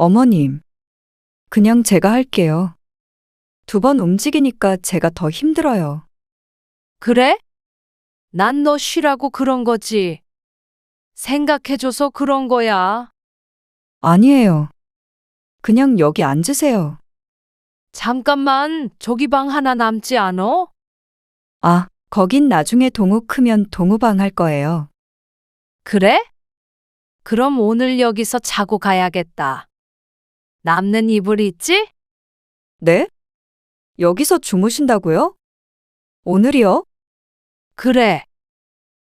어머님, 그냥 제가 할게요. 2번 움직이니까 제가 더 힘들어요. 그래? 난 너 쉬라고 그런 거지. 생각해줘서 그런 거야. 아니에요. 그냥 여기 앉으세요. 잠깐만, 저기 방 하나 남지 않어? 아, 거긴 나중에 동우 크면 동우방 할 거예요. 그래? 그럼 오늘 여기서 자고 가야겠다. 남는 이불 있지? 네? 여기서 주무신다고요? 오늘이요? 그래.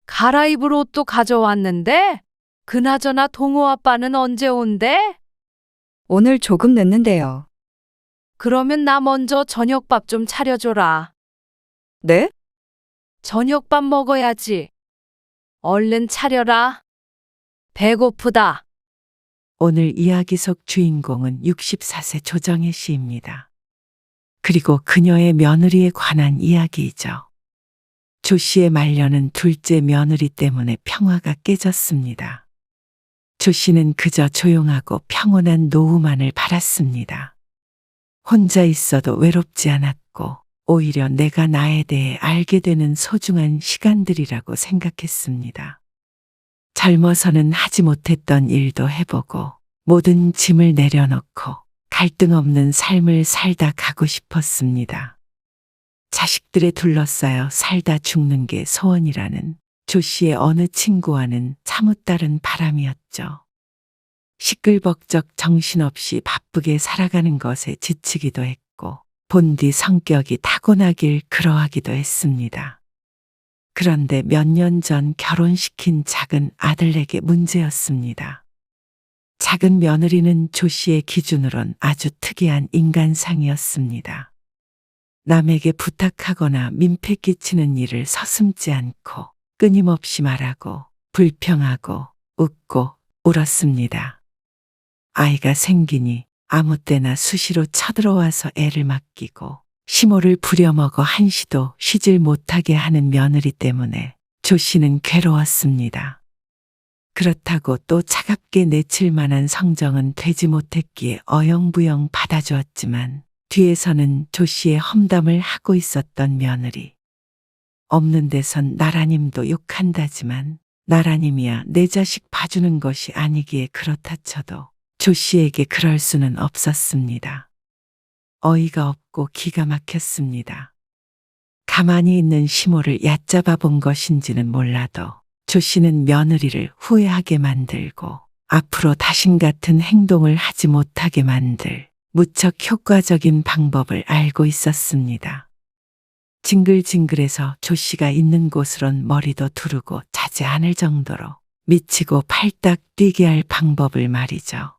갈아입을 옷도 가져왔는데? 그나저나 동호 아빠는 언제 온대? 오늘 조금 늦는데요. 그러면 나 먼저 저녁밥 좀 차려줘라. 네? 저녁밥 먹어야지. 얼른 차려라. 배고프다. 오늘 이야기 속 주인공은 64세 조정혜 씨입니다. 그리고 그녀의 며느리에 관한 이야기이죠. 조 씨의 말년은 둘째 며느리 때문에 평화가 깨졌습니다. 조 씨는 그저 조용하고 평온한 노후만을 바랐습니다. 혼자 있어도 외롭지 않았고 오히려 내가 나에 대해 알게 되는 소중한 시간들이라고 생각했습니다. 젊어서는 하지 못했던 일도 해보고 모든 짐을 내려놓고 갈등 없는 삶을 살다 가고 싶었습니다. 자식들에 둘러싸여 살다 죽는 게 소원이라는 조 씨의 어느 친구와는 사뭇 다른 바람이었죠. 시끌벅적 정신없이 바쁘게 살아가는 것에 지치기도 했고 본디 성격이 타고나길 그러하기도 했습니다. 그런데 몇 년 전 결혼시킨 작은 아들에게 문제였습니다. 작은 며느리는 조 씨의 기준으론 아주 특이한 인간상이었습니다. 남에게 부탁하거나 민폐 끼치는 일을 서슴지 않고 끊임없이 말하고 불평하고 웃고 울었습니다. 아이가 생기니 아무 때나 수시로 쳐들어와서 애를 맡기고 시모를 부려먹어 한시도 쉬질 못하게 하는 며느리 때문에 조 씨는 괴로웠습니다. 그렇다고 또 차갑게 내칠 만한 성정은 되지 못했기에 어영부영 받아주었지만 뒤에서는 조 씨의 험담을 하고 있었던 며느리. 없는 데선 나라님도 욕한다지만 나라님이야 내 자식 봐주는 것이 아니기에 그렇다 쳐도 조 씨에게 그럴 수는 없었습니다. 어이가 없고 기가 막혔습니다. 가만히 있는 시모를 얕잡아 본 것인지는 몰라도 조 씨는 며느리를 후회하게 만들고 앞으로 다신 같은 행동을 하지 못하게 만들 무척 효과적인 방법을 알고 있었습니다. 징글징글해서 조 씨가 있는 곳으론 머리도 두르고 자지 않을 정도로 미치고 팔딱 뛰게 할 방법을 말이죠.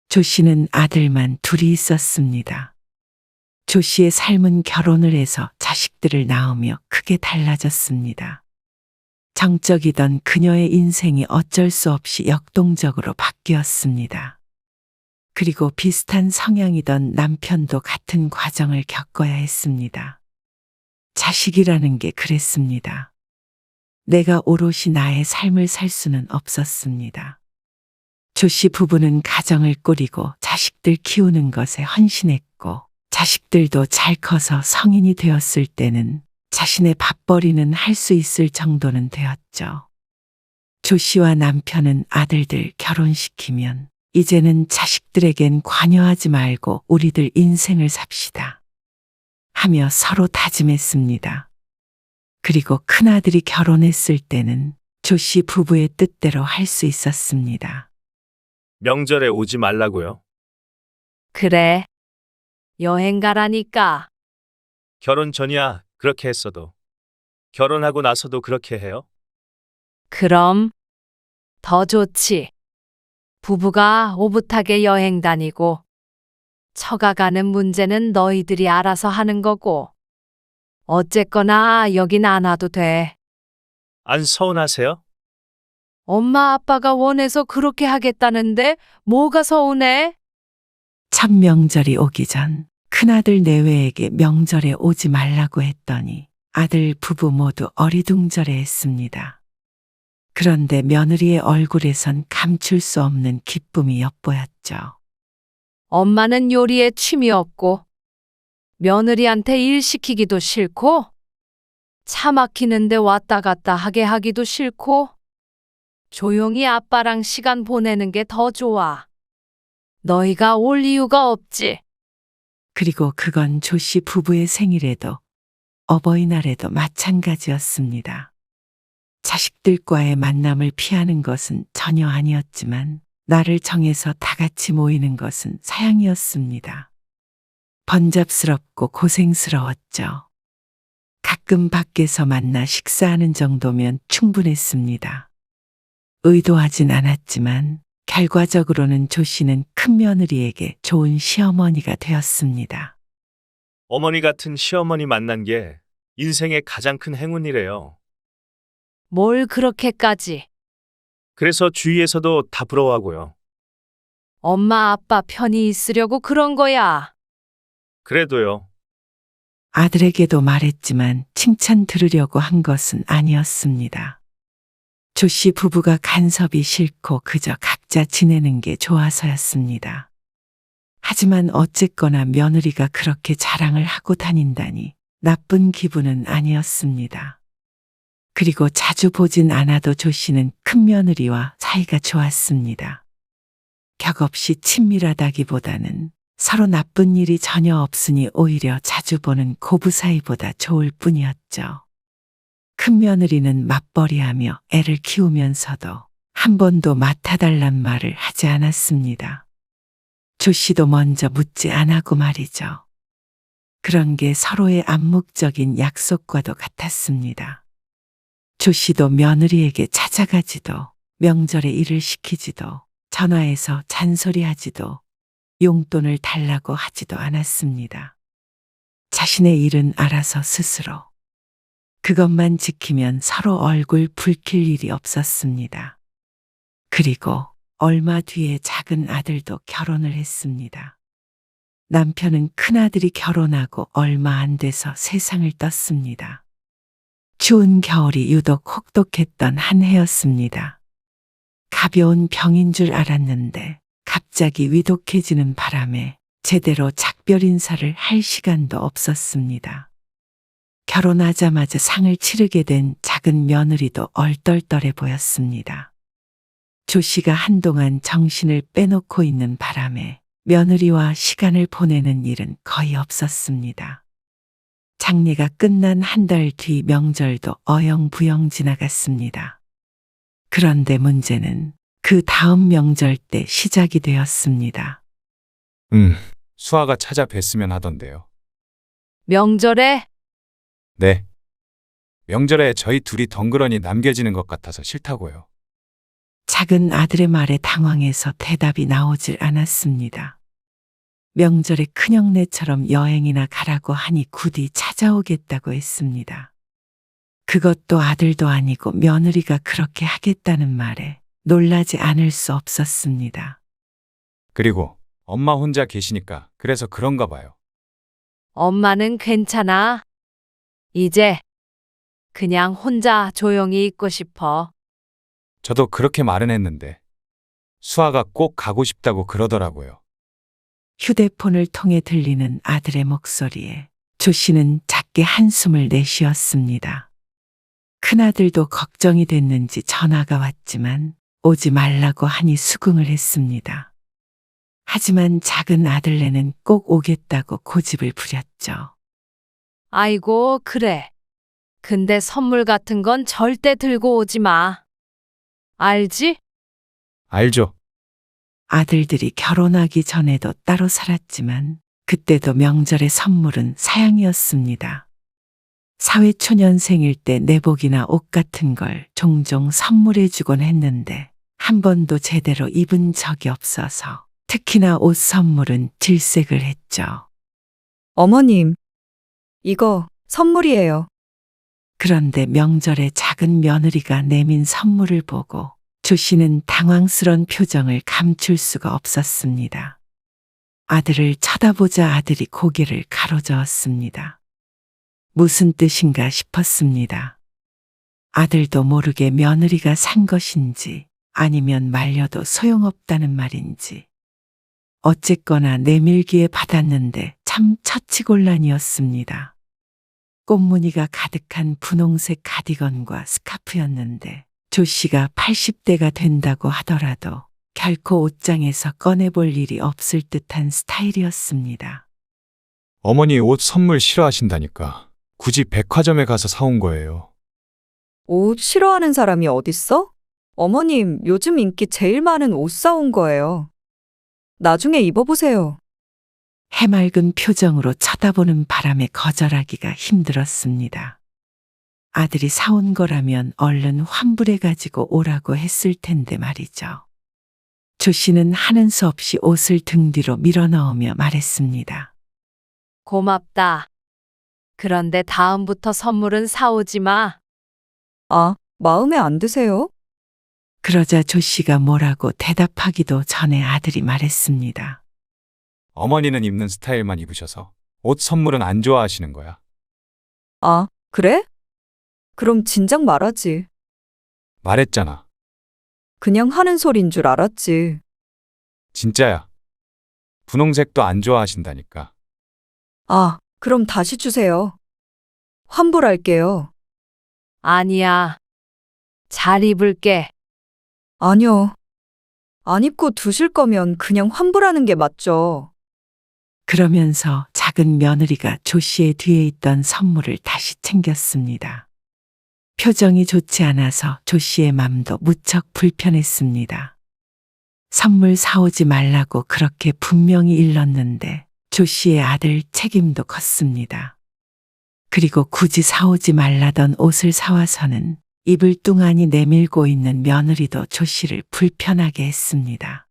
조 씨는 아들만 둘이 있었습니다. 조 씨의 삶은 결혼을 해서 자식들을 낳으며 크게 달라졌습니다. 정적이던 그녀의 인생이 어쩔 수 없이 역동적으로 바뀌었습니다. 그리고 비슷한 성향이던 남편도 같은 과정을 겪어야 했습니다. 자식이라는 게 그랬습니다. 내가 오롯이 나의 삶을 살 수는 없었습니다. 조 씨 부부는 가정을 꾸리고 자식들 키우는 것에 헌신했고 자식들도 잘 커서 성인이 되었을 때는 자신의 밥벌이는 할 수 있을 정도는 되었죠. 조 씨와 남편은 아들들 결혼시키면 이제는 자식들에겐 관여하지 말고 우리들 인생을 삽시다 하며 서로 다짐했습니다. 그리고 큰아들이 결혼했을 때는 조 씨 부부의 뜻대로 할 수 있었습니다. 명절에 오지 말라고요. 그래. 여행 가라니까. 결혼 전이야 그렇게 했어도. 결혼하고 나서도 그렇게 해요? 그럼 더 좋지. 부부가 오붓하게 여행 다니고 처가 가는 문제는 너희들이 알아서 하는 거고. 어쨌거나 여긴 안 와도 돼. 안 서운하세요? 엄마 아빠가 원해서 그렇게 하겠다는데 뭐가 서운해? 첫 명절이 오기 전 큰아들 내외에게 명절에 오지 말라고 했더니 아들 부부 모두 어리둥절해 했습니다. 그런데 며느리의 얼굴에선 감출 수 없는 기쁨이 엿보였죠. 엄마는 요리에 취미 없고 며느리한테 일 시키기도 싫고 차 막히는데 왔다 갔다 하게 하기도 싫고 조용히 아빠랑 시간 보내는 게 더 좋아. 너희가 올 이유가 없지. 그리고 그건 조 씨 부부의 생일에도 어버이날에도 마찬가지였습니다. 자식들과의 만남을 피하는 것은 전혀 아니었지만 날을 정해서 다 같이 모이는 것은 사양이었습니다. 번잡스럽고 고생스러웠죠. 가끔 밖에서 만나 식사하는 정도면 충분했습니다. 의도하진 않았지만 결과적으로는 조 씨는 큰며느리에게 좋은 시어머니가 되었습니다. 어머니 같은 시어머니 만난 게 인생의 가장 큰 행운이래요. 뭘 그렇게까지. 그래서 주위에서도 다 부러워하고요. 엄마 아빠 편히 있으려고 그런 거야. 그래도요. 아들에게도 말했지만 칭찬 들으려고 한 것은 아니었습니다. 조 씨 부부가 간섭이 싫고 그저 각자 지내는 게 좋아서였습니다. 하지만 어쨌거나 며느리가 그렇게 자랑을 하고 다닌다니 나쁜 기분은 아니었습니다. 그리고 자주 보진 않아도 조 씨는 큰며느리와 사이가 좋았습니다. 격없이 친밀하다기보다는 서로 나쁜 일이 전혀 없으니 오히려 자주 보는 고부 사이보다 좋을 뿐이었죠. 큰며느리는 맞벌이하며 애를 키우면서도 한 번도 맡아달란 말을 하지 않았습니다. 조 씨도 먼저 묻지 않았고 말이죠. 그런 게 서로의 암묵적인 약속과도 같았습니다. 조 씨도 며느리에게 찾아가지도 명절에 일을 시키지도 전화해서 잔소리하지도 용돈을 달라고 하지도 않았습니다. 자신의 일은 알아서 스스로. 그것만 지키면 서로 얼굴 붉힐 일이 없었습니다. 그리고 얼마 뒤에 작은 아들도 결혼을 했습니다. 남편은 큰아들이 결혼하고 얼마 안 돼서 세상을 떴습니다. 추운 겨울이 유독 혹독했던 한 해였습니다. 가벼운 병인 줄 알았는데 갑자기 위독해지는 바람에 제대로 작별 인사를 할 시간도 없었습니다. 결혼하자마자 상을 치르게 된 작은 며느리도 얼떨떨해 보였습니다. 조 씨가 한동안 정신을 빼놓고 있는 바람에 며느리와 시간을 보내는 일은 거의 없었습니다. 장례가 끝난 한 달 뒤 명절도 어영부영 지나갔습니다. 그런데 문제는 그 다음 명절 때 시작이 되었습니다. 수아가 찾아뵀으면 하던데요. 명절에 네. 명절에 저희 둘이 덩그러니 남겨지는 것 같아서 싫다고요. 작은 아들의 말에 당황해서 대답이 나오질 않았습니다. 명절에 큰형네처럼 여행이나 가라고 하니 굳이 찾아오겠다고 했습니다. 그것도 아들도 아니고 며느리가 그렇게 하겠다는 말에 놀라지 않을 수 없었습니다. 그리고 엄마 혼자 계시니까 그래서 그런가 봐요. 엄마는 괜찮아. 이제 그냥 혼자 조용히 있고 싶어. 저도 그렇게 말은 했는데 수아가 꼭 가고 싶다고 그러더라고요. 휴대폰을 통해 들리는 아들의 목소리에 조 씨는 작게 한숨을 내쉬었습니다. 큰아들도 걱정이 됐는지 전화가 왔지만 오지 말라고 하니 수긍을 했습니다. 하지만 작은 아들네는 꼭 오겠다고 고집을 부렸죠. 아이고, 그래. 근데 선물 같은 건 절대 들고 오지 마. 알지? 알죠? 아들들이 결혼하기 전에도 따로 살았지만 그때도 명절의 선물은 사양이었습니다. 사회초년생일 때 내복이나 옷 같은 걸 종종 선물해 주곤 했는데 한 번도 제대로 입은 적이 없어서 특히나 옷 선물은 질색을 했죠. 어머님, 이거 선물이에요. 그런데 명절에 작은 며느리가 내민 선물을 보고 조 씨는 당황스런 표정을 감출 수가 없었습니다. 아들을 쳐다보자 아들이 고개를 가로저었습니다. 무슨 뜻인가 싶었습니다. 아들도 모르게 며느리가 산 것인지 아니면 말려도 소용없다는 말인지. 어쨌거나 내밀기에 받았는데 참 처치곤란이었습니다. 꽃무늬가 가득한 분홍색 가디건과 스카프였는데 조 씨가 80대가 된다고 하더라도 결코 옷장에서 꺼내볼 일이 없을 듯한 스타일이었습니다. 어머니 옷 선물 싫어하신다니까. 굳이 백화점에 가서 사온 거예요. 옷 싫어하는 사람이 어딨어? 어머님, 요즘 인기 제일 많은 옷 사온 거예요. 나중에 입어보세요. 해맑은 표정으로 쳐다보는 바람에 거절하기가 힘들었습니다. 아들이 사온 거라면 얼른 환불해가지고 오라고 했을 텐데 말이죠. 조 씨는 하는 수 없이 옷을 등 뒤로 밀어넣으며 말했습니다. 고맙다. 그런데 다음부터 선물은 사오지 마. 아, 마음에 안 드세요? 그러자 조 씨가 뭐라고 대답하기도 전에 아들이 말했습니다. 어머니는 입는 스타일만 입으셔서 옷 선물은 안 좋아하시는 거야. 아, 그래? 그럼 진작 말하지. 말했잖아. 그냥 하는 소린 줄 알았지. 진짜야. 분홍색도 안 좋아하신다니까. 아, 그럼 다시 주세요. 환불할게요. 아니야. 잘 입을게. 아니요. 안 입고 두실 거면 그냥 환불하는 게 맞죠. 그러면서 작은 며느리가 조 씨의 뒤에 있던 선물을 다시 챙겼습니다. 표정이 좋지 않아서 조 씨의 맘도 무척 불편했습니다. 선물 사오지 말라고 그렇게 분명히 일렀는데 조 씨의 아들 책임도 컸습니다. 그리고 굳이 사오지 말라던 옷을 사와서는 입을 뚱하니 내밀고 있는 며느리도 조 씨를 불편하게 했습니다.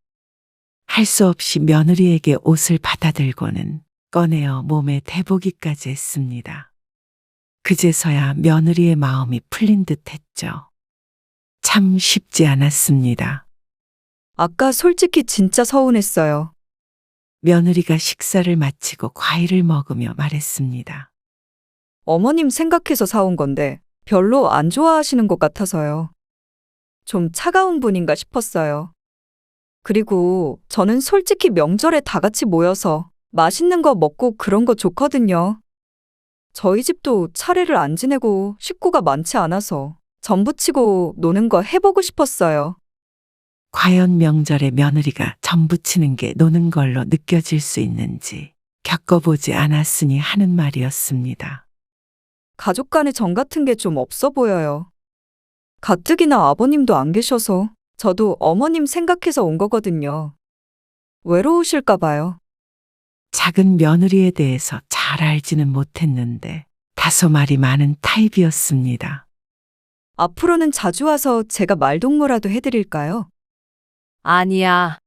할 수 없이 며느리에게 옷을 받아들고는 꺼내어 몸에 대보기까지 했습니다. 그제서야 며느리의 마음이 풀린 듯 했죠. 참 쉽지 않았습니다. 아까 솔직히 진짜 서운했어요. 며느리가 식사를 마치고 과일을 먹으며 말했습니다. 어머님 생각해서 사온 건데 별로 안 좋아하시는 것 같아서요. 좀 차가운 분인가 싶었어요. 그리고 저는 솔직히 명절에 다 같이 모여서 맛있는 거 먹고 그런 거 좋거든요. 저희 집도 차례를 안 지내고 식구가 많지 않아서 전부치고 노는 거 해보고 싶었어요. 과연 명절에 며느리가 전부치는 게 노는 걸로 느껴질 수 있는지 겪어보지 않았으니 하는 말이었습니다. 가족 간의 정 같은 게 좀 없어 보여요. 가뜩이나 아버님도 안 계셔서 저도 어머님 생각해서 온 거거든요. 외로우실까 봐요. 작은 며느리에 대해서 잘 알지는 못했는데 다소 말이 많은 타입이었습니다. 앞으로는 자주 와서 제가 말동무라도 해드릴까요? 아니야.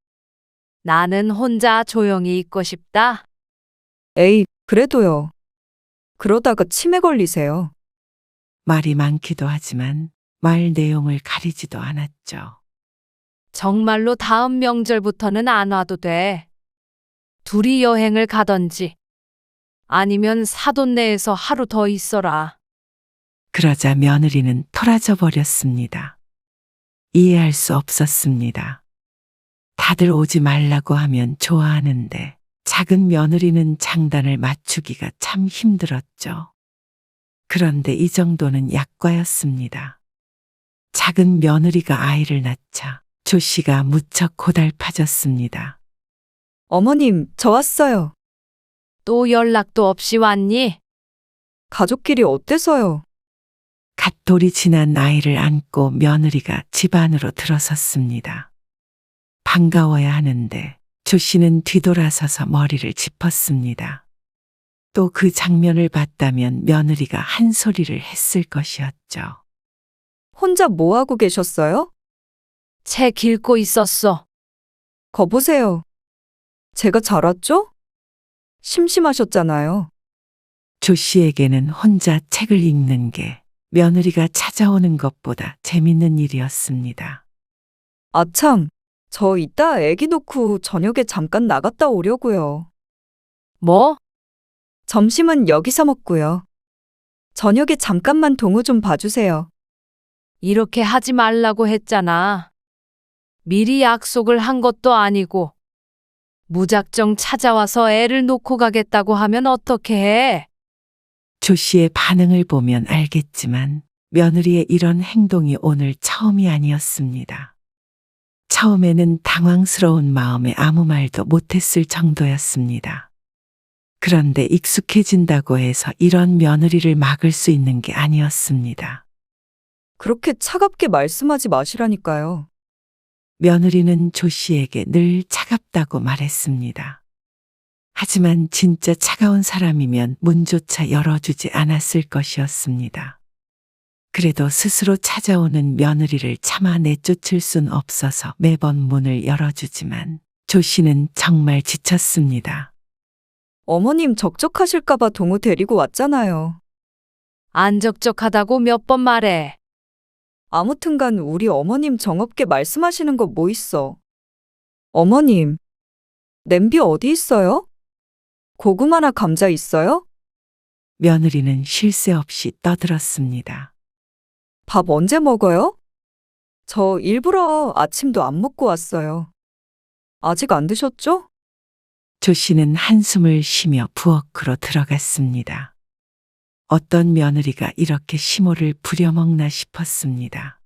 나는 혼자 조용히 있고 싶다. 에이, 그래도요. 그러다가 치매 걸리세요. 말이 많기도 하지만 말 내용을 가리지도 않았죠. 정말로 다음 명절부터는 안 와도 돼. 둘이 여행을 가던지 아니면 사돈 내에서 하루 더 있어라. 그러자 며느리는 토라져 버렸습니다. 이해할 수 없었습니다. 다들 오지 말라고 하면 좋아하는데 작은 며느리는 장단을 맞추기가 참 힘들었죠. 그런데 이 정도는 약과였습니다. 작은 며느리가 아이를 낳자 조 씨가 무척 고달파졌습니다. 어머님, 저 왔어요. 또 연락도 없이 왔니? 가족끼리 어때서요? 갓 돌이 지난 아이를 안고 며느리가 집 안으로 들어섰습니다. 반가워야 하는데 조 씨는 뒤돌아서서 머리를 짚었습니다. 또 그 장면을 봤다면 며느리가 한 소리를 했을 것이었죠. 혼자 뭐 하고 계셨어요? 책 읽고 있었어. 거 보세요. 제가 잘 왔죠? 심심하셨잖아요. 조 씨에게는 혼자 책을 읽는 게 며느리가 찾아오는 것보다 재밌는 일이었습니다. 아참, 저 이따 애기 놓고 저녁에 잠깐 나갔다 오려고요. 뭐? 점심은 여기서 먹고요. 저녁에 잠깐만 동우 좀 봐주세요. 이렇게 하지 말라고 했잖아. 미리 약속을 한 것도 아니고. 무작정 찾아와서 애를 놓고 가겠다고 하면 어떻게 해? 조 씨의 반응을 보면 알겠지만 며느리의 이런 행동이 오늘 처음이 아니었습니다. 처음에는 당황스러운 마음에 아무 말도 못했을 정도였습니다. 그런데 익숙해진다고 해서 이런 며느리를 막을 수 있는 게 아니었습니다. 그렇게 차갑게 말씀하지 마시라니까요. 며느리는 조 씨에게 늘 차갑다고 말했습니다. 하지만 진짜 차가운 사람이면 문조차 열어주지 않았을 것이었습니다. 그래도 스스로 찾아오는 며느리를 차마 내쫓을 순 없어서 매번 문을 열어주지만 조 씨는 정말 지쳤습니다. 어머님 적적하실까봐 동우 데리고 왔잖아요. 안 적적하다고 몇 번 말해. 아무튼간 우리 어머님 정없게 말씀하시는 거 뭐 있어? 어머님, 냄비 어디 있어요? 고구마나 감자 있어요? 며느리는 쉴 새 없이 떠들었습니다. 밥 언제 먹어요? 저 일부러 아침도 안 먹고 왔어요. 아직 안 드셨죠? 조 씨는 한숨을 쉬며 부엌으로 들어갔습니다. 어떤 며느리가 이렇게 시모를 부려먹나 싶었습니다.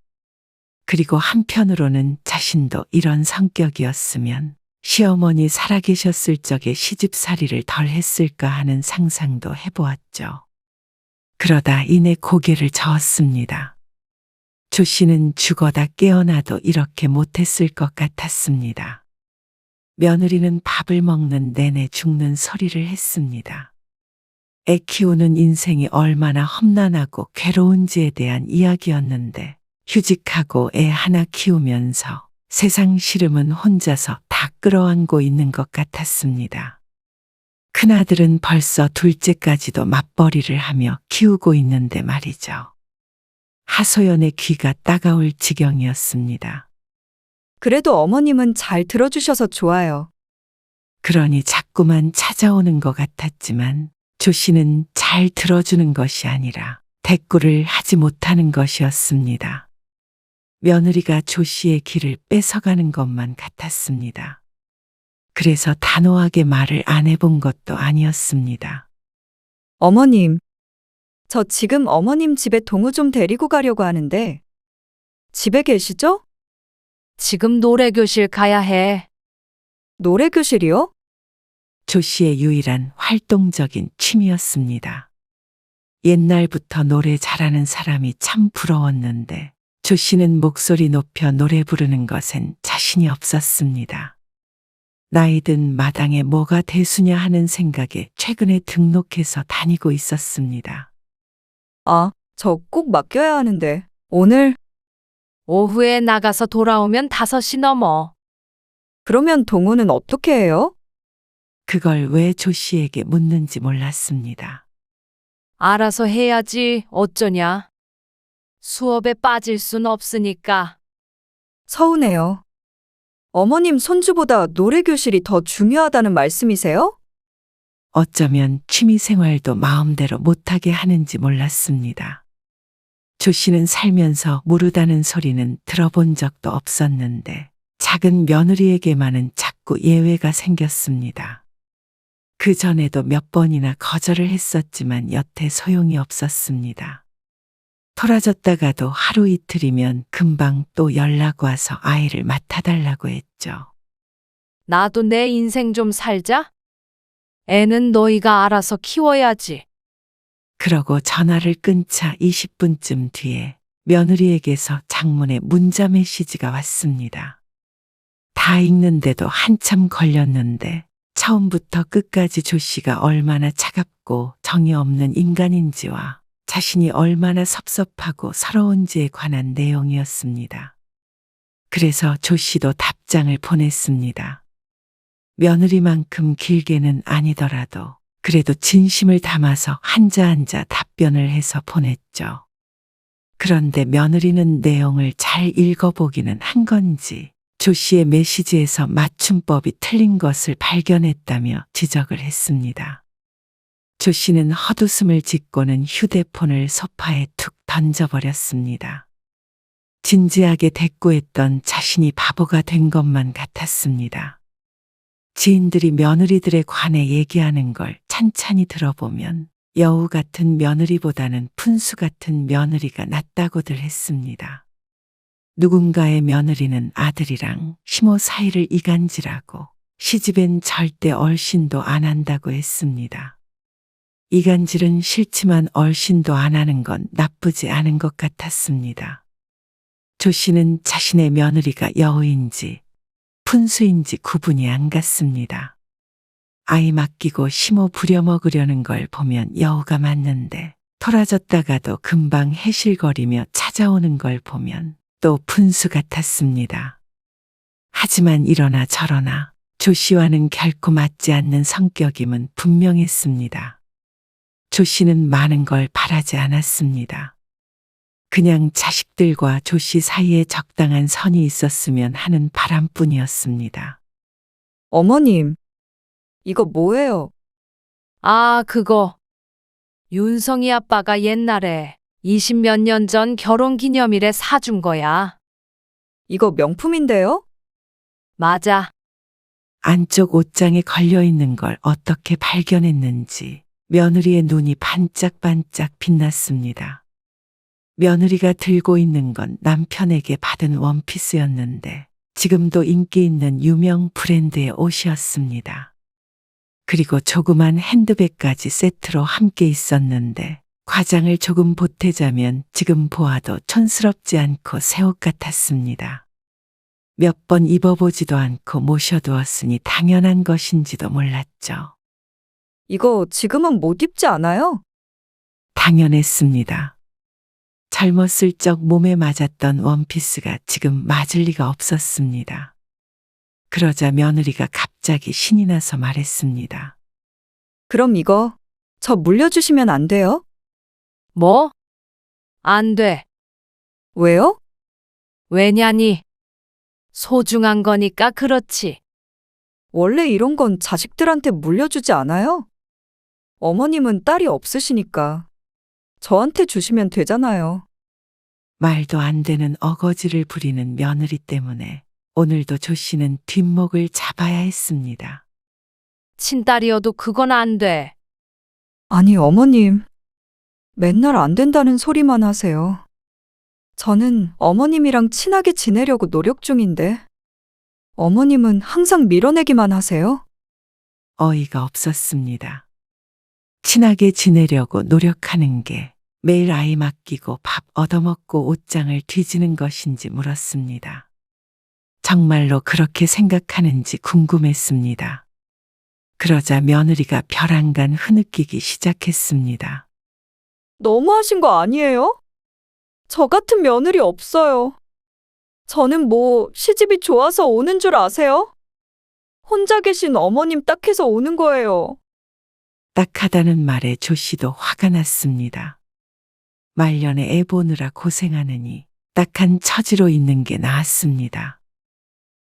그리고 한편으로는 자신도 이런 성격이었으면 시어머니 살아계셨을 적에 시집살이를 덜 했을까 하는 상상도 해보았죠. 그러다 이내 고개를 저었습니다. 조 씨는 죽어다 깨어나도 이렇게 못했을 것 같았습니다. 며느리는 밥을 먹는 내내 죽는 소리를 했습니다. 애 키우는 인생이 얼마나 험난하고 괴로운지에 대한 이야기였는데 휴직하고 애 하나 키우면서 세상 시름은 혼자서 다 끌어안고 있는 것 같았습니다. 큰아들은 벌써 둘째까지도 맞벌이를 하며 키우고 있는데 말이죠. 하소연의 귀가 따가울 지경이었습니다. 그래도 어머님은 잘 들어주셔서 좋아요. 그러니 자꾸만 찾아오는 것 같았지만 조 씨는 잘 들어주는 것이 아니라 대꾸를 하지 못하는 것이었습니다. 며느리가 조 씨의 길을 뺏어가는 것만 같았습니다. 그래서 단호하게 말을 안 해본 것도 아니었습니다. 어머님, 저 지금 어머님 집에 동우 좀 데리고 가려고 하는데 집에 계시죠? 지금 노래교실 가야 해. 노래교실이요? 조 씨의 유일한 활동적인 취미였습니다. 옛날부터 노래 잘하는 사람이 참 부러웠는데 조 씨는 목소리 높여 노래 부르는 것엔 자신이 없었습니다. 나이든 마당에 뭐가 대수냐 하는 생각에 최근에 등록해서 다니고 있었습니다. 아, 저 꼭 맡겨야 하는데 오늘 오후에 나가서 돌아오면 5시 넘어. 그러면 동우는 어떻게 해요? 그걸 왜 조 씨에게 묻는지 몰랐습니다. 알아서 해야지 어쩌냐. 수업에 빠질 순 없으니까. 서운해요. 어머님 손주보다 노래교실이 더 중요하다는 말씀이세요? 어쩌면 취미 생활도 마음대로 못하게 하는지 몰랐습니다. 조 씨는 살면서 무르다는 소리는 들어본 적도 없었는데 작은 며느리에게만은 자꾸 예외가 생겼습니다. 그 전에도 몇 번이나 거절을 했었지만 여태 소용이 없었습니다. 토라졌다가도 하루 이틀이면 금방 또 연락 와서 아이를 맡아달라고 했죠. 나도 내 인생 좀 살자. 애는 너희가 알아서 키워야지. 그러고 전화를 끊자 20분쯤 뒤에 며느리에게서 장문의 문자 메시지가 왔습니다. 다 읽는데도 한참 걸렸는데 처음부터 끝까지 조 씨가 얼마나 차갑고 정이 없는 인간인지와 자신이 얼마나 섭섭하고 서러운지에 관한 내용이었습니다. 그래서 조 씨도 답장을 보냈습니다. 며느리만큼 길게는 아니더라도 그래도 진심을 담아서 한자 한자 답변을 해서 보냈죠. 그런데 며느리는 내용을 잘 읽어보기는 한 건지 조 씨의 메시지에서 맞춤법이 틀린 것을 발견했다며 지적을 했습니다. 조 씨는 헛웃음을 짓고는 휴대폰을 소파에 툭 던져버렸습니다. 진지하게 대꾸했던 자신이 바보가 된 것만 같았습니다. 지인들이 며느리들에 관해 얘기하는 걸 찬찬히 들어보면 여우 같은 며느리보다는 푼수 같은 며느리가 낫다고들 했습니다. 누군가의 며느리는 아들이랑 시모 사이를 이간질하고 시집엔 절대 얼씬도 안 한다고 했습니다. 이간질은 싫지만 얼씬도 안 하는 건 나쁘지 않은 것 같았습니다. 조 씨는 자신의 며느리가 여우인지 푼수인지 구분이 안 갔습니다. 아이 맡기고 시모 부려먹으려는 걸 보면 여우가 맞는데 토라졌다가도 금방 해실거리며 찾아오는 걸 보면 또 푼수 같았습니다. 하지만 이러나 저러나 조 씨와는 결코 맞지 않는 성격임은 분명했습니다. 조 씨는 많은 걸 바라지 않았습니다. 그냥 자식들과 조 씨 사이에 적당한 선이 있었으면 하는 바람뿐이었습니다. 어머님, 이거 뭐예요? 아, 그거. 윤성이 아빠가 옛날에 20몇 년 전 결혼 기념일에 사준 거야. 이거 명품인데요? 맞아. 안쪽 옷장에 걸려 있는 걸 어떻게 발견했는지 며느리의 눈이 반짝반짝 빛났습니다. 며느리가 들고 있는 건 남편에게 받은 원피스였는데 지금도 인기 있는 유명 브랜드의 옷이었습니다. 그리고 조그만 핸드백까지 세트로 함께 있었는데 과장을 조금 보태자면 지금 보아도 촌스럽지 않고 새 옷 같았습니다. 몇 번 입어보지도 않고 모셔두었으니 당연한 것인지도 몰랐죠. 이거 지금은 못 입지 않아요? 당연했습니다. 젊었을 적 몸에 맞았던 원피스가 지금 맞을 리가 없었습니다. 그러자 며느리가 갑자기 신이 나서 말했습니다. 그럼 이거 저 물려주시면 안 돼요? 뭐? 안 돼. 왜요? 왜냐니? 소중한 거니까 그렇지. 원래 이런 건 자식들한테 물려주지 않아요? 어머님은 딸이 없으시니까 저한테 주시면 되잖아요. 말도 안 되는 어거지를 부리는 며느리 때문에 오늘도 조 씨는 뒷목을 잡아야 했습니다. 친딸이어도 그건 안 돼. 아니, 어머님. 맨날 안 된다는 소리만 하세요. 저는 어머님이랑 친하게 지내려고 노력 중인데, 어머님은 항상 밀어내기만 하세요? 어이가 없었습니다. 친하게 지내려고 노력하는 게 매일 아이 맡기고 밥 얻어먹고 옷장을 뒤지는 것인지 물었습니다. 정말로 그렇게 생각하는지 궁금했습니다. 그러자 며느리가 벼랑간 흐느끼기 시작했습니다. 너무하신 거 아니에요? 저 같은 며느리 없어요. 저는 뭐 시집이 좋아서 오는 줄 아세요? 혼자 계신 어머님 딱해서 오는 거예요. 딱하다는 말에 조 씨도 화가 났습니다. 말년에 애 보느라 고생하느니 딱한 처지로 있는 게 나았습니다.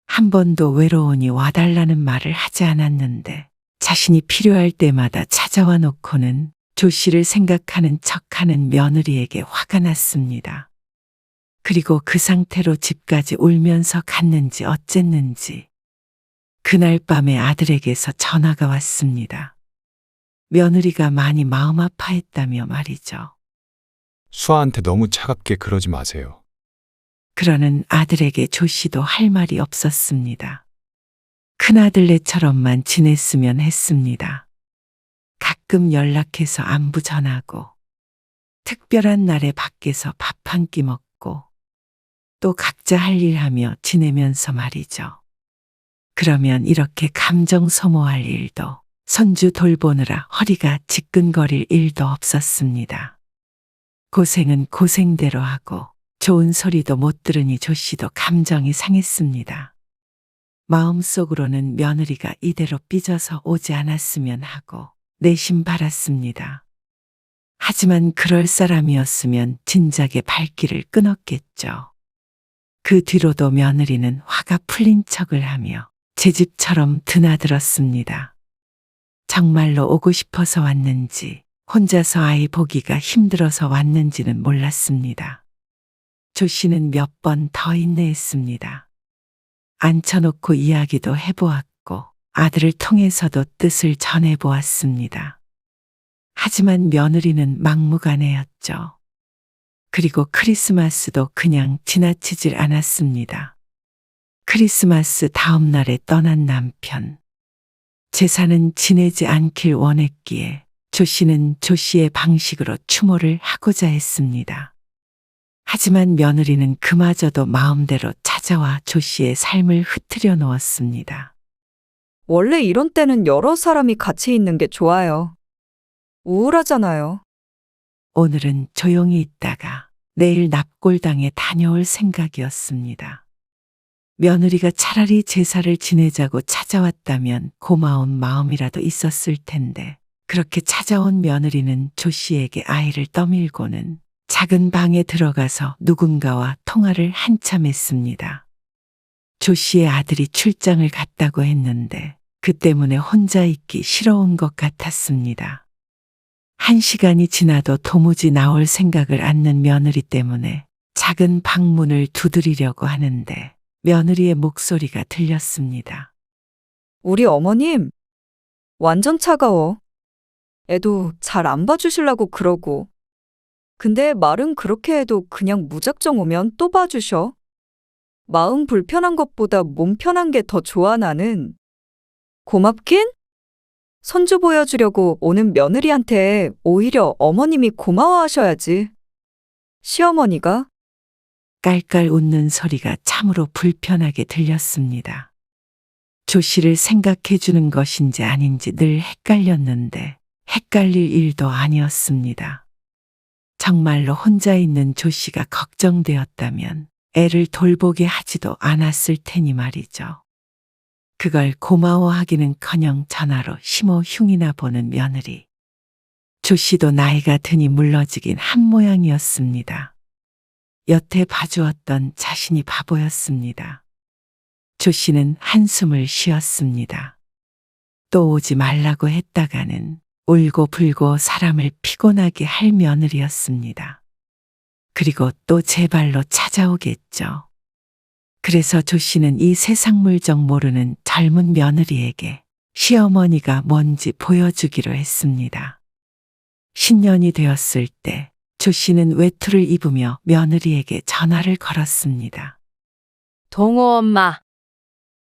한 번도 외로우니 와달라는 말을 하지 않았는데 자신이 필요할 때마다 찾아와 놓고는 조 씨를 생각하는 척하는 며느리에게 화가 났습니다. 그리고 그 상태로 집까지 울면서 갔는지 어쨌는지 그날 밤에 아들에게서 전화가 왔습니다. 며느리가 많이 마음 아파했다며 말이죠. 수아한테 너무 차갑게 그러지 마세요. 그러는 아들에게 조 씨도 할 말이 없었습니다. 큰아들네처럼만 지냈으면 했습니다. 가끔 연락해서 안부 전하고 특별한 날에 밖에서 밥 한 끼 먹고 또 각자 할 일 하며 지내면서 말이죠. 그러면 이렇게 감정 소모할 일도 손주 돌보느라 허리가 지끈거릴 일도 없었습니다. 고생은 고생대로 하고 좋은 소리도 못 들으니 조 씨도 감정이 상했습니다. 마음속으로는 며느리가 이대로 삐져서 오지 않았으면 하고 내심 바랐습니다. 하지만 그럴 사람이었으면 진작에 발길을 끊었겠죠. 그 뒤로도 며느리는 화가 풀린 척을 하며 제 집처럼 드나들었습니다. 정말로 오고 싶어서 왔는지 혼자서 아이 보기가 힘들어서 왔는지는 몰랐습니다. 조 씨는 몇 번 더 인내했습니다. 앉혀놓고 이야기도 해보았고 아들을 통해서도 뜻을 전해 보았습니다. 하지만 며느리는 막무가내였죠. 그리고 크리스마스도 그냥 지나치질 않았습니다. 크리스마스 다음 날에 떠난 남편. 제사는 지내지 않길 원했기에 조 씨는 조 씨의 방식으로 추모를 하고자 했습니다. 하지만 며느리는 그마저도 마음대로 찾아와 조 씨의 삶을 흐트려 놓았습니다. 원래 이런 때는 여러 사람이 같이 있는 게 좋아요. 우울하잖아요. 오늘은 조용히 있다가 내일 납골당에 다녀올 생각이었습니다. 며느리가 차라리 제사를 지내자고 찾아왔다면 고마운 마음이라도 있었을 텐데 그렇게 찾아온 며느리는 조 씨에게 아이를 떠밀고는 작은 방에 들어가서 누군가와 통화를 한참 했습니다. 조 씨의 아들이 출장을 갔다고 했는데 그 때문에 혼자 있기 싫어온 것 같았습니다. 1시간이 지나도 도무지 나올 생각을 않는 며느리 때문에 작은 방문을 두드리려고 하는데 며느리의 목소리가 들렸습니다. 우리 어머님, 완전 차가워. 애도 잘 안 봐주시려고 그러고. 근데 말은 그렇게 해도 그냥 무작정 오면 또 봐주셔. 마음 불편한 것보다 몸 편한 게 더 좋아 나는. 고맙긴? 손주 보여주려고 오는 며느리한테 오히려 어머님이 고마워하셔야지. 시어머니가? 깔깔 웃는 소리가 참으로 불편하게 들렸습니다. 조 씨를 생각해 주는 것인지 아닌지 늘 헷갈렸는데 헷갈릴 일도 아니었습니다. 정말로 혼자 있는 조 씨가 걱정되었다면 애를 돌보게 하지도 않았을 테니 말이죠. 그걸 고마워하기는커녕 전화로 심호 흉이나 보는 며느리. 조 씨도 나이가 드니 물러지긴 한 모양이었습니다. 여태 봐주었던 자신이 바보였습니다. 조 씨는 한숨을 쉬었습니다. 또 오지 말라고 했다가는 울고 불고 사람을 피곤하게 할 며느리였습니다. 그리고 또 제 발로 찾아오겠죠. 그래서 조 씨는 이 세상 물정 모르는 젊은 며느리에게 시어머니가 뭔지 보여주기로 했습니다. 신년이 되었을 때 조 씨는 외투를 입으며 며느리에게 전화를 걸었습니다. 동호 엄마,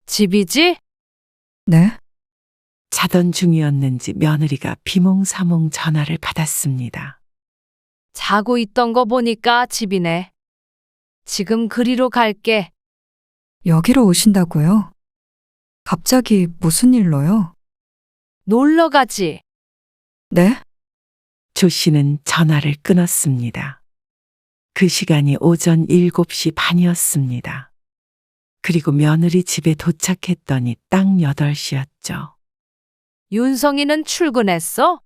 집이지? 네? 자던 중이었는지 며느리가 비몽사몽 전화를 받았습니다. 자고 있던 거 보니까 집이네. 지금 그리로 갈게. 여기로 오신다고요? 갑자기 무슨 일로요? 놀러 가지. 네? 조 씨는 전화를 끊었습니다. 그 시간이 오전 7시 반이었습니다. 그리고 며느리 집에 도착했더니 딱 8시였죠. 윤성이는 출근했어?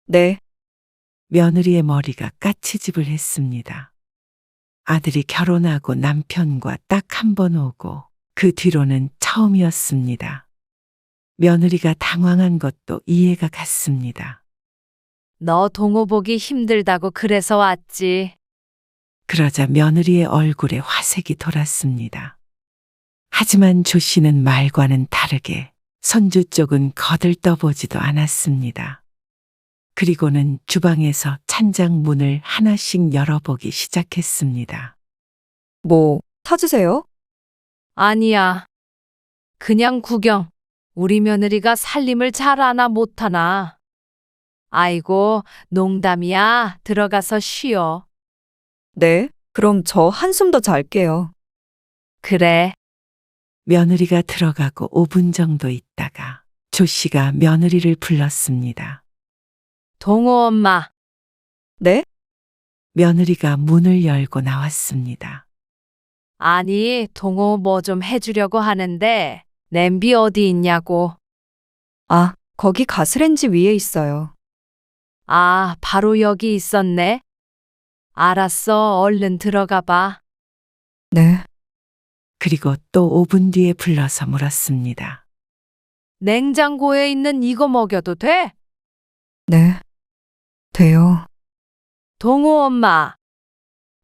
네. 며느리의 머리가 까치집을 했습니다. 아들이 결혼하고 남편과 딱 한 번 오고 그 뒤로는 처음이었습니다. 며느리가 당황한 것도 이해가 갔습니다. 너 동호 보기 힘들다고 그래서 왔지. 그러자 며느리의 얼굴에 화색이 돌았습니다. 하지만 조 씨는 말과는 다르게 손주 쪽은 거들떠보지도 않았습니다. 그리고는 주방에서 찬장 문을 하나씩 열어보기 시작했습니다. 뭐, 찾으세요? 아니야. 그냥 구경. 우리 며느리가 살림을 잘하나 못하나. 아이고, 농담이야. 들어가서 쉬어. 네. 그럼 저 한숨 더 잘게요. 그래. 며느리가 들어가고 5분 정도 있다가 조 씨가 며느리를 불렀습니다. 동호 엄마, 네? 며느리가 문을 열고 나왔습니다. 아니, 동호 뭐 좀 해주려고 하는데 냄비 어디 있냐고. 아, 거기 가스렌지 위에 있어요. 아, 바로 여기 있었네. 알았어, 얼른 들어가 봐. 네. 그리고 또 5분 뒤에 불러서 물었습니다. 냉장고에 있는 이거 먹여도 돼? 네. 돼요. 동호 엄마,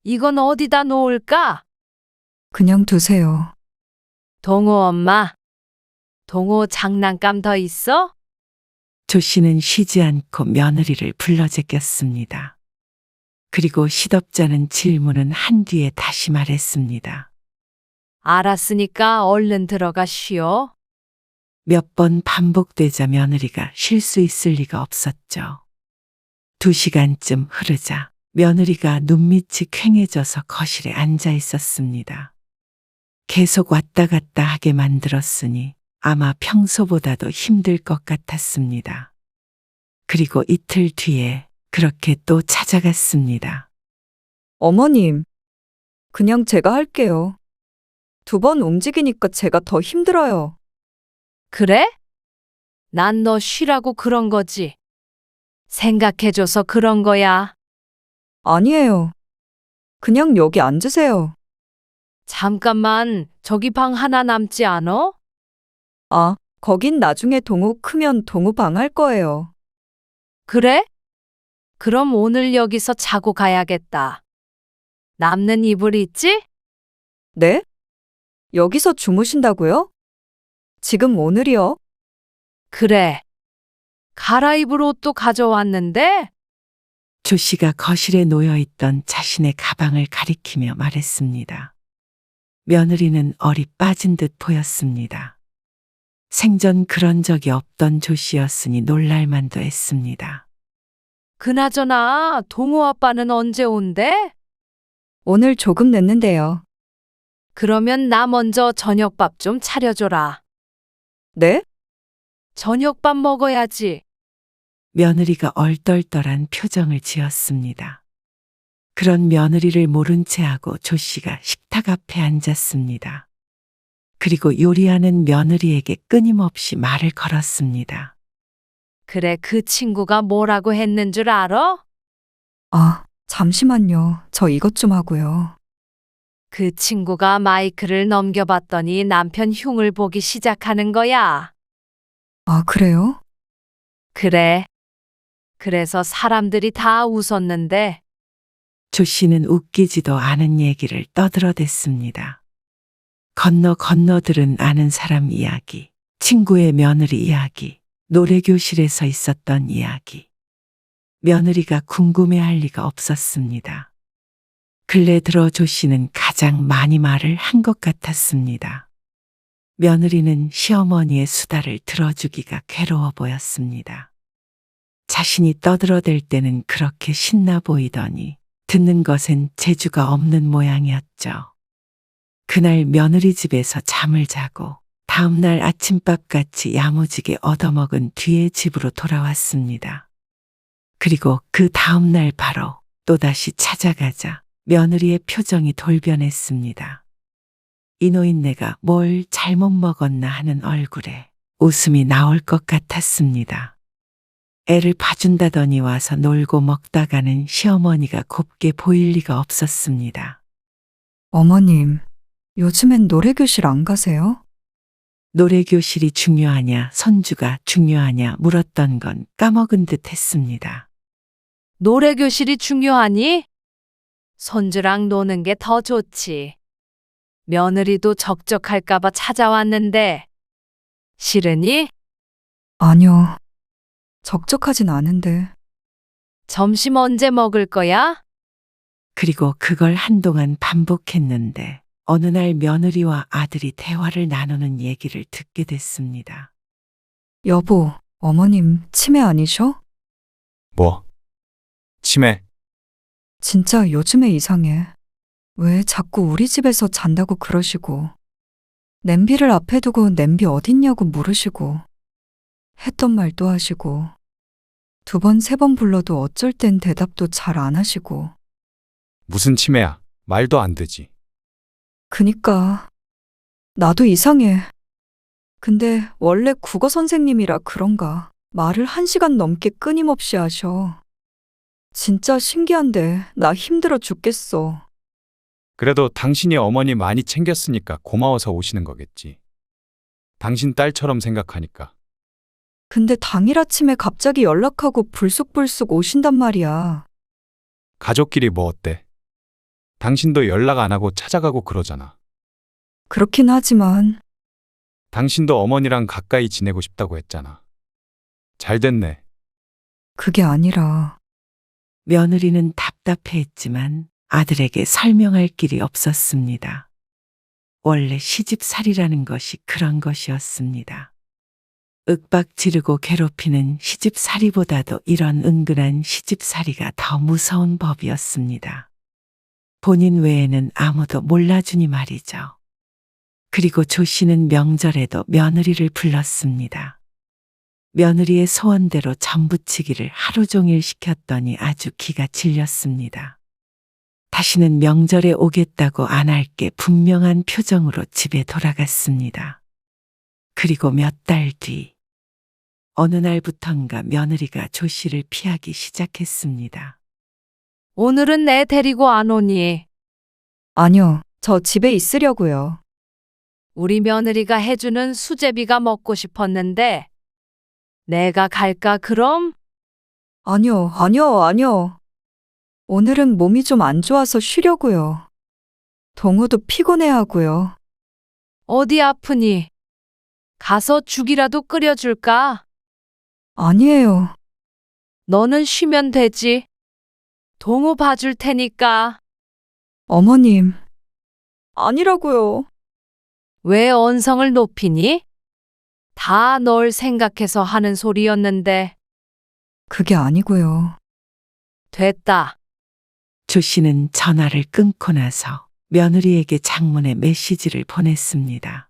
이건 어디다 놓을까? 그냥 두세요. 동호 엄마, 동호 장난감 더 있어? 조 씨는 쉬지 않고 며느리를 불러 제꼈습니다. 그리고 시덥잖은 질문은 한 뒤에 다시 말했습니다. 알았으니까 얼른 들어가 쉬어. 몇 번 반복되자 며느리가 쉴 수 있을 리가 없었죠. 2시간쯤 흐르자 며느리가 눈밑이 퀭해져서 거실에 앉아 있었습니다. 계속 왔다 갔다 하게 만들었으니 아마 평소보다도 힘들 것 같았습니다. 그리고 이틀 뒤에 그렇게 또 찾아갔습니다. 어머님, 그냥 제가 할게요. 2번 움직이니까 제가 더 힘들어요. 그래? 난 너 쉬라고 그런 거지. 생각해줘서 그런 거야. 아니에요. 그냥 여기 앉으세요. 잠깐만, 저기 방 하나 남지 않어? 아, 거긴 나중에 동우 크면 동우 방 할 거예요. 그래? 그럼 오늘 여기서 자고 가야겠다. 남는 이불 있지? 네? 여기서 주무신다고요? 지금 오늘이요? 그래. 갈아입을 옷도 가져왔는데? 조 씨가 거실에 놓여 있던 자신의 가방을 가리키며 말했습니다. 며느리는 얼이 빠진 듯 보였습니다. 생전 그런 적이 없던 조 씨였으니 놀랄만도 했습니다. 그나저나 동호 아빠는 언제 온대? 오늘 조금 늦는데요. 그러면 나 먼저 저녁밥 좀 차려줘라. 네? 저녁밥 먹어야지. 며느리가 얼떨떨한 표정을 지었습니다. 그런 며느리를 모른 채 하고 조 씨가 식탁 앞에 앉았습니다. 그리고 요리하는 며느리에게 끊임없이 말을 걸었습니다. 그래, 그 친구가 뭐라고 했는 줄 알아? 아, 잠시만요. 저 이것 좀 하고요. 그 친구가 마이크를 넘겨봤더니 남편 흉을 보기 시작하는 거야. 아, 그래요? 그래. 그래서 사람들이 다 웃었는데 조 씨는 웃기지도 않은 얘기를 떠들어댔습니다. 건너 들은 아는 사람 이야기, 친구의 며느리 이야기, 노래교실에서 있었던 이야기. 며느리가 궁금해할 리가 없었습니다. 근래 들어 조 씨는 가장 많이 말을 한 것 같았습니다. 며느리는 시어머니의 수다를 들어주기가 괴로워 보였습니다. 자신이 떠들어댈 때는 그렇게 신나 보이더니 듣는 것엔 재주가 없는 모양이었죠. 그날 며느리 집에서 잠을 자고 다음날 아침밥같이 야무지게 얻어먹은 뒤에 집으로 돌아왔습니다. 그리고 그 다음날 바로 또다시 찾아가자 며느리의 표정이 돌변했습니다. 이 노인네가 뭘 잘못 먹었나 하는 얼굴에 웃음이 나올 것 같았습니다. 애를 봐준다더니 와서 놀고 먹다가는 시어머니가 곱게 보일 리가 없었습니다. 어머님, 요즘엔 노래교실 안 가세요? 노래교실이 중요하냐 손주가 중요하냐 물었던 건 까먹은 듯 했습니다. 노래교실이 중요하니? 손주랑 노는 게 더 좋지. 며느리도 적적할까봐 찾아왔는데 싫으니? 아니요. 적적하진 않은데. 점심 언제 먹을 거야? 그리고 그걸 한동안 반복했는데 어느 날 며느리와 아들이 대화를 나누는 얘기를 듣게 됐습니다. 여보, 어머님 치매 아니셔? 뭐? 치매? 진짜 요즘에 이상해. 왜 자꾸 우리 집에서 잔다고 그러시고, 냄비를 앞에 두고 냄비 어딨냐고 물으시고, 했던 말도 하시고, 2번, 3번 불러도 어쩔 땐 대답도 잘 안 하시고. 무슨 치매야? 말도 안 되지. 그니까, 나도 이상해. 근데 원래 국어 선생님이라 그런가. 말을 1시간 넘게 끊임없이 하셔. 진짜 신기한데, 나 힘들어 죽겠어. 그래도 당신이 어머니 많이 챙겼으니까 고마워서 오시는 거겠지. 당신 딸처럼 생각하니까. 근데 당일 아침에 갑자기 연락하고 불쑥불쑥 오신단 말이야. 가족끼리 뭐 어때? 당신도 연락 안 하고 찾아가고 그러잖아. 그렇긴 하지만 당신도 어머니랑 가까이 지내고 싶다고 했잖아. 잘 됐네. 그게 아니라 며느리는 답답해했지만 아들에게 설명할 길이 없었습니다. 원래 시집살이라는 것이 그런 것이었습니다. 윽박 지르고 괴롭히는 시집살이보다도 이런 은근한 시집살이가 더 무서운 법이었습니다. 본인 외에는 아무도 몰라주니 말이죠. 그리고 조 씨는 명절에도 며느리를 불렀습니다. 며느리의 소원대로 전부치기를 하루 종일 시켰더니 아주 기가 질렸습니다. 다시는 명절에 오겠다고 안 할게 분명한 표정으로 집에 돌아갔습니다. 그리고 몇 달 뒤, 어느 날부턴가 며느리가 조 씨를 피하기 시작했습니다. 오늘은 내 데리고 안 오니? 아니요. 저 집에 있으려고요. 우리 며느리가 해주는 수제비가 먹고 싶었는데 내가 갈까 그럼? 아니요. 아니요. 오늘은 몸이 좀 안 좋아서 쉬려고요. 동우도 피곤해하고요. 어디 아프니? 가서 죽이라도 끓여줄까? 아니에요. 너는 쉬면 되지. 동우 봐줄 테니까. 어머님. 아니라고요. 왜 언성을 높이니? 다 널 생각해서 하는 소리였는데. 그게 아니고요. 됐다. 조 씨는 전화를 끊고 나서 며느리에게 장문의 메시지를 보냈습니다.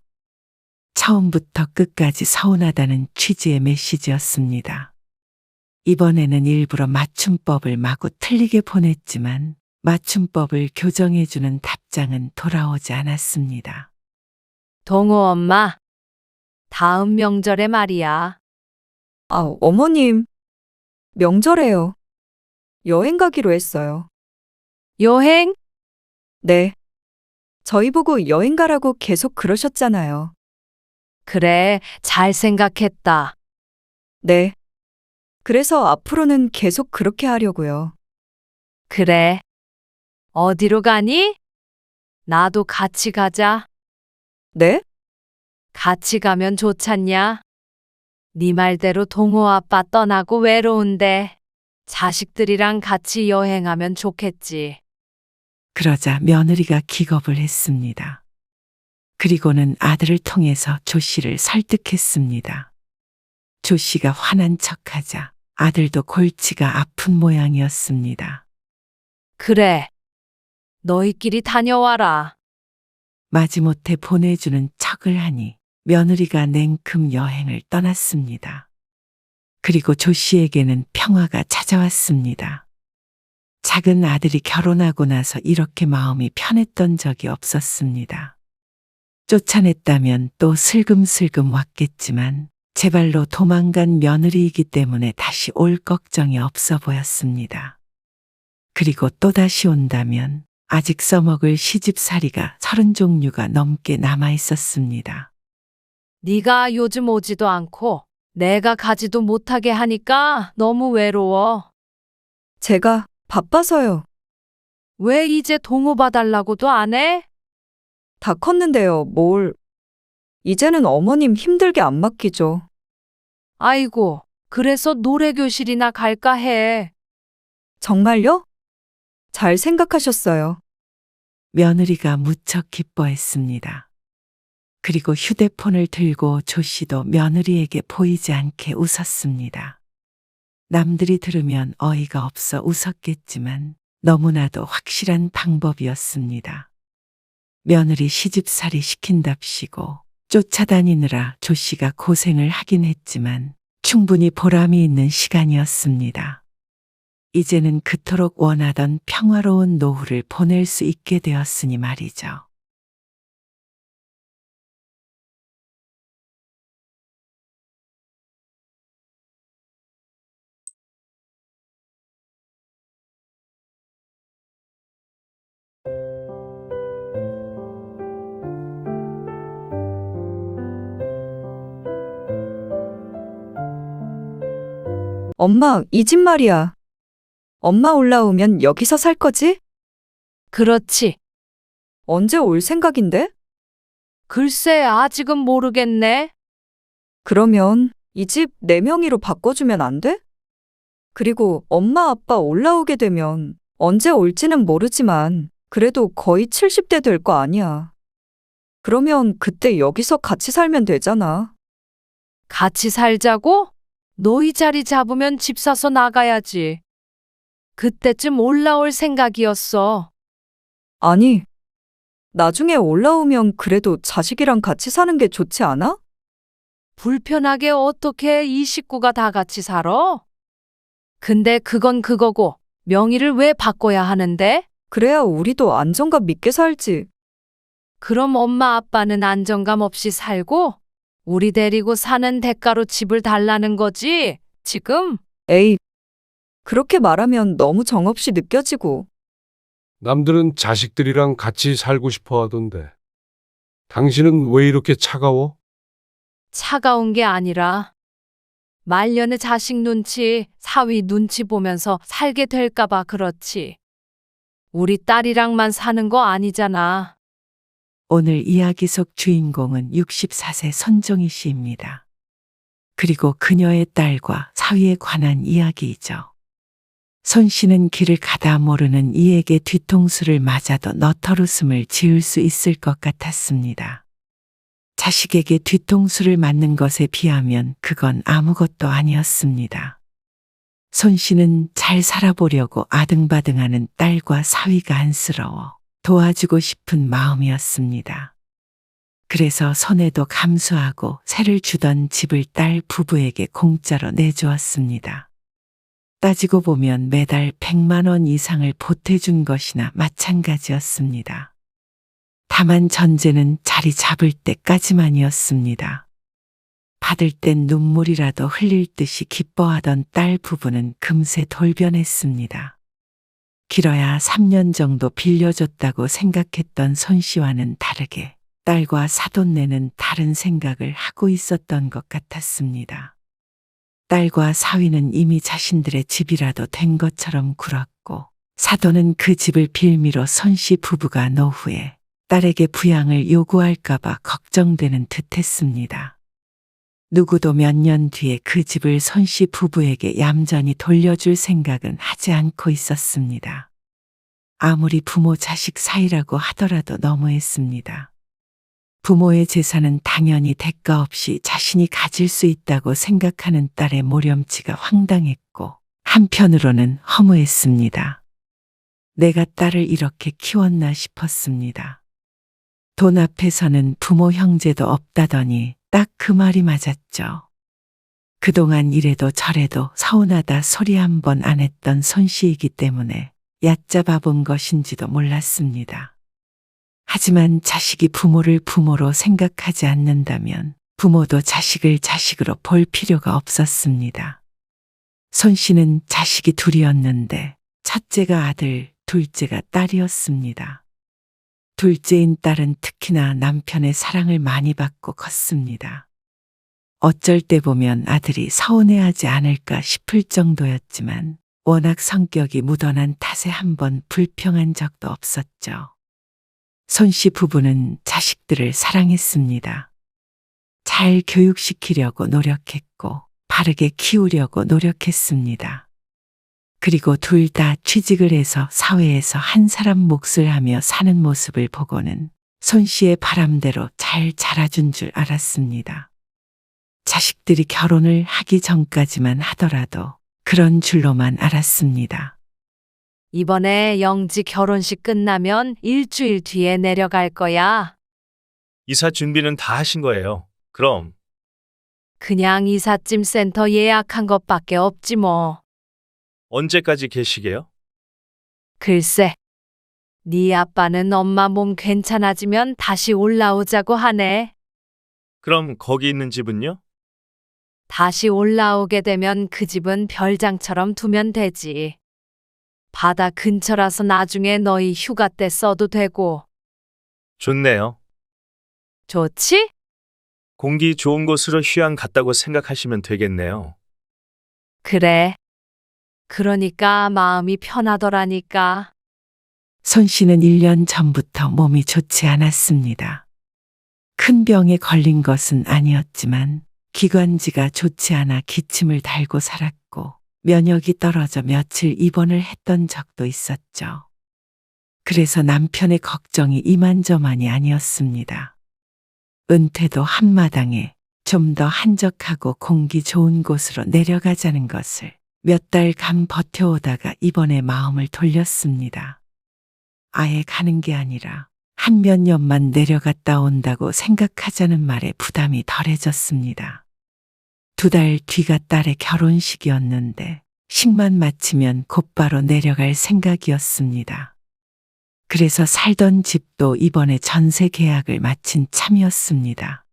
처음부터 끝까지 서운하다는 취지의 메시지였습니다. 이번에는 일부러 맞춤법을 마구 틀리게 보냈지만 맞춤법을 교정해주는 답장은 돌아오지 않았습니다. 동우 엄마. 다음 명절에 말이야. 아, 어머님. 명절에요. 여행 가기로 했어요. 여행? 네. 저희 보고 여행 가라고 계속 그러셨잖아요. 그래, 잘 생각했다. 네. 그래서 앞으로는 계속 그렇게 하려고요. 그래. 어디로 가니? 나도 같이 가자. 네? 같이 가면 좋잖냐? 네 말대로 동호 아빠 떠나고 외로운데 자식들이랑 같이 여행하면 좋겠지. 그러자 며느리가 기겁을 했습니다. 그리고는 아들을 통해서 조 씨를 설득했습니다. 조 씨가 화난 척하자 아들도 골치가 아픈 모양이었습니다. 그래. 너희끼리 다녀와라. 마지못해 보내주는 척을 하니 며느리가 냉큼 여행을 떠났습니다. 그리고 조 씨에게는 평화가 찾아왔습니다. 작은 아들이 결혼하고 나서 이렇게 마음이 편했던 적이 없었습니다. 쫓아냈다면 또 슬금슬금 왔겠지만 제 발로 도망간 며느리이기 때문에 다시 올 걱정이 없어 보였습니다. 그리고 또다시 온다면 아직 써먹을 시집살이가 30종류가 넘게 남아 있었습니다. 네가 요즘 오지도 않고 내가 가지도 못하게 하니까 너무 외로워. 제가 바빠서요. 왜 이제 동호 봐달라고도 안 해? 다 컸는데요. 뭘. 이제는 어머님 힘들게 안 맡기죠. 아이고, 그래서 노래교실이나 갈까 해. 정말요? 잘 생각하셨어요. 며느리가 무척 기뻐했습니다. 그리고 휴대폰을 들고 조 씨도 며느리에게 보이지 않게 웃었습니다. 남들이 들으면 어이가 없어 웃었겠지만 너무나도 확실한 방법이었습니다. 며느리 시집살이 시킨답시고 쫓아다니느라 조 씨가 고생을 하긴 했지만 충분히 보람이 있는 시간이었습니다. 이제는 그토록 원하던 평화로운 노후를 보낼 수 있게 되었으니 말이죠. 엄마, 이 집 말이야. 엄마 올라오면 여기서 살 거지? 그렇지. 언제 올 생각인데? 글쎄, 아직은 모르겠네. 그러면 이 집 내 명의로 바꿔주면 안 돼? 그리고 엄마 아빠 올라오게 되면 언제 올지는 모르지만 그래도 거의 70대 될 거 아니야. 그러면 그때 여기서 같이 살면 되잖아. 같이 살자고? 너희 자리 잡으면 집 사서 나가야지. 그때쯤 올라올 생각이었어. 아니, 나중에 올라오면 그래도 자식이랑 같이 사는 게 좋지 않아? 불편하게 어떻게 이 식구가 다 같이 살아? 근데 그건 그거고, 명의를 왜 바꿔야 하는데? 그래야 우리도 안정감 있게 살지. 그럼 엄마 아빠는 안정감 없이 살고, 우리 데리고 사는 대가로 집을 달라는 거지, 지금? 에이, 그렇게 말하면 너무 정없이 느껴지고. 남들은 자식들이랑 같이 살고 싶어 하던데. 당신은 왜 이렇게 차가워? 차가운 게 아니라, 말년에 자식 눈치, 사위 눈치 보면서 살게 될까봐 그렇지. 우리 딸이랑만 사는 거 아니잖아. 오늘 이야기 속 주인공은 64세 손종희 씨입니다. 그리고 그녀의 딸과 사위에 관한 이야기이죠. 손 씨는 길을 가다 모르는 이에게 뒤통수를 맞아도 너털웃음을 지을 수 있을 것 같았습니다. 자식에게 뒤통수를 맞는 것에 비하면 그건 아무것도 아니었습니다. 손 씨는 잘 살아보려고 아등바등하는 딸과 사위가 안쓰러워 도와주고 싶은 마음이었습니다. 그래서 손에도 감수하고 세를 주던 집을 딸 부부에게 공짜로 내주었습니다. 따지고 보면 매달 100만 원 이상을 보태준 것이나 마찬가지였습니다. 다만 전제는 자리 잡을 때까지만이었습니다. 받을 땐 눈물이라도 흘릴 듯이 기뻐하던 딸 부부는 금세 돌변했습니다. 길어야 3년 정도 빌려줬다고 생각했던 손 씨와는 다르게 딸과 사돈네는 다른 생각을 하고 있었던 것 같았습니다. 딸과 사위는 이미 자신들의 집이라도 된 것처럼 굴었고 사돈은 그 집을 빌미로 손 씨 부부가 노후에 딸에게 부양을 요구할까봐 걱정되는 듯했습니다. 누구도 몇 년 뒤에 그 집을 손 씨 부부에게 얌전히 돌려줄 생각은 하지 않고 있었습니다. 아무리 부모 자식 사이라고 하더라도 너무했습니다. 부모의 재산은 당연히 대가 없이 자신이 가질 수 있다고 생각하는 딸의 모렴치가 황당했고 한편으로는 허무했습니다. 내가 딸을 이렇게 키웠나 싶었습니다. 돈 앞에서는 부모 형제도 없다더니 딱 그 말이 맞았죠. 그동안 이래도 저래도 서운하다 소리 한 번 안 했던 손 씨이기 때문에 얕잡아 본 것인지도 몰랐습니다. 하지만 자식이 부모를 부모로 생각하지 않는다면 부모도 자식을 자식으로 볼 필요가 없었습니다. 손 씨는 자식이 둘이었는데 첫째가 아들, 둘째가 딸이었습니다. 둘째인 딸은 특히나 남편의 사랑을 많이 받고 컸습니다. 어쩔 때 보면 아들이 서운해하지 않을까 싶을 정도였지만 워낙 성격이 무던한 탓에 한 번 불평한 적도 없었죠. 손 씨 부부는 자식들을 사랑했습니다. 잘 교육시키려고 노력했고 바르게 키우려고 노력했습니다. 그리고 둘 다 취직을 해서 사회에서 한 사람 몫을 하며 사는 모습을 보고는 손 씨의 바람대로 잘 자라준 줄 알았습니다. 자식들이 결혼을 하기 전까지만 하더라도 그런 줄로만 알았습니다. 이번에 영지 결혼식 끝나면 일주일 뒤에 내려갈 거야. 이사 준비는 다 하신 거예요. 그럼 그냥 이삿짐 센터 예약한 것밖에 없지 뭐. 언제까지 계시게요? 글쎄, 네 아빠는 엄마 몸 괜찮아지면 다시 올라오자고 하네. 그럼 거기 있는 집은요? 다시 올라오게 되면 그 집은 별장처럼 두면 되지. 바다 근처라서 나중에 너희 휴가 때 써도 되고. 좋네요. 좋지? 공기 좋은 곳으로 휴양 갔다고 생각하시면 되겠네요. 그래. 그러니까 마음이 편하더라니까. 손 씨는 1년 전부터 몸이 좋지 않았습니다. 큰 병에 걸린 것은 아니었지만 기관지가 좋지 않아 기침을 달고 살았고 면역이 떨어져 며칠 입원을 했던 적도 있었죠. 그래서 남편의 걱정이 이만저만이 아니었습니다. 은퇴도 한마당에 좀 더 한적하고 공기 좋은 곳으로 내려가자는 것을 몇 달간 버텨오다가 이번에 마음을 돌렸습니다. 아예 가는 게 아니라 한 몇 년만 내려갔다 온다고 생각하자는 말에 부담이 덜해졌습니다. 2달 뒤가 딸의 결혼식이었는데 식만 마치면 곧바로 내려갈 생각이었습니다. 그래서 살던 집도 이번에 전세 계약을 마친 참이었습니다.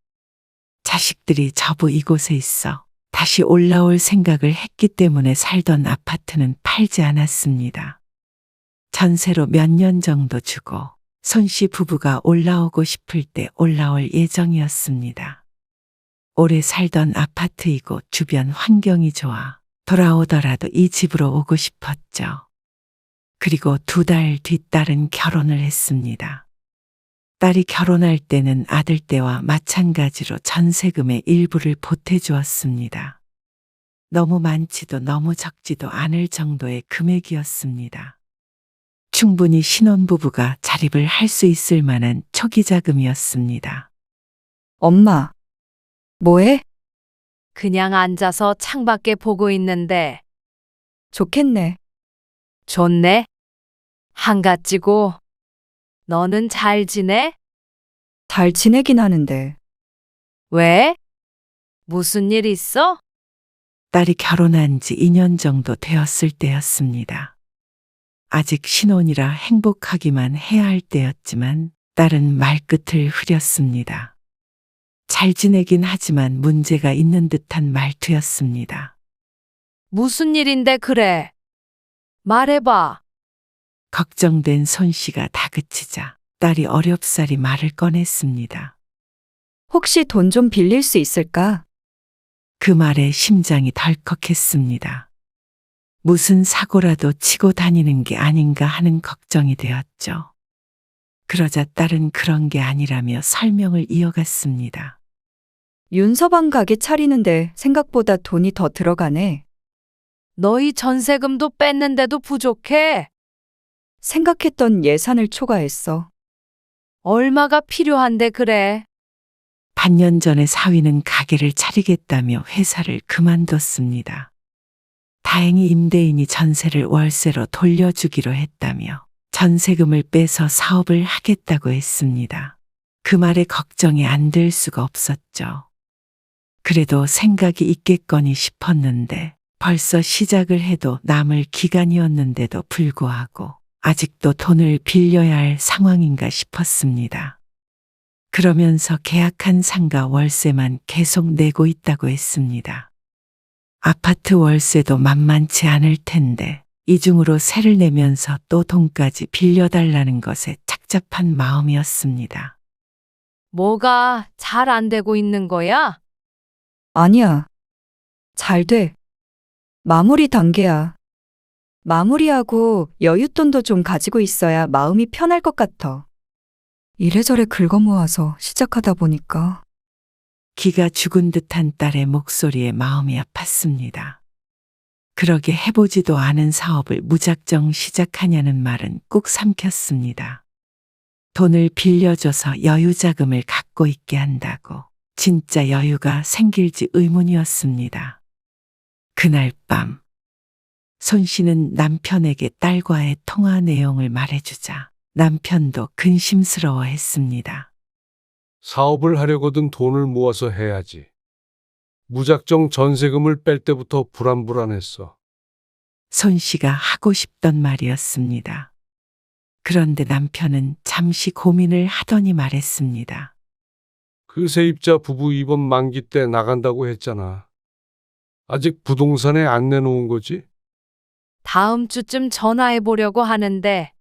자식들이 저부 이곳에 있어 다시 올라올 생각을 했기 때문에 살던 아파트는 팔지 않았습니다. 전세로 몇 년 정도 주고 손씨 부부가 올라오고 싶을 때 올라올 예정이었습니다. 오래 살던 아파트이고 주변 환경이 좋아 돌아오더라도 이 집으로 오고 싶었죠. 그리고 2달 뒤 딸은 결혼을 했습니다. 딸이 결혼할 때는 아들 때와 마찬가지로 전세금의 일부를 보태주었습니다. 너무 많지도 너무 적지도 않을 정도의 금액이었습니다. 충분히 신혼부부가 자립을 할 수 있을 만한 초기 자금이었습니다. 엄마, 뭐해? 그냥 앉아서 창밖에 보고 있는데 좋겠네. 좋네. 한갓지고 너는 잘 지내? 잘 지내긴 하는데. 왜? 무슨 일 있어? 딸이 결혼한 지 2년 정도 되었을 때였습니다. 아직 신혼이라 행복하기만 해야 할 때였지만 딸은 말끝을 흐렸습니다. 잘 지내긴 하지만 문제가 있는 듯한 말투였습니다. 무슨 일인데 그래? 말해봐. 걱정된 손씨가 다그치자 딸이 어렵사리 말을 꺼냈습니다. 혹시 돈 좀 빌릴 수 있을까? 그 말에 심장이 덜컥했습니다. 무슨 사고라도 치고 다니는 게 아닌가 하는 걱정이 되었죠. 그러자 딸은 그런 게 아니라며 설명을 이어갔습니다. 윤서방 가게 차리는데 생각보다 돈이 더 들어가네. 너희 전세금도 뺐는데도 부족해. 생각했던 예산을 초과했어. 얼마가 필요한데 그래? 반년 전에 사위는 가게를 차리겠다며 회사를 그만뒀습니다. 다행히 임대인이 전세를 월세로 돌려주기로 했다며 전세금을 빼서 사업을 하겠다고 했습니다. 그 말에 걱정이 안 될 수가 없었죠. 그래도 생각이 있겠거니 싶었는데 벌써 시작을 해도 남을 기간이었는데도 불구하고 아직도 돈을 빌려야 할 상황인가 싶었습니다. 그러면서 계약한 상가 월세만 계속 내고 있다고 했습니다. 아파트 월세도 만만치 않을 텐데 이중으로 세를 내면서 또 돈까지 빌려달라는 것에 착잡한 마음이었습니다. 뭐가 잘 안 되고 있는 거야? 아니야. 잘 돼. 마무리 단계야. 마무리하고 여윳돈도 좀 가지고 있어야 마음이 편할 것 같아. 이래저래 긁어 모아서 시작하다 보니까 기가 죽은 듯한 딸의 목소리에 마음이 아팠습니다. 그러게 해보지도 않은 사업을 무작정 시작하냐는 말은 꾹 삼켰습니다. 돈을 빌려줘서 여유자금을 갖고 있게 한다고 진짜 여유가 생길지 의문이었습니다. 그날 밤 손씨는 남편에게 딸과의 통화 내용을 말해주자 남편도 근심스러워했습니다. 사업을 하려거든 돈을 모아서 해야지. 무작정 전세금을 뺄 때부터 불안했어. 손씨가 하고 싶던 말이었습니다. 그런데 남편은 잠시 고민을 하더니 말했습니다. 그 세입자 부부 이번 만기 때 나간다고 했잖아. 아직 부동산에 안 내놓은 거지? 다음 주쯤 전화해 보려고 하는데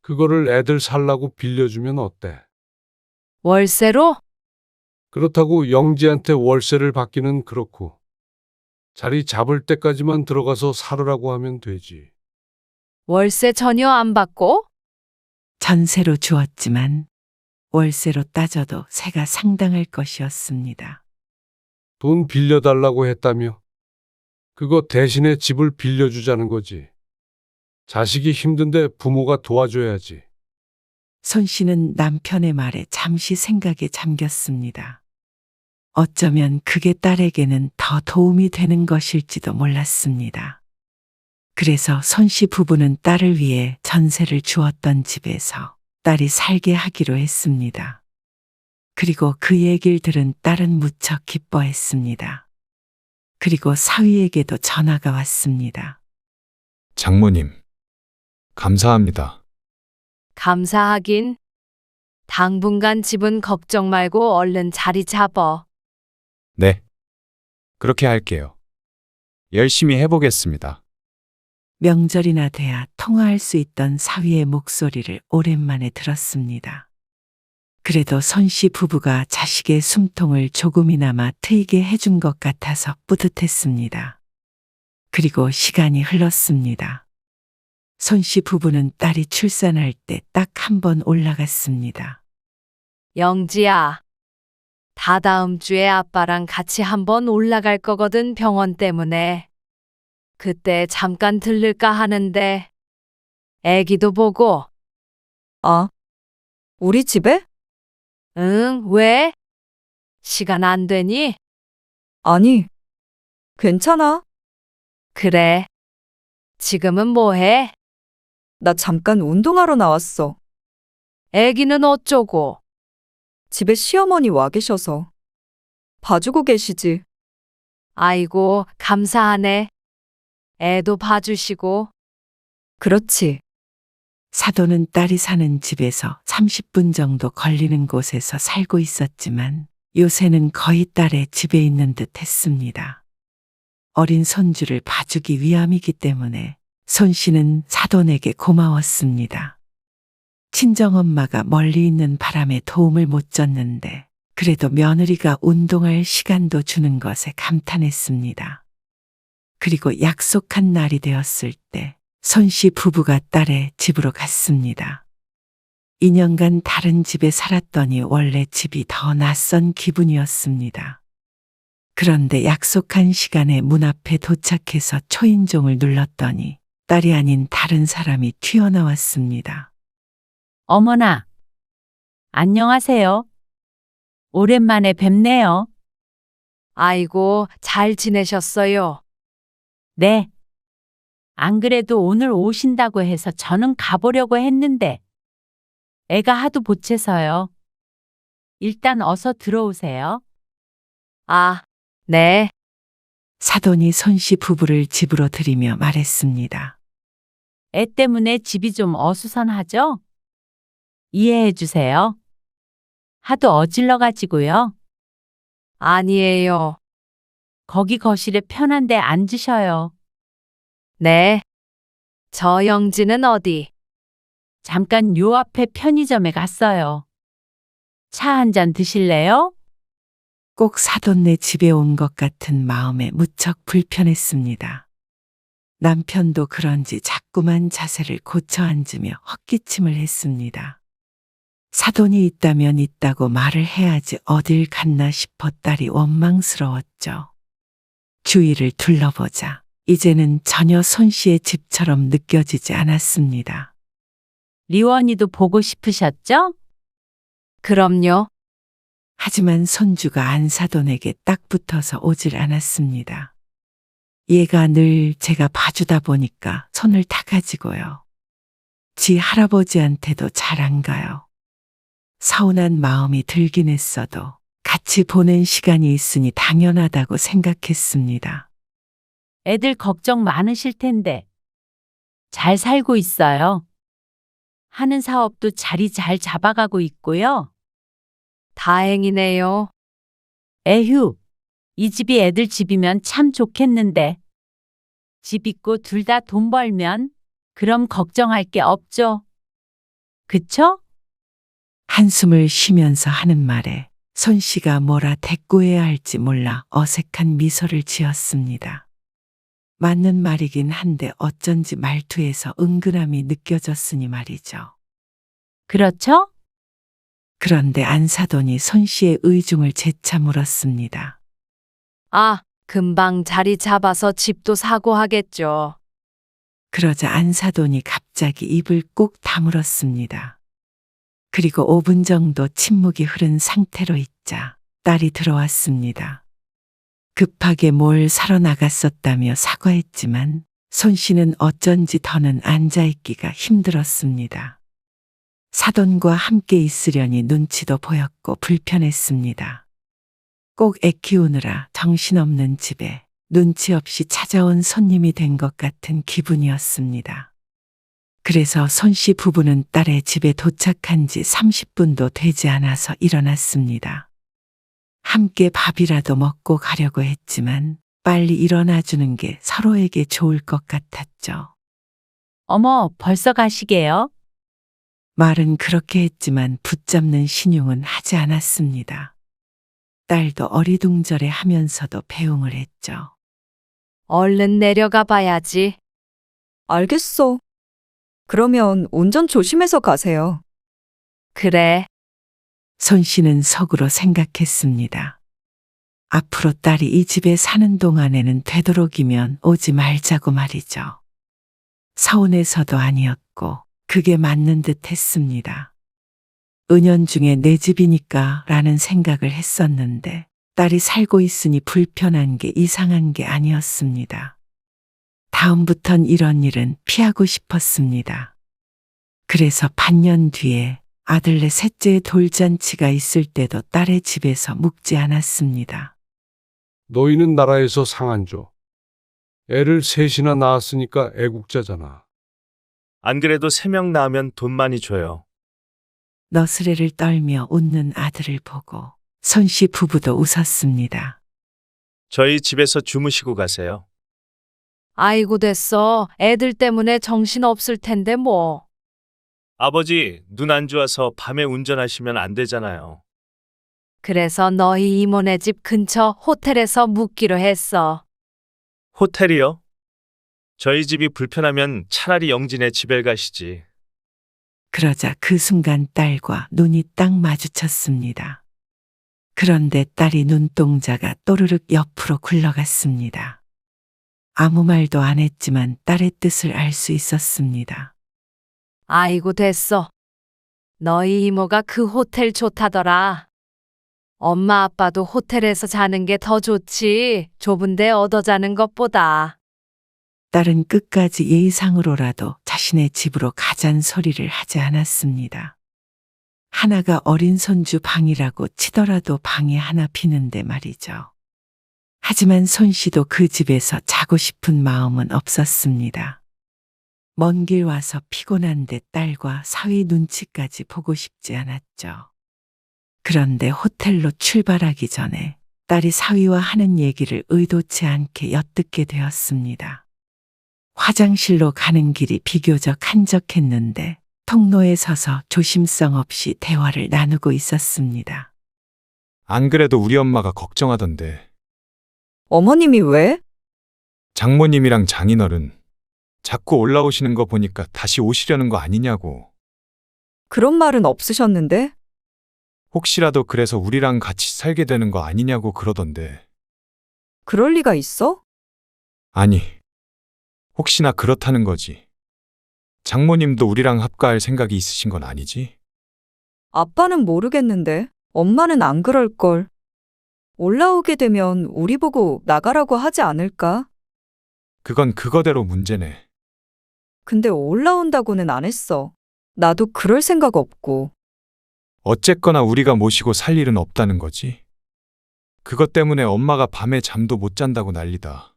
그거를 애들 살라고 빌려주면 어때? 월세로? 그렇다고 영지한테 월세를 받기는 그렇고 자리 잡을 때까지만 들어가서 살으라고 하면 되지. 월세 전혀 안 받고? 전세로 주었지만 월세로 따져도 세가 상당할 것이었습니다. 돈 빌려달라고 했다며? 그거 대신에 집을 빌려주자는 거지. 자식이 힘든데 부모가 도와줘야지. 손 씨는 남편의 말에 잠시 생각에 잠겼습니다. 어쩌면 그게 딸에게는 더 도움이 되는 것일지도 몰랐습니다. 그래서 손 씨 부부는 딸을 위해 전세를 주었던 집에서 딸이 살게 하기로 했습니다. 그리고 그 얘기를 들은 딸은 무척 기뻐했습니다. 그리고 사위에게도 전화가 왔습니다. 장모님, 감사합니다. 감사하긴. 당분간 집은 걱정 말고 얼른 자리 잡어. 네. 그렇게 할게요. 열심히 해보겠습니다. 명절이나 돼야 통화할 수 있던 사위의 목소리를 오랜만에 들었습니다. 그래도 손 씨 부부가 자식의 숨통을 조금이나마 트이게 해준 것 같아서 뿌듯했습니다. 그리고 시간이 흘렀습니다. 손 씨 부부는 딸이 출산할 때 딱 한 번 올라갔습니다. 영지야, 다다음 주에 아빠랑 같이 한번 올라갈 거거든, 병원 때문에. 그때 잠깐 들를까 하는데, 애기도 보고. 아, 우리 집에? 응, 왜? 시간 안 되니? 아니, 괜찮아. 그래. 지금은 뭐 해? 나 잠깐 운동하러 나왔어. 애기는 어쩌고? 집에 시어머니 와 계셔서. 봐주고 계시지. 아이고, 감사하네. 애도 봐주시고. 그렇지. 사돈은 딸이 사는 집에서 30분 정도 걸리는 곳에서 살고 있었지만 요새는 거의 딸의 집에 있는 듯 했습니다. 어린 손주를 봐주기 위함이기 때문에 손 씨는 사돈에게 고마웠습니다. 친정엄마가 멀리 있는 바람에 도움을 못 줬는데 그래도 며느리가 운동할 시간도 주는 것에 감탄했습니다. 그리고 약속한 날이 되었을 때 손 씨 부부가 딸의 집으로 갔습니다. 2년간 다른 집에 살았더니 원래 집이 더 낯선 기분이었습니다. 그런데 약속한 시간에 문 앞에 도착해서 초인종을 눌렀더니 딸이 아닌 다른 사람이 튀어나왔습니다. 어머나, 안녕하세요. 오랜만에 뵙네요. 아이고, 잘 지내셨어요? 네. 안 그래도 오늘 오신다고 해서 저는 가보려고 했는데 애가 하도 보채서요. 일단 어서 들어오세요. 아, 네. 사돈이 손 씨 부부를 집으로 들이며 말했습니다. 애 때문에 집이 좀 어수선하죠? 이해해 주세요. 하도 어질러가지고요. 아니에요. 거기 거실에 편한데 앉으셔요. 네. 저 영지는 어디? 잠깐 요 앞에 편의점에 갔어요. 차 한 잔 드실래요? 꼭 사돈네 집에 온 것 같은 마음에 무척 불편했습니다. 남편도 그런지 자꾸만 자세를 고쳐 앉으며 헛기침을 했습니다. 사돈이 있다면 있다고 말을 해야지 어딜 갔나 싶어 딸이 원망스러웠죠. 주위를 둘러보자 이제는 전혀 손 씨의 집처럼 느껴지지 않았습니다. 리원이도 보고 싶으셨죠? 그럼요. 하지만 손주가 안사돈에게 딱 붙어서 오질 않았습니다. 얘가 늘 제가 봐주다 보니까 손을 타가지고요. 지 할아버지한테도 잘 안 가요. 서운한 마음이 들긴 했어도 같이 보낸 시간이 있으니 당연하다고 생각했습니다. 애들 걱정 많으실 텐데. 잘 살고 있어요. 하는 사업도 자리 잘 잡아가고 있고요. 다행이네요. 에휴, 이 집이 애들 집이면 참 좋겠는데. 집 있고 둘 다 돈 벌면 그럼 걱정할 게 없죠. 그쵸? 한숨을 쉬면서 하는 말에 손 씨가 뭐라 대꾸해야 할지 몰라 어색한 미소를 지었습니다. 맞는 말이긴 한데 어쩐지 말투에서 은근함이 느껴졌으니 말이죠. 그렇죠? 그런데 안사돈이 손 씨의 의중을 재차 물었습니다. 아, 금방 자리 잡아서 집도 사고 하겠죠. 그러자 안사돈이 갑자기 입을 꾹 다물었습니다. 그리고 5분 정도 침묵이 흐른 상태로 있자 딸이 들어왔습니다. 급하게 뭘 사러 나갔었다며 사과했지만 손 씨는 어쩐지 더는 앉아있기가 힘들었습니다. 사돈과 함께 있으려니 눈치도 보였고 불편했습니다. 꼭 애 키우느라 정신없는 집에 눈치 없이 찾아온 손님이 된 것 같은 기분이었습니다. 그래서 손 씨 부부는 딸의 집에 도착한 지 30분도 되지 않아서 일어났습니다. 함께 밥이라도 먹고 가려고 했지만 빨리 일어나 주는 게 서로에게 좋을 것 같았죠. 어머, 벌써 가시게요? 말은 그렇게 했지만 붙잡는 신용은 하지 않았습니다. 딸도 어리둥절해 하면서도 배웅을 했죠. 얼른 내려가 봐야지. 알겠어. 그러면 운전 조심해서 가세요. 그래. 손 씨는 속으로 생각했습니다. 앞으로 딸이 이 집에 사는 동안에는 되도록이면 오지 말자고 말이죠. 서운해서도 아니었고 그게 맞는 듯 했습니다. 은연중에 내 집이니까 라는 생각을 했었는데 딸이 살고 있으니 불편한 게 이상한 게 아니었습니다. 다음부턴 이런 일은 피하고 싶었습니다. 그래서 반년 뒤에 아들네 셋째의 돌잔치가 있을 때도 딸의 집에서 묵지 않았습니다. 너희는 나라에서 상 안 줘. 애를 셋이나 낳았으니까 애국자잖아. 안 그래도 3명 낳으면 돈 많이 줘요. 너스레를 떨며 웃는 아들을 보고 손 씨 부부도 웃었습니다. 저희 집에서 주무시고 가세요. 아이고 됐어. 애들 때문에 정신 없을 텐데 뭐. 아버지, 눈 안 좋아서 밤에 운전하시면 안 되잖아요. 그래서 너희 이모네 집 근처 호텔에서 묵기로 했어. 호텔이요? 저희 집이 불편하면 차라리 영진의 집에 가시지. 그러자 그 순간 딸과 눈이 딱 마주쳤습니다. 그런데 딸이 눈동자가 또르륵 옆으로 굴러갔습니다. 아무 말도 안 했지만 딸의 뜻을 알 수 있었습니다. 아이고 됐어. 너희 이모가 그 호텔 좋다더라. 엄마 아빠도 호텔에서 자는 게 더 좋지. 좁은데 얻어 자는 것보다. 딸은 끝까지 예의상으로라도 자신의 집으로 가잔 소리를 하지 않았습니다. 하나가 어린 손주 방이라고 치더라도 방에 하나 비는데 말이죠. 하지만 손 씨도 그 집에서 자고 싶은 마음은 없었습니다. 먼 길 와서 피곤한데 딸과 사위 눈치까지 보고 싶지 않았죠. 그런데 호텔로 출발하기 전에 딸이 사위와 하는 얘기를 의도치 않게 엿듣게 되었습니다. 화장실로 가는 길이 비교적 한적했는데 통로에 서서 조심성 없이 대화를 나누고 있었습니다. 안 그래도 우리 엄마가 걱정하던데 어머님이 왜? 장모님이랑 장인어른 자꾸 올라오시는 거 보니까 다시 오시려는 거 아니냐고. 그런 말은 없으셨는데? 혹시라도 그래서 우리랑 같이 살게 되는 거 아니냐고 그러던데. 그럴 리가 있어? 아니, 혹시나 그렇다는 거지. 장모님도 우리랑 합가할 생각이 있으신 건 아니지? 아빠는 모르겠는데 엄마는 안 그럴걸. 올라오게 되면 우리 보고 나가라고 하지 않을까? 그건 그거대로 문제네. 근데 올라온다고는 안 했어. 나도 그럴 생각 없고. 어쨌거나 우리가 모시고 살 일은 없다는 거지. 그것 때문에 엄마가 밤에 잠도 못 잔다고 난리다.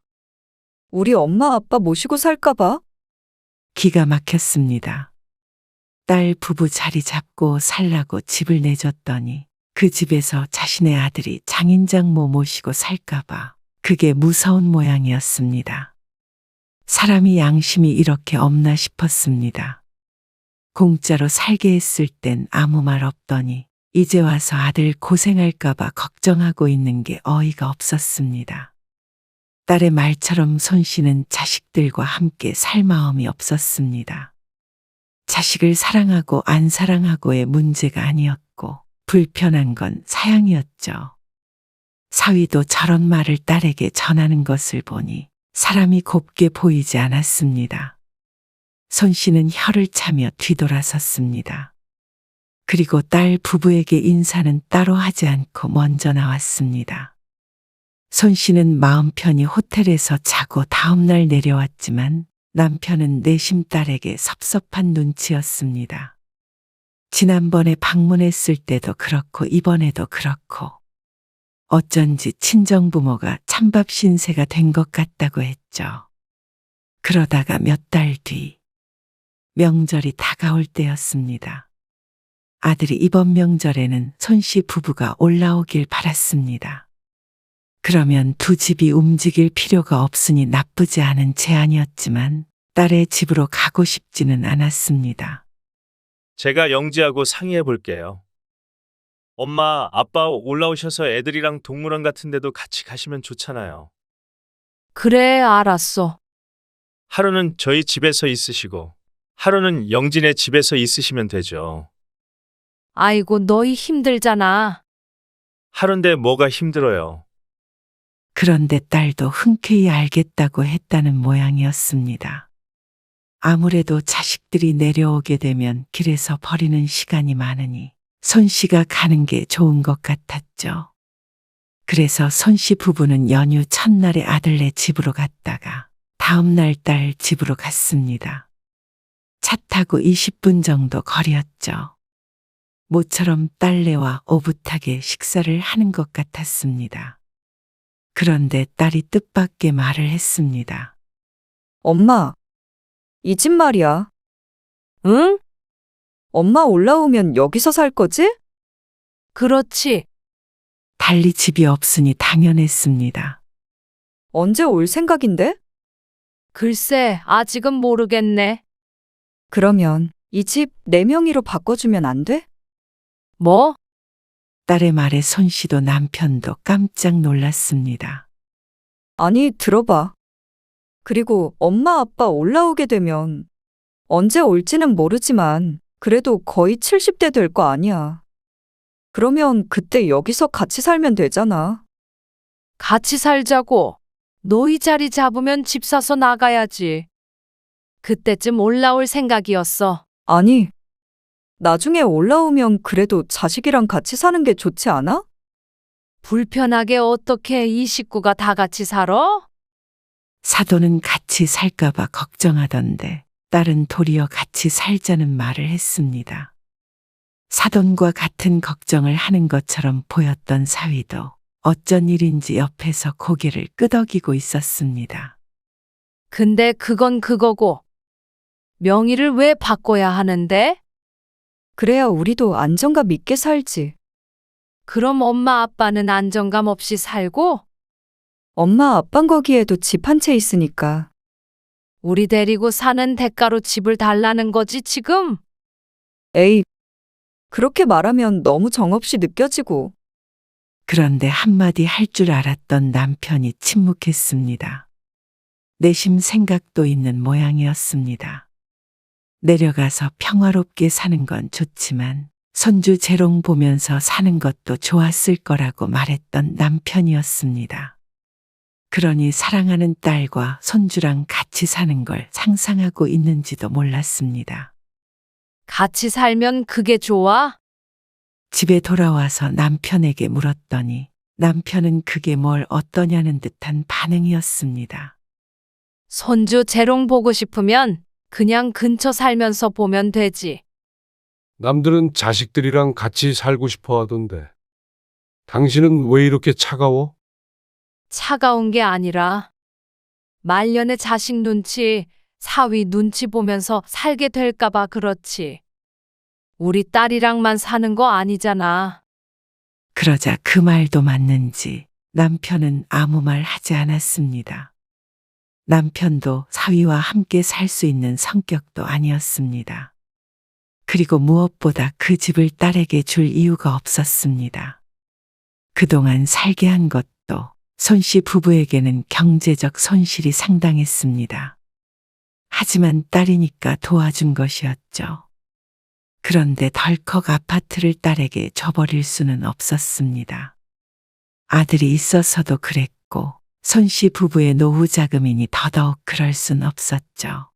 우리 엄마 아빠 모시고 살까봐? 기가 막혔습니다. 딸 부부 자리 잡고 살라고 집을 내줬더니 그 집에서 자신의 아들이 장인장모 모시고 살까봐 그게 무서운 모양이었습니다. 사람이 양심이 이렇게 없나 싶었습니다. 공짜로 살게 했을 땐 아무 말 없더니 이제 와서 아들 고생할까봐 걱정하고 있는 게 어이가 없었습니다. 딸의 말처럼 손 씨는 자식들과 함께 살 마음이 없었습니다. 자식을 사랑하고 안 사랑하고의 문제가 아니었고 불편한 건 사양이었죠. 사위도 저런 말을 딸에게 전하는 것을 보니 사람이 곱게 보이지 않았습니다. 손 씨는 혀를 차며 뒤돌아섰습니다. 그리고 딸 부부에게 인사는 따로 하지 않고 먼저 나왔습니다. 손 씨는 마음 편히 호텔에서 자고 다음날 내려왔지만 남편은 내심 딸에게 섭섭한 눈치였습니다. 지난번에 방문했을 때도 그렇고 이번에도 그렇고 어쩐지 친정부모가 찬밥 신세가 된 것 같다고 했죠. 그러다가 몇 달 뒤 명절이 다가올 때였습니다. 아들이 이번 명절에는 손씨 부부가 올라오길 바랐습니다. 그러면 두 집이 움직일 필요가 없으니 나쁘지 않은 제안이었지만 딸의 집으로 가고 싶지는 않았습니다. 제가 영지하고 상의해 볼게요. 엄마, 아빠 올라오셔서 애들이랑 동물원 같은 데도 같이 가시면 좋잖아요. 그래, 알았어. 하루는 저희 집에서 있으시고 하루는 영진의 집에서 있으시면 되죠. 아이고, 너희 힘들잖아. 하루인데 뭐가 힘들어요. 그런데 딸도 흔쾌히 알겠다고 했다는 모양이었습니다. 아무래도 자식들이 내려오게 되면 길에서 버리는 시간이 많으니 손 씨가 가는 게 좋은 것 같았죠. 그래서 손 씨 부부는 연휴 첫날에 아들네 집으로 갔다가 다음 날 딸 집으로 갔습니다. 차 타고 20분 정도 거리였죠. 모처럼 딸내와 오붓하게 식사를 하는 것 같았습니다. 그런데 딸이 뜻밖의 말을 했습니다. 엄마, 이 집 말이야. 응? 엄마 올라오면 여기서 살 거지? 그렇지. 달리 집이 없으니 당연했습니다. 언제 올 생각인데? 글쎄, 아직은 모르겠네. 그러면 이 집 내 명의로 바꿔주면 안 돼? 뭐? 딸의 말에 손 씨도 남편도 깜짝 놀랐습니다. 아니, 들어봐. 그리고 엄마 아빠 올라오게 되면 언제 올지는 모르지만 그래도 거의 70대 될 거 아니야. 그러면 그때 여기서 같이 살면 되잖아. 같이 살자고. 너희 자리 잡으면 집 사서 나가야지. 그때쯤 올라올 생각이었어. 아니, 나중에 올라오면 그래도 자식이랑 같이 사는 게 좋지 않아? 불편하게 어떻게 이 식구가 다 같이 살아? 사돈은 같이 살까봐 걱정하던데 딸은 도리어 같이 살자는 말을 했습니다. 사돈과 같은 걱정을 하는 것처럼 보였던 사위도 어쩐 일인지 옆에서 고개를 끄덕이고 있었습니다. 근데 그건 그거고. 명의를 왜 바꿔야 하는데? 그래야 우리도 안정감 있게 살지. 그럼 엄마 아빠는 안정감 없이 살고 엄마 아빤 거기에도 집 한 채 있으니까. 우리 데리고 사는 대가로 집을 달라는 거지 지금? 에이, 그렇게 말하면 너무 정없이 느껴지고. 그런데 한마디 할 줄 알았던 남편이 침묵했습니다. 내심 생각도 있는 모양이었습니다. 내려가서 평화롭게 사는 건 좋지만 손주 재롱 보면서 사는 것도 좋았을 거라고 말했던 남편이었습니다. 그러니 사랑하는 딸과 손주랑 같이 사는 걸 상상하고 있는지도 몰랐습니다. 같이 살면 그게 좋아? 집에 돌아와서 남편에게 물었더니 남편은 그게 뭘 어떠냐는 듯한 반응이었습니다. 손주 재롱 보고 싶으면 그냥 근처 살면서 보면 되지. 남들은 자식들이랑 같이 살고 싶어 하던데. 당신은 왜 이렇게 차가워? 차가운 게 아니라 말년에 자식 눈치, 사위 눈치 보면서 살게 될까봐 그렇지. 우리 딸이랑만 사는 거 아니잖아. 그러자 그 말도 맞는지 남편은 아무 말 하지 않았습니다. 남편도 사위와 함께 살 수 있는 성격도 아니었습니다. 그리고 무엇보다 그 집을 딸에게 줄 이유가 없었습니다. 그동안 살게 한 것도 손씨 부부에게는 경제적 손실이 상당했습니다. 하지만 딸이니까 도와준 것이었죠. 그런데 덜컥 아파트를 딸에게 줘버릴 수는 없었습니다. 아들이 있어서도 그랬고 손씨 부부의 노후 자금이니 더더욱 그럴 순 없었죠.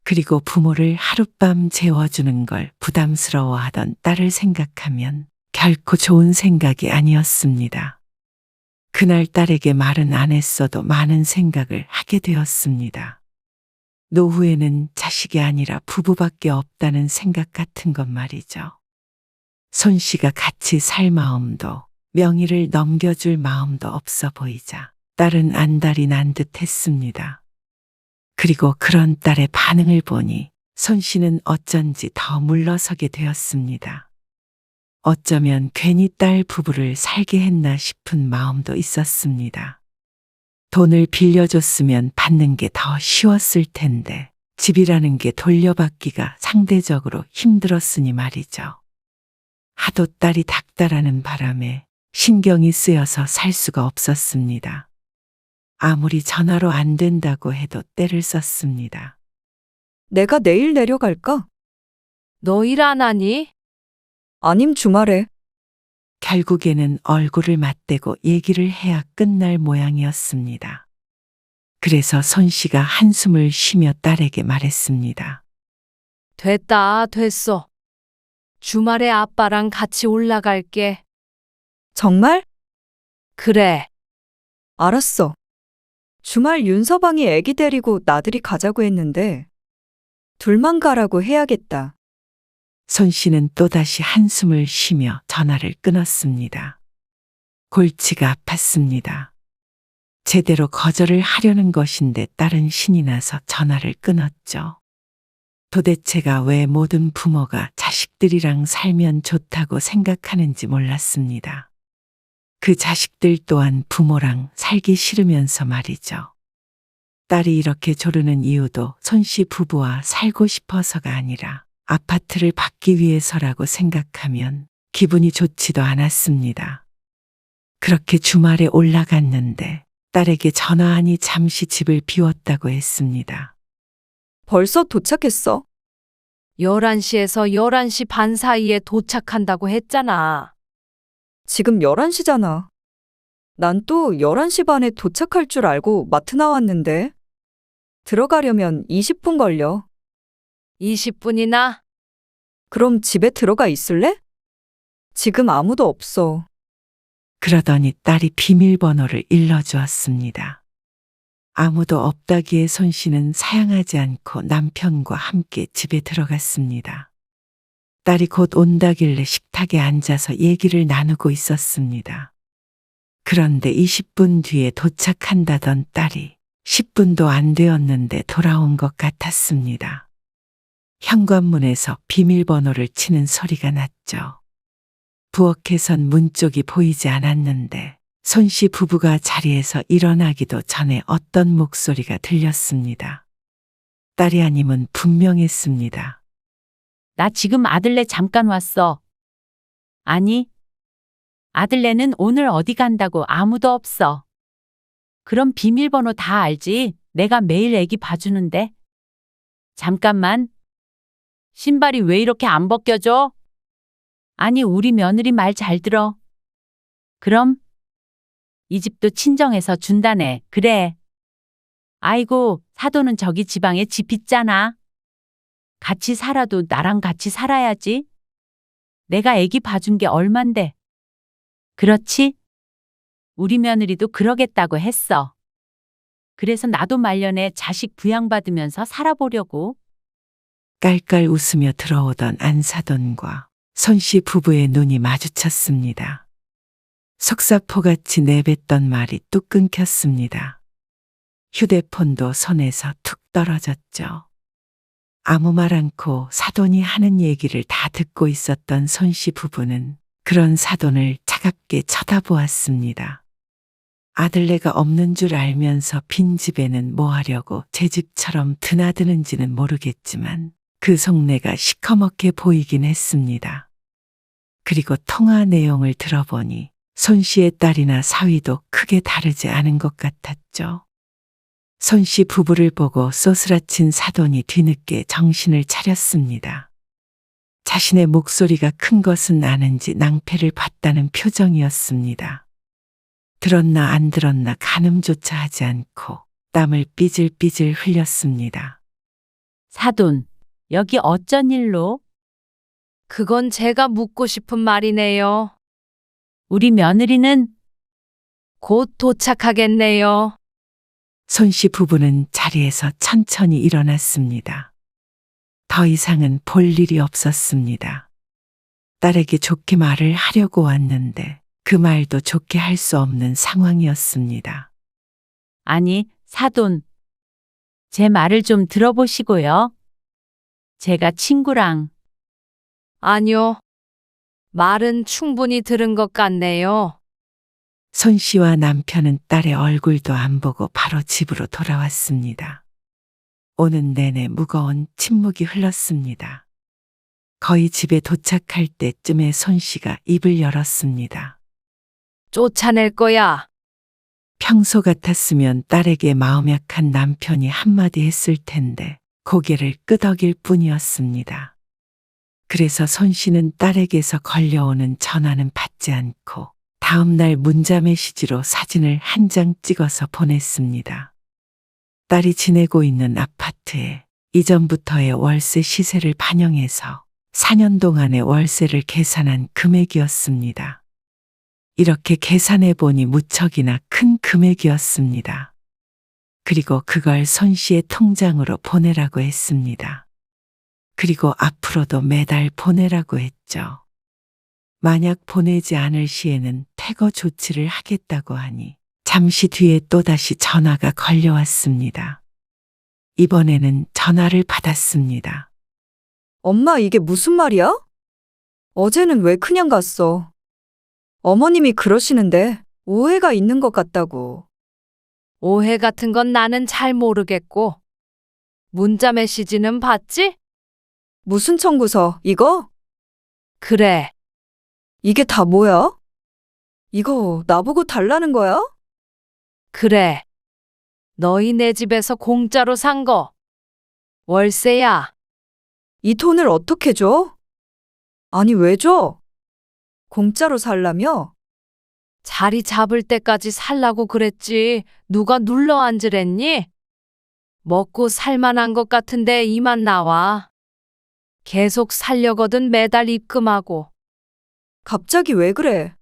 그리고 부모를 하룻밤 재워주는 걸 부담스러워하던 딸을 생각하면 결코 좋은 생각이 아니었습니다. 그날 딸에게 말은 안 했어도 많은 생각을 하게 되었습니다. 노후에는 자식이 아니라 부부밖에 없다는 생각 같은 것 말이죠. 손씨가 같이 살 마음도 명의를 넘겨줄 마음도 없어 보이자 딸은 안달이 난 듯 했습니다. 그리고 그런 딸의 반응을 보니 손씨는 어쩐지 더 물러서게 되었습니다. 어쩌면 괜히 딸 부부를 살게 했나 싶은 마음도 있었습니다. 돈을 빌려줬으면 받는 게 더 쉬웠을 텐데 집이라는 게 돌려받기가 상대적으로 힘들었으니 말이죠. 하도 딸이 닥달하는 바람에 신경이 쓰여서 살 수가 없었습니다. 아무리 전화로 안 된다고 해도 떼를 썼습니다. 내가 내일 내려갈까? 너 일 안 하니? 아님 주말에. 결국에는 얼굴을 맞대고 얘기를 해야 끝날 모양이었습니다. 그래서 손씨가 한숨을 쉬며 딸에게 말했습니다. 됐다, 됐어. 주말에 아빠랑 같이 올라갈게. 정말? 그래. 알았어. 주말 윤서방이 애기 데리고 나들이 가자고 했는데 둘만 가라고 해야겠다. 손씨는 또다시 한숨을 쉬며 전화를 끊었습니다. 골치가 아팠습니다. 제대로 거절을 하려는 것인데 딸은 신이 나서 전화를 끊었죠. 도대체가 왜 모든 부모가 자식들이랑 살면 좋다고 생각하는지 몰랐습니다. 그 자식들 또한 부모랑 살기 싫으면서 말이죠. 딸이 이렇게 조르는 이유도 손씨 부부와 살고 싶어서가 아니라 아파트를 받기 위해서라고 생각하면 기분이 좋지도 않았습니다. 그렇게 주말에 올라갔는데 딸에게 전화하니 잠시 집을 비웠다고 했습니다. 벌써 도착했어? 11시에서 11시 반 사이에 도착한다고 했잖아. 지금 11시잖아. 난 또 11시 반에 도착할 줄 알고 마트 나왔는데. 들어가려면 20분 걸려. 20분이나? 그럼 집에 들어가 있을래? 지금 아무도 없어. 그러더니 딸이 비밀번호를 일러주었습니다. 아무도 없다기에 손씨는 사양하지 않고 남편과 함께 집에 들어갔습니다. 딸이 곧 온다길래 식탁에 앉아서 얘기를 나누고 있었습니다. 그런데 20분 뒤에 도착한다던 딸이 10분도 안 되었는데 돌아온 것 같았습니다. 현관문에서 비밀번호를 치는 소리가 났죠. 부엌에선 문 쪽이 보이지 않았는데 손씨 부부가 자리에서 일어나기도 전에 어떤 목소리가 들렸습니다. 딸이 아님은 분명했습니다. 나 지금 아들네 잠깐 왔어. 아니, 아들네는 오늘 어디 간다고 아무도 없어. 그럼 비밀번호 다 알지? 내가 매일 애기 봐주는데. 잠깐만. 신발이 왜 이렇게 안 벗겨져? 아니, 우리 며느리 말 잘 들어. 그럼? 이 집도 친정에서 준다네. 그래. 아이고, 사돈은 저기 지방에 집 있잖아. 같이 살아도 나랑 같이 살아야지. 내가 애기 봐준 게 얼만데. 그렇지? 우리 며느리도 그러겠다고 했어. 그래서 나도 말년에 자식 부양받으면서 살아보려고. 깔깔 웃으며 들어오던 안사돈과 손씨 부부의 눈이 마주쳤습니다. 속사포같이 내뱉던 말이 뚝 끊겼습니다. 휴대폰도 손에서 툭 떨어졌죠. 아무 말 않고 사돈이 하는 얘기를 다 듣고 있었던 손씨 부부는 그런 사돈을 차갑게 쳐다보았습니다. 아들네가 없는 줄 알면서 빈 집에는 뭐 하려고 제 집처럼 드나드는지는 모르겠지만 그 속내가 시커멓게 보이긴 했습니다. 그리고 통화 내용을 들어보니 손씨의 딸이나 사위도 크게 다르지 않은 것 같았죠. 손씨 부부를 보고 쏘스라친 사돈이 뒤늦게 정신을 차렸습니다. 자신의 목소리가 큰 것은 아는지 낭패를 봤다는 표정이었습니다. 들었나 안 들었나 가늠조차 하지 않고 땀을 삐질삐질 흘렸습니다. 사돈, 여기 어쩐 일로? 그건 제가 묻고 싶은 말이네요. 우리 며느리는 곧 도착하겠네요. 손씨 부부는 자리에서 천천히 일어났습니다. 더 이상은 볼 일이 없었습니다. 딸에게 좋게 말을 하려고 왔는데 그 말도 좋게 할 수 없는 상황이었습니다. 아니, 사돈. 제 말을 좀 들어보시고요. 제가 친구랑 아니요. 말은 충분히 들은 것 같네요. 손씨와 남편은 딸의 얼굴도 안 보고 바로 집으로 돌아왔습니다. 오는 내내 무거운 침묵이 흘렀습니다. 거의 집에 도착할 때쯤에 손씨가 입을 열었습니다. 쫓아낼 거야. 평소 같았으면 딸에게 마음 약한 남편이 한마디 했을 텐데 고개를 끄덕일 뿐이었습니다. 그래서 손씨는 딸에게서 걸려오는 전화는 받지 않고 다음날 문자 메시지로 사진을 한 장 찍어서 보냈습니다. 딸이 지내고 있는 아파트에 이전부터의 월세 시세를 반영해서 4년 동안의 월세를 계산한 금액이었습니다. 이렇게 계산해 보니 무척이나 큰 금액이었습니다. 그리고 그걸 손씨의 통장으로 보내라고 했습니다. 그리고 앞으로도 매달 보내라고 했죠. 만약 보내지 않을 시에는 퇴거 조치를 하겠다고 하니 잠시 뒤에 또다시 전화가 걸려왔습니다. 이번에는 전화를 받았습니다. 엄마, 이게 무슨 말이야? 어제는 왜 그냥 갔어? 어머님이 그러시는데 오해가 있는 것 같다고. 오해 같은 건 나는 잘 모르겠고. 문자 메시지는 봤지? 무슨 청구서, 이거? 그래. 이게 다 뭐야? 이거 나보고 달라는 거야? 그래. 너희 내 집에서 공짜로 산 거. 월세야. 이 돈을 어떻게 줘? 아니, 왜 줘? 공짜로 살라며? 자리 잡을 때까지 살라고 그랬지. 누가 눌러 앉으랬니? 먹고 살만한 것 같은데 이만 나와. 계속 살려거든 매달 입금하고. 갑자기 왜 그래?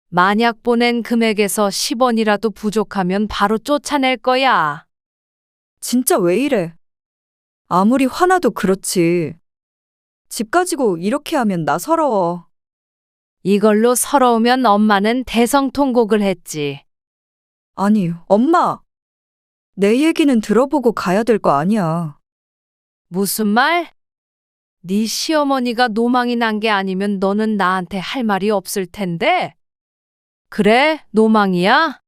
만약 보낸 금액에서 10원이라도 부족하면 바로 쫓아낼 거야. 진짜 왜 이래? 아무리 화나도 그렇지. 집 가지고 이렇게 하면 나 서러워. 이걸로 서러우면 엄마는 대성통곡을 했지. 아니, 엄마. 내 얘기는 들어보고 가야 될 거 아니야. 무슨 말? 네 시어머니가 노망이 난 게 아니면 너는 나한테 할 말이 없을 텐데. 그래, 노망이야?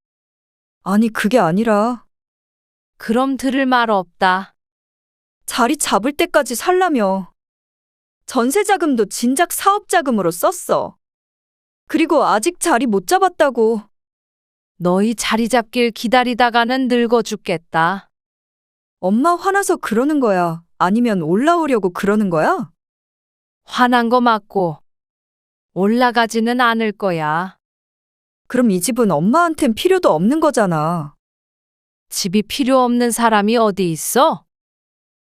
아니, 그게 아니라 그럼 들을 말 없다. 자리 잡을 때까지 살라며. 전세 자금도 진작 사업 자금으로 썼어. 그리고 아직 자리 못 잡았다고. 너희 자리 잡길 기다리다가는 늙어 죽겠다. 엄마 화나서 그러는 거야? 아니면 올라오려고 그러는 거야? 화난 거 맞고 올라가지는 않을 거야. 그럼 이 집은 엄마한텐 필요도 없는 거잖아. 집이 필요 없는 사람이 어디 있어?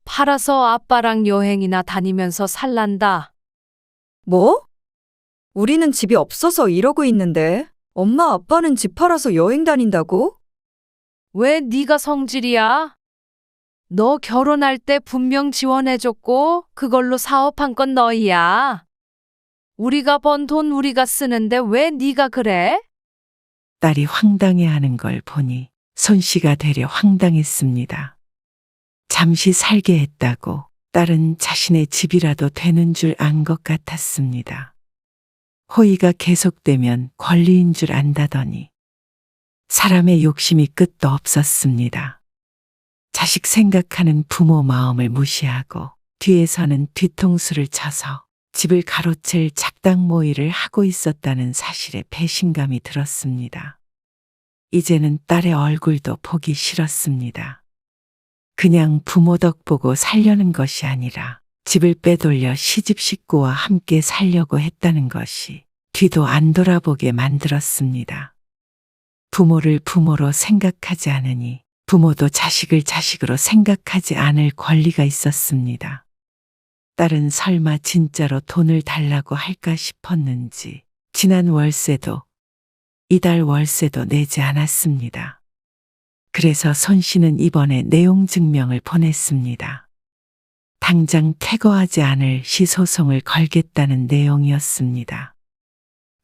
팔아서 아빠랑 여행이나 다니면서 살란다. 뭐? 우리는 집이 없어서 이러고 있는데 엄마 아빠는 집 팔아서 여행 다닌다고? 왜 네가 성질이야? 너 결혼할 때 분명 지원해줬고 그걸로 사업한 건 너희야. 우리가 번 돈 우리가 쓰는데 왜 네가 그래? 딸이 황당해하는 걸 보니 손씨가 되려 황당했습니다. 잠시 살게 했다고 딸은 자신의 집이라도 되는 줄 안 것 같았습니다. 호의가 계속되면 권리인 줄 안다더니 사람의 욕심이 끝도 없었습니다. 자식 생각하는 부모 마음을 무시하고 뒤에서는 뒤통수를 쳐서 집을 가로챌 작당 모의를 하고 있었다는 사실에 배신감이 들었습니다. 이제는 딸의 얼굴도 보기 싫었습니다. 그냥 부모 덕 보고 살려는 것이 아니라 집을 빼돌려 시집 식구와 함께 살려고 했다는 것이 뒤도 안 돌아보게 만들었습니다. 부모를 부모로 생각하지 않으니 부모도 자식을 자식으로 생각하지 않을 권리가 있었습니다. 딸은 설마 진짜로 돈을 달라고 할까 싶었는지 지난 월세도 이달 월세도 내지 않았습니다. 그래서 손 씨는 이번에 내용 증명을 보냈습니다. 당장 퇴거하지 않을 시소송을 걸겠다는 내용이었습니다.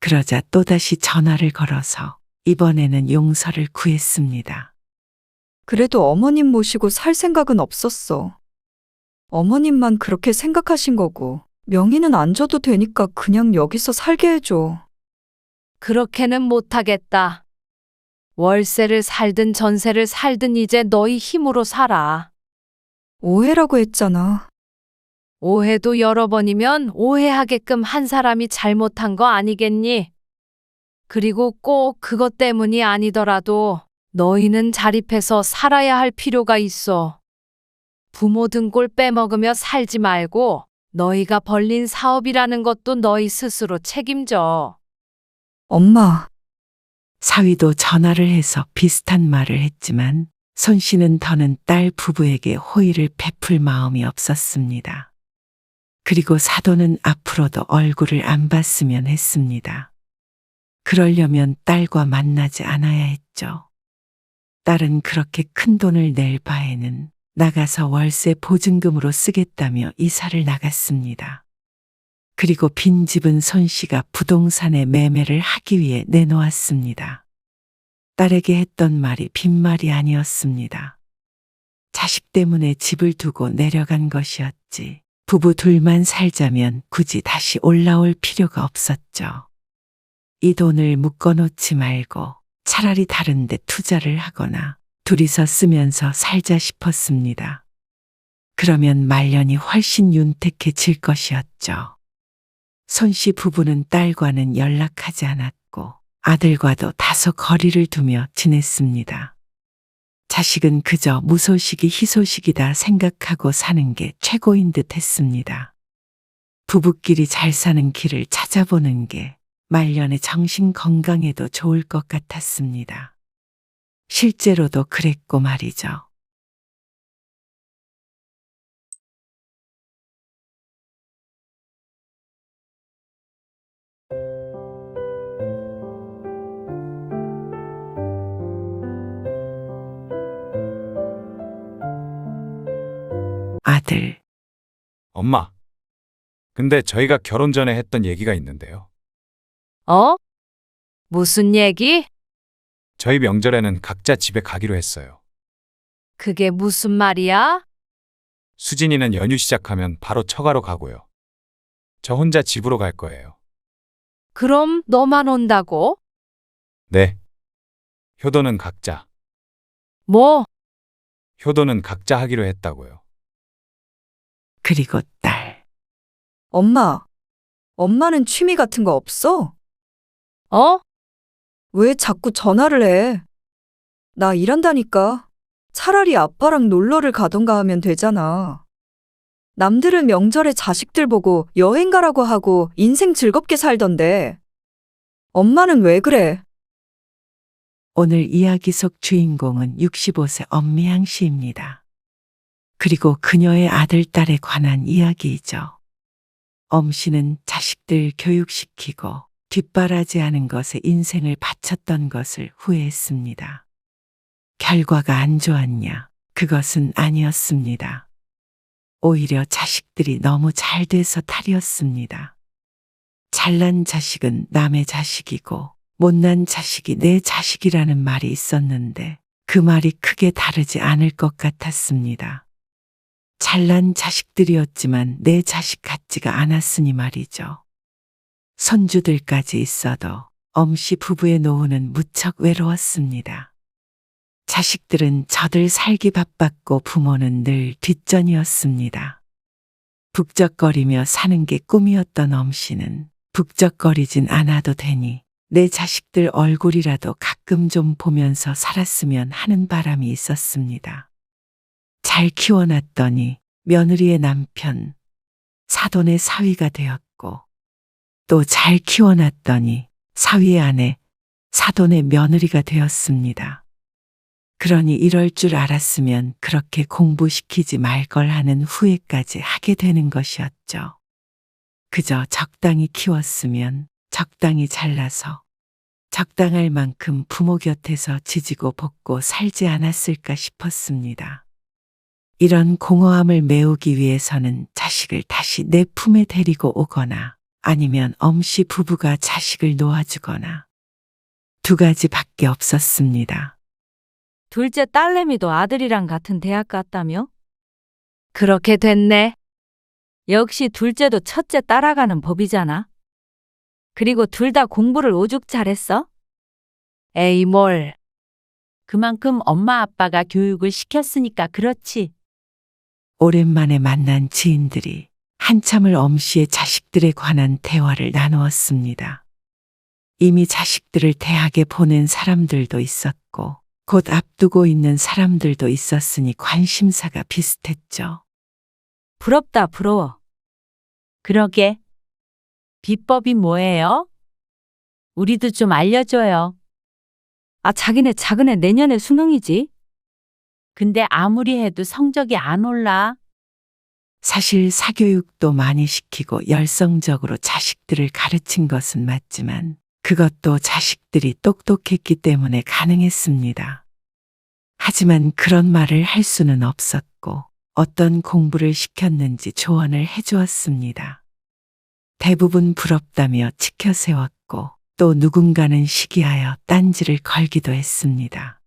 그러자 또다시 전화를 걸어서 이번에는 용서를 구했습니다. 그래도 어머님 모시고 살 생각은 없었어. 어머님만 그렇게 생각하신 거고, 명의는 안 줘도 되니까 그냥 여기서 살게 해줘. 그렇게는 못하겠다. 월세를 살든 전세를 살든 이제 너희 힘으로 살아. 오해라고 했잖아. 오해도 여러 번이면 오해하게끔 한 사람이 잘못한 거 아니겠니? 그리고 꼭 그것 때문이 아니더라도 너희는 자립해서 살아야 할 필요가 있어. 부모 등골 빼먹으며 살지 말고 너희가 벌린 사업이라는 것도 너희 스스로 책임져. 엄마, 사위도 전화를 해서 비슷한 말을 했지만 손 씨는 더는 딸 부부에게 호의를 베풀 마음이 없었습니다. 그리고 사돈은 앞으로도 얼굴을 안 봤으면 했습니다. 그러려면 딸과 만나지 않아야 했죠. 딸은 그렇게 큰 돈을 낼 바에는 나가서 월세 보증금으로 쓰겠다며 이사를 나갔습니다. 그리고 빈집은 손 씨가 부동산에 매매를 하기 위해 내놓았습니다. 딸에게 했던 말이 빈말이 아니었습니다. 자식 때문에 집을 두고 내려간 것이었지. 부부 둘만 살자면 굳이 다시 올라올 필요가 없었죠. 이 돈을 묶어놓지 말고 차라리 다른 데 투자를 하거나 둘이서 쓰면서 살자 싶었습니다. 그러면 말년이 훨씬 윤택해질 것이었죠. 손 씨 부부는 딸과는 연락하지 않았고 아들과도 다소 거리를 두며 지냈습니다. 자식은 그저 무소식이 희소식이다 생각하고 사는 게 최고인 듯 했습니다. 부부끼리 잘 사는 길을 찾아보는 게 말년의 정신 건강에도 좋을 것 같았습니다. 실제로도 그랬고 말이죠. 아들, 엄마. 근데 저희가 결혼 전에 했던 얘기가 있는데요. 어? 무슨 얘기? 저희 명절에는 각자 집에 가기로 했어요. 그게 무슨 말이야? 수진이는 연휴 시작하면 바로 처가로 가고요. 저 혼자 집으로 갈 거예요. 그럼 너만 온다고? 네. 효도는 각자. 뭐? 효도는 각자 하기로 했다고요. 그리고 딸. 엄마. 엄마는 취미 같은 거 없어? 어? 왜 자꾸 전화를 해? 나 일한다니까. 차라리 아빠랑 놀러를 가던가 하면 되잖아. 남들은 명절에 자식들 보고 여행 가라고 하고 인생 즐겁게 살던데. 엄마는 왜 그래? 오늘 이야기 속 주인공은 65세 엄미양 씨입니다. 그리고 그녀의 아들, 딸에 관한 이야기이죠. 엄 씨는 자식들 교육시키고 뒷바라지하는 것에 인생을 바쳤던 것을 후회했습니다. 결과가 안 좋았냐? 그것은 아니었습니다. 오히려 자식들이 너무 잘 돼서 탈이었습니다. 잘난 자식은 남의 자식이고 못난 자식이 내 자식이라는 말이 있었는데 그 말이 크게 다르지 않을 것 같았습니다. 잘난 자식들이었지만 내 자식 같지가 않았으니 말이죠. 손주들까지 있어도 엄씨 부부의 노후는 무척 외로웠습니다. 자식들은 저들 살기 바빴고 부모는 늘 뒷전이었습니다. 북적거리며 사는 게 꿈이었던 엄씨는 북적거리진 않아도 되니 내 자식들 얼굴이라도 가끔 좀 보면서 살았으면 하는 바람이 있었습니다. 잘 키워놨더니 며느리의 남편, 사돈의 사위가 되었고 또 잘 키워놨더니 사위의 아내, 사돈의 며느리가 되었습니다. 그러니 이럴 줄 알았으면 그렇게 공부시키지 말 걸 하는 후회까지 하게 되는 것이었죠. 그저 적당히 키웠으면 적당히 잘나서 적당할 만큼 부모 곁에서 지지고 볶고 살지 않았을까 싶었습니다. 이런 공허함을 메우기 위해서는 자식을 다시 내 품에 데리고 오거나 아니면 엄씨 부부가 자식을 놓아주거나 두 가지밖에 없었습니다. 둘째 딸내미도 아들이랑 같은 대학 갔다며? 그렇게 됐네. 역시 둘째도 첫째 따라가는 법이잖아. 그리고 둘 다 공부를 오죽 잘했어? 에이 뭘. 그만큼 엄마 아빠가 교육을 시켰으니까 그렇지. 오랜만에 만난 지인들이 한참을 엄씨의 자식들에 관한 대화를 나누었습니다. 이미 자식들을 대학에 보낸 사람들도 있었고 곧 앞두고 있는 사람들도 있었으니 관심사가 비슷했죠. 부럽다, 부러워. 그러게. 비법이 뭐예요? 우리도 좀 알려줘요. 아, 자기네 작은애 내년에 수능이지? 근데 아무리 해도 성적이 안 올라. 사실 사교육도 많이 시키고 열성적으로 자식들을 가르친 것은 맞지만 그것도 자식들이 똑똑했기 때문에 가능했습니다. 하지만 그런 말을 할 수는 없었고 어떤 공부를 시켰는지 조언을 해주었습니다. 대부분 부럽다며 치켜세웠고 또 누군가는 시기하여 딴지를 걸기도 했습니다.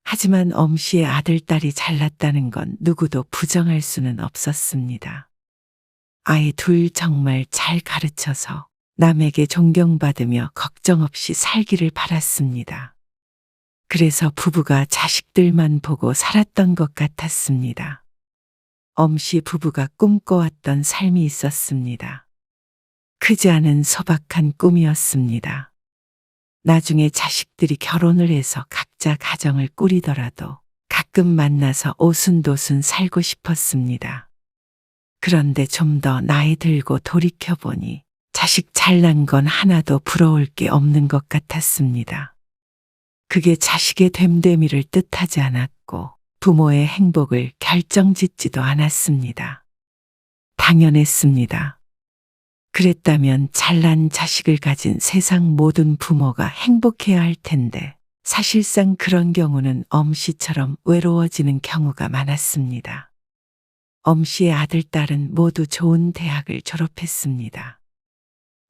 하지만 엄씨의 아들, 딸이 잘났다는 건 누구도 부정할 수는 없었습니다. 아이 둘 정말 잘 가르쳐서 남에게 존경받으며 걱정 없이 살기를 바랐습니다. 그래서 부부가 자식들만 보고 살았던 것 같았습니다. 엄씨 부부가 꿈꿔왔던 삶이 있었습니다. 크지 않은 소박한 꿈이었습니다. 나중에 자식들이 결혼을 해서 각자 가정을 꾸리더라도 가끔 만나서 오순도순 살고 싶었습니다. 그런데 좀 더 나이 들고 돌이켜보니 자식 잘난 건 하나도 부러울 게 없는 것 같았습니다. 그게 자식의 됨됨이를 뜻하지 않았고 부모의 행복을 결정짓지도 않았습니다. 당연했습니다. 그랬다면 잘난 자식을 가진 세상 모든 부모가 행복해야 할 텐데 사실상 그런 경우는 엄씨처럼 외로워지는 경우가 많았습니다. 엄씨의 아들, 딸은 모두 좋은 대학을 졸업했습니다.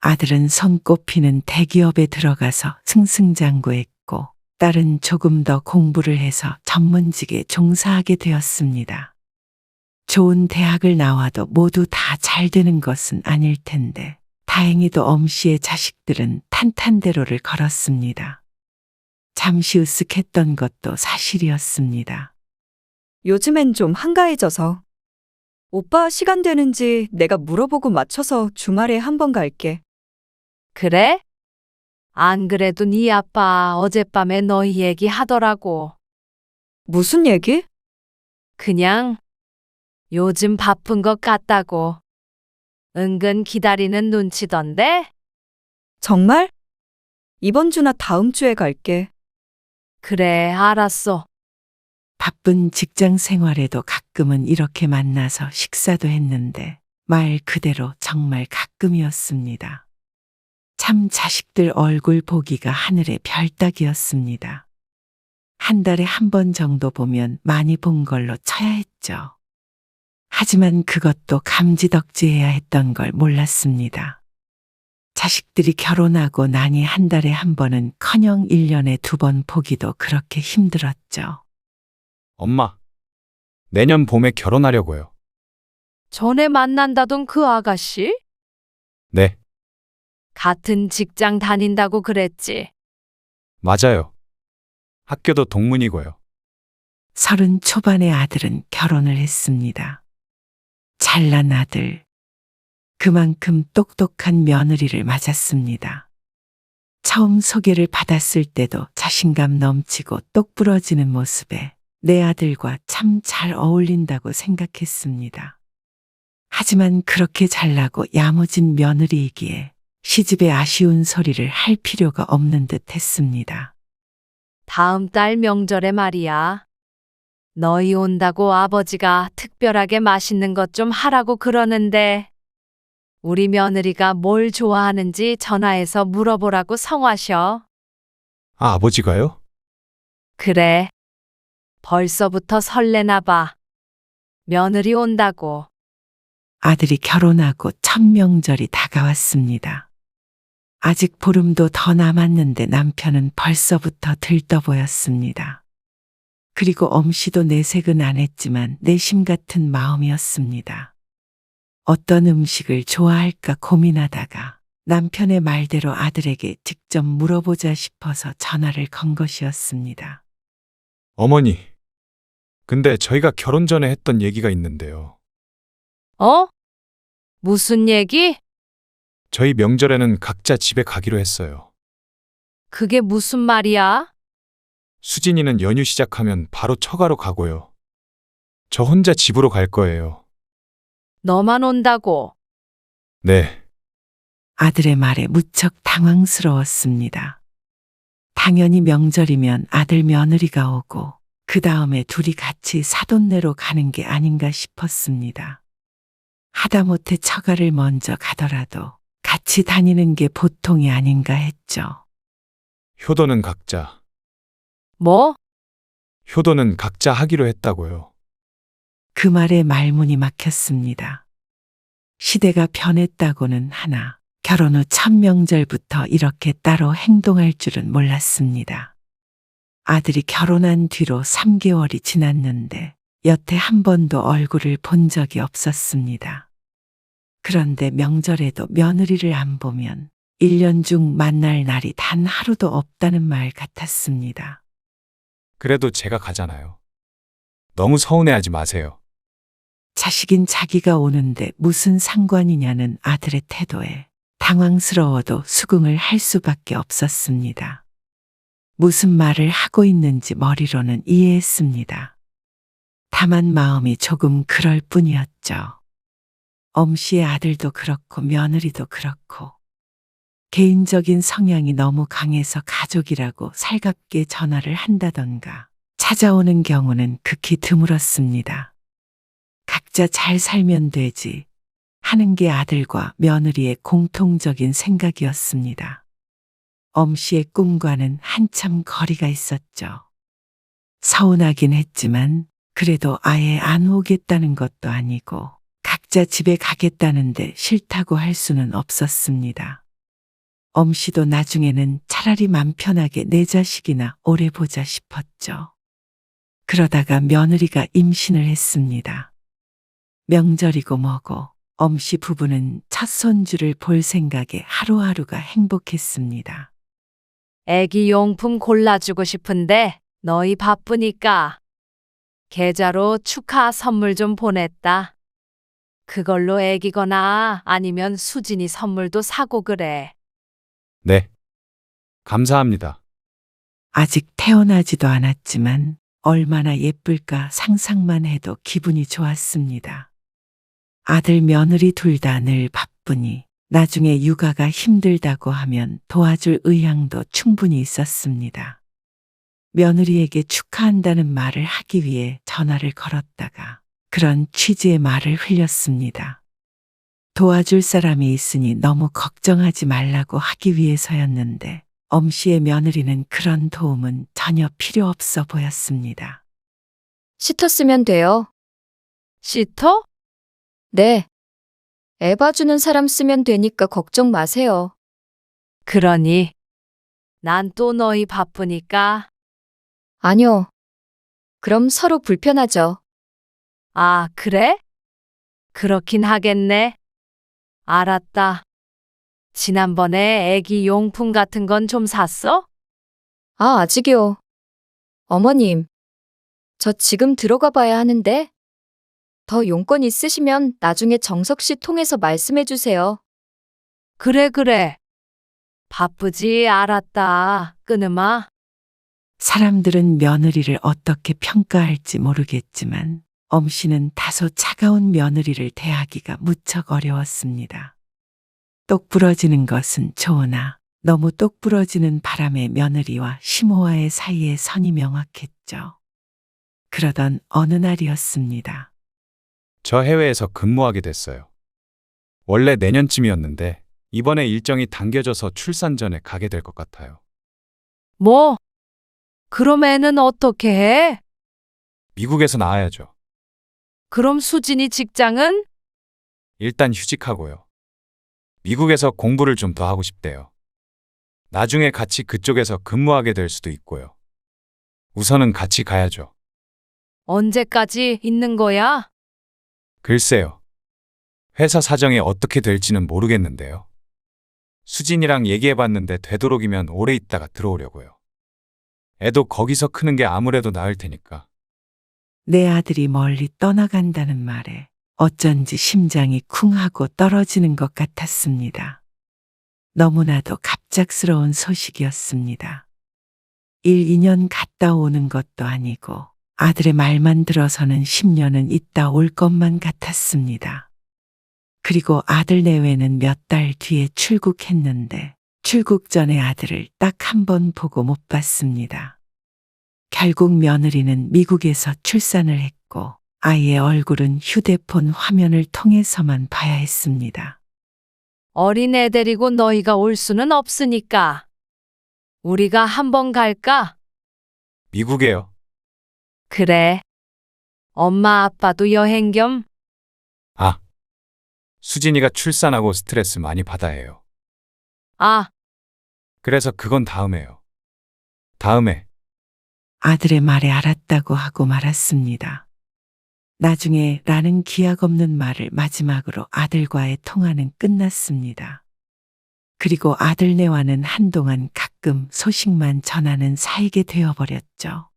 아들은 손꼽히는 대기업에 들어가서 승승장구했고 딸은 조금 더 공부를 해서 전문직에 종사하게 되었습니다. 좋은 대학을 나와도 모두 다 잘 되는 것은 아닐 텐데 다행히도 엄씨의 자식들은 탄탄대로를 걸었습니다. 잠시 으쓱했던 것도 사실이었습니다. 요즘엔 좀 한가해져서. 오빠 시간 되는지 내가 물어보고 맞춰서 주말에 한번 갈게. 그래? 안 그래도 네 아빠 어젯밤에 너희 얘기 하더라고. 무슨 얘기? 그냥 요즘 바쁜 것 같다고. 은근 기다리는 눈치던데? 정말? 이번 주나 다음 주에 갈게. 그래, 알았어. 바쁜 직장 생활에도 가끔은 이렇게 만나서 식사도 했는데 말 그대로 정말 가끔이었습니다. 참 자식들 얼굴 보기가 하늘의 별 따기였습니다. 한 달에 한 번 정도 보면 많이 본 걸로 쳐야 했죠. 하지만 그것도 감지덕지해야 했던 걸 몰랐습니다. 자식들이 결혼하고 나니 한 달에 한 번은 커녕 1년에 2번 보기도 그렇게 힘들었죠. 엄마, 내년 봄에 결혼하려고요. 전에 만난다던 그 아가씨? 네, 같은 직장 다닌다고 그랬지. 맞아요. 학교도 동문이고요. 30 초반의 아들은 결혼을 했습니다. 잘난 아들, 그만큼 똑똑한 며느리를 맞았습니다. 처음 소개를 받았을 때도 자신감 넘치고 똑부러지는 모습에 내 아들과 참 잘 어울린다고 생각했습니다. 하지만 그렇게 잘나고 야무진 며느리이기에 시집의 아쉬운 소리를 할 필요가 없는 듯 했습니다. 다음 달 명절에 말이야. 너희 온다고 아버지가 특별하게 맛있는 것 좀 하라고 그러는데 우리 며느리가 뭘 좋아하는지 전화해서 물어보라고 성화셔. 아, 아버지가요? 그래. 벌써부터 설레나 봐. 며느리 온다고. 아들이 결혼하고 첫 명절이 다가왔습니다. 아직 보름도 더 남았는데 남편은 벌써부터 들떠 보였습니다. 그리고 엄씨도 내색은 안 했지만 내심 같은 마음이었습니다. 어떤 음식을 좋아할까 고민하다가 남편의 말대로 아들에게 직접 물어보자 싶어서 전화를 건 것이었습니다. 어머니. 근데 저희가 결혼 전에 했던 얘기가 있는데요. 어? 무슨 얘기? 저희 명절에는 각자 집에 가기로 했어요. 그게 무슨 말이야? 수진이는 연휴 시작하면 바로 처가로 가고요. 저 혼자 집으로 갈 거예요. 너만 온다고. 네. 아들의 말에 무척 당황스러웠습니다. 당연히 명절이면 아들 며느리가 오고 그 다음에 둘이 같이 사돈네로 가는 게 아닌가 싶었습니다. 하다못해 처가를 먼저 가더라도 같이 다니는 게 보통이 아닌가 했죠. 효도는 각자. 뭐? 효도는 각자 하기로 했다고요. 그 말에 말문이 막혔습니다. 시대가 변했다고는 하나 결혼 후 첫 명절부터 이렇게 따로 행동할 줄은 몰랐습니다. 아들이 결혼한 뒤로 3개월이 지났는데 여태 한 번도 얼굴을 본 적이 없었습니다. 그런데 명절에도 며느리를 안 보면 1년 중 만날 날이 단 하루도 없다는 말 같았습니다. 그래도 제가 가잖아요. 너무 서운해하지 마세요. 자식인 자기가 오는데 무슨 상관이냐는 아들의 태도에 당황스러워도 수긍을 할 수밖에 없었습니다. 무슨 말을 하고 있는지 머리로는 이해했습니다. 다만 마음이 조금 그럴 뿐이었죠. 엄씨의 아들도 그렇고 며느리도 그렇고 개인적인 성향이 너무 강해서 가족이라고 살갑게 전화를 한다던가 찾아오는 경우는 극히 드물었습니다. 각자 잘 살면 되지 하는 게 아들과 며느리의 공통적인 생각이었습니다. 엄씨의 꿈과는 한참 거리가 있었죠. 서운하긴 했지만 그래도 아예 안 오겠다는 것도 아니고 각자 집에 가겠다는데 싫다고 할 수는 없었습니다. 엄씨도 나중에는 차라리 맘 편하게 내 자식이나 오래 보자 싶었죠. 그러다가 며느리가 임신을 했습니다. 명절이고 뭐고 엄씨 부부는 첫 손주를 볼 생각에 하루하루가 행복했습니다. 애기 용품 골라주고 싶은데 너희 바쁘니까 계좌로 축하 선물 좀 보냈다. 그걸로 애기거나 아니면 수진이 선물도 사고 그래. 네. 감사합니다. 아직 태어나지도 않았지만 얼마나 예쁠까 상상만 해도 기분이 좋았습니다. 아들 며느리 둘 다 늘 바쁘니 나중에 육아가 힘들다고 하면 도와줄 의향도 충분히 있었습니다. 며느리에게 축하한다는 말을 하기 위해 전화를 걸었다가 그런 취지의 말을 흘렸습니다. 도와줄 사람이 있으니 너무 걱정하지 말라고 하기 위해서였는데 엄씨의 며느리는 그런 도움은 전혀 필요 없어 보였습니다. 시터 쓰면 돼요. 시터? 네. 애 봐주는 사람 쓰면 되니까 걱정 마세요. 그러니 난 또 너희 바쁘니까. 아니요. 그럼 서로 불편하죠. 아, 그래? 그렇긴 하겠네. 알았다. 지난번에 애기 용품 같은 건 좀 샀어? 아, 아직이요. 어머님, 저 지금 들어가 봐야 하는데 더 용건 있으시면 나중에 정석 씨 통해서 말씀해 주세요. 그래. 바쁘지 알았다. 끊으마. 사람들은 며느리를 어떻게 평가할지 모르겠지만 엄씨는 다소 차가운 며느리를 대하기가 무척 어려웠습니다. 똑 부러지는 것은 좋으나 너무 똑 부러지는 바람에 며느리와 시모와의 사이에 선이 명확했죠. 그러던 어느 날이었습니다. 저 해외에서 근무하게 됐어요. 원래 내년쯤이었는데 이번에 일정이 당겨져서 출산 전에 가게 될 것 같아요. 뭐? 그럼 애는 어떻게 해? 미국에서 나와야죠. 그럼 수진이 직장은? 일단 휴직하고요. 미국에서 공부를 좀 더 하고 싶대요. 나중에 같이 그쪽에서 근무하게 될 수도 있고요. 우선은 같이 가야죠. 언제까지 있는 거야? 글쎄요. 회사 사정이 어떻게 될지는 모르겠는데요. 수진이랑 얘기해봤는데 되도록이면 오래 있다가 들어오려고요. 애도 거기서 크는 게 아무래도 나을 테니까. 내 아들이 멀리 떠나간다는 말에 어쩐지 심장이 쿵 하고 떨어지는 것 같았습니다. 너무나도 갑작스러운 소식이었습니다. 1, 2년 갔다 오는 것도 아니고 아들의 말만 들어서는 10년은 있다 올 것만 같았습니다. 그리고 아들 내외는 몇 달 뒤에 출국했는데 출국 전에 아들을 딱 한 번 보고 못 봤습니다. 결국 며느리는 미국에서 출산을 했고 아이의 얼굴은 휴대폰 화면을 통해서만 봐야 했습니다. 어린애 데리고 너희가 올 수는 없으니까. 우리가 한번 갈까? 미국에요. 그래. 엄마 아빠도 여행 겸? 아, 수진이가 출산하고 스트레스 많이 받아 해요. 아, 그래서 그건 다음에요. 다음에. 아들의 말에 알았다고 하고 말았습니다. 나중에 라는 기약 없는 말을 마지막으로 아들과의 통화는 끝났습니다. 그리고 아들네와는 한동안 가끔 소식만 전하는 사이게 되어버렸죠.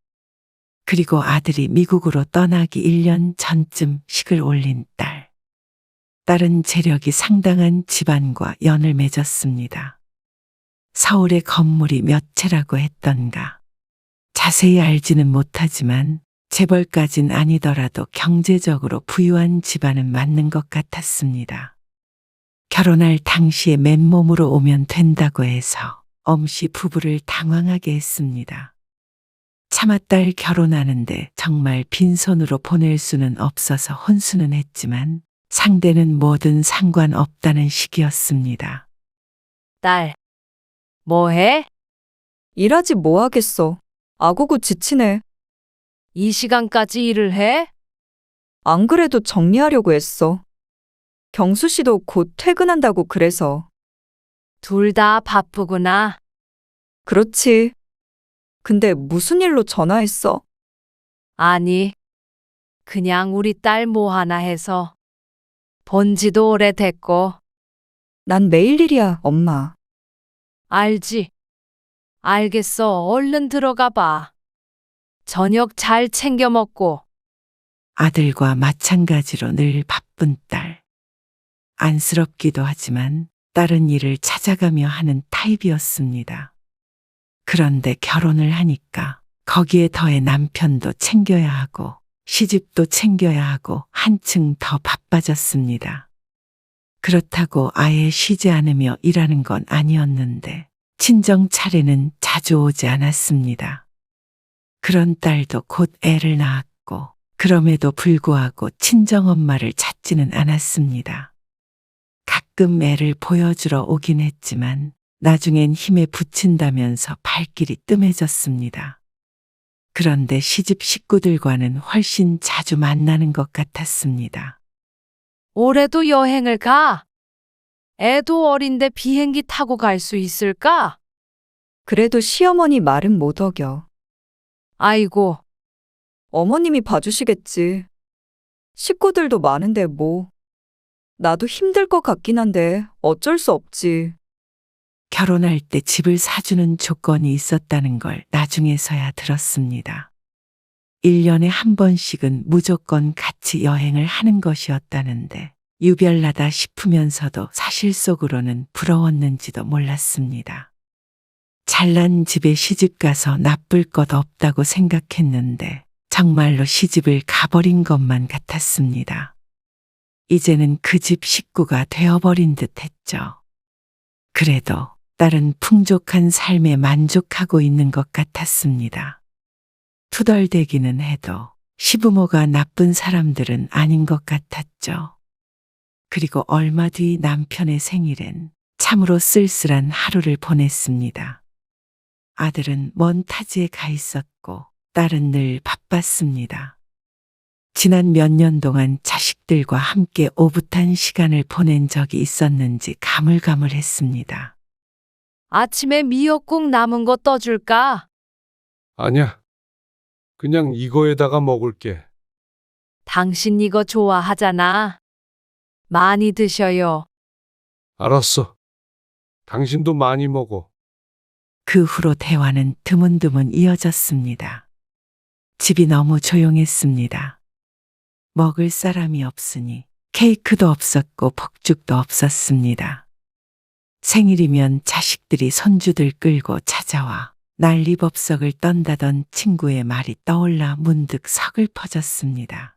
그리고 아들이 미국으로 떠나기 1년 전쯤 식을 올린 딸. 딸은 재력이 상당한 집안과 연을 맺었습니다. 서울에 건물이 몇 채라고 했던가. 자세히 알지는 못하지만 재벌까진 아니더라도 경제적으로 부유한 집안은 맞는 것 같았습니다. 결혼할 당시에 맨몸으로 오면 된다고 해서 엄씨 부부를 당황하게 했습니다. 차마 딸 결혼하는데 정말 빈손으로 보낼 수는 없어서 혼수는 했지만 상대는 뭐든 상관없다는 식이었습니다. 딸. 뭐해? 일하지 뭐 하겠어. 아고고 지치네. 이 시간까지 일을 해? 안 그래도 정리하려고 했어. 경수 씨도 곧 퇴근한다고 그래서. 둘 다 바쁘구나. 그렇지. 근데 무슨 일로 전화했어? 아니, 그냥 우리 딸 뭐 하나 해서. 본 지도 오래됐고. 난 매일 일이야, 엄마. 알지? 알겠어. 얼른 들어가 봐. 저녁 잘 챙겨 먹고. 아들과 마찬가지로 늘 바쁜 딸. 안쓰럽기도 하지만 다른 일을 찾아가며 하는 타입이었습니다. 그런데 결혼을 하니까 거기에 더해 남편도 챙겨야 하고 시집도 챙겨야 하고 한층 더 바빠졌습니다. 그렇다고 아예 쉬지 않으며 일하는 건 아니었는데 친정 차례는 자주 오지 않았습니다. 그런 딸도 곧 애를 낳았고 그럼에도 불구하고 친정엄마를 찾지는 않았습니다. 가끔 애를 보여주러 오긴 했지만 나중엔 힘에 부친다면서 발길이 뜸해졌습니다. 그런데 시집 식구들과는 훨씬 자주 만나는 것 같았습니다. 올해도 여행을 가? 애도 어린데 비행기 타고 갈 수 있을까? 그래도 시어머니 말은 못 어겨. 아이고, 어머님이 봐주시겠지. 식구들도 많은데 뭐. 나도 힘들 것 같긴 한데 어쩔 수 없지. 결혼할 때 집을 사주는 조건이 있었다는 걸 나중에서야 들었습니다. 1년에 한 번씩은 무조건 같이 여행을 하는 것이었다는데 유별나다 싶으면서도 사실 속으로는 부러웠는지도 몰랐습니다. 잘난 집에 시집가서 나쁠 것 없다고 생각했는데 정말로 시집을 가버린 것만 같았습니다. 이제는 그 집 식구가 되어버린 듯 했죠. 그래도 딸은 풍족한 삶에 만족하고 있는 것 같았습니다. 투덜대기는 해도 시부모가 나쁜 사람들은 아닌 것 같았죠. 그리고 얼마 뒤 남편의 생일엔 참으로 쓸쓸한 하루를 보냈습니다. 아들은 먼 타지에 가 있었고 딸은 늘 바빴습니다. 지난 몇 년 동안 자식들과 함께 오붓한 시간을 보낸 적이 있었는지 가물가물했습니다. 아침에 미역국 남은 거 떠줄까? 아니야. 그냥 이거에다가 먹을게. 당신 이거 좋아하잖아. 많이 드셔요. 알았어. 당신도 많이 먹어. 그 후로 대화는 드문드문 이어졌습니다. 집이 너무 조용했습니다. 먹을 사람이 없으니 케이크도 없었고 폭죽도 없었습니다. 생일이면 자식들이 손주들 끌고 찾아와 난리법석을 떤다던 친구의 말이 떠올라 문득 서글퍼졌습니다.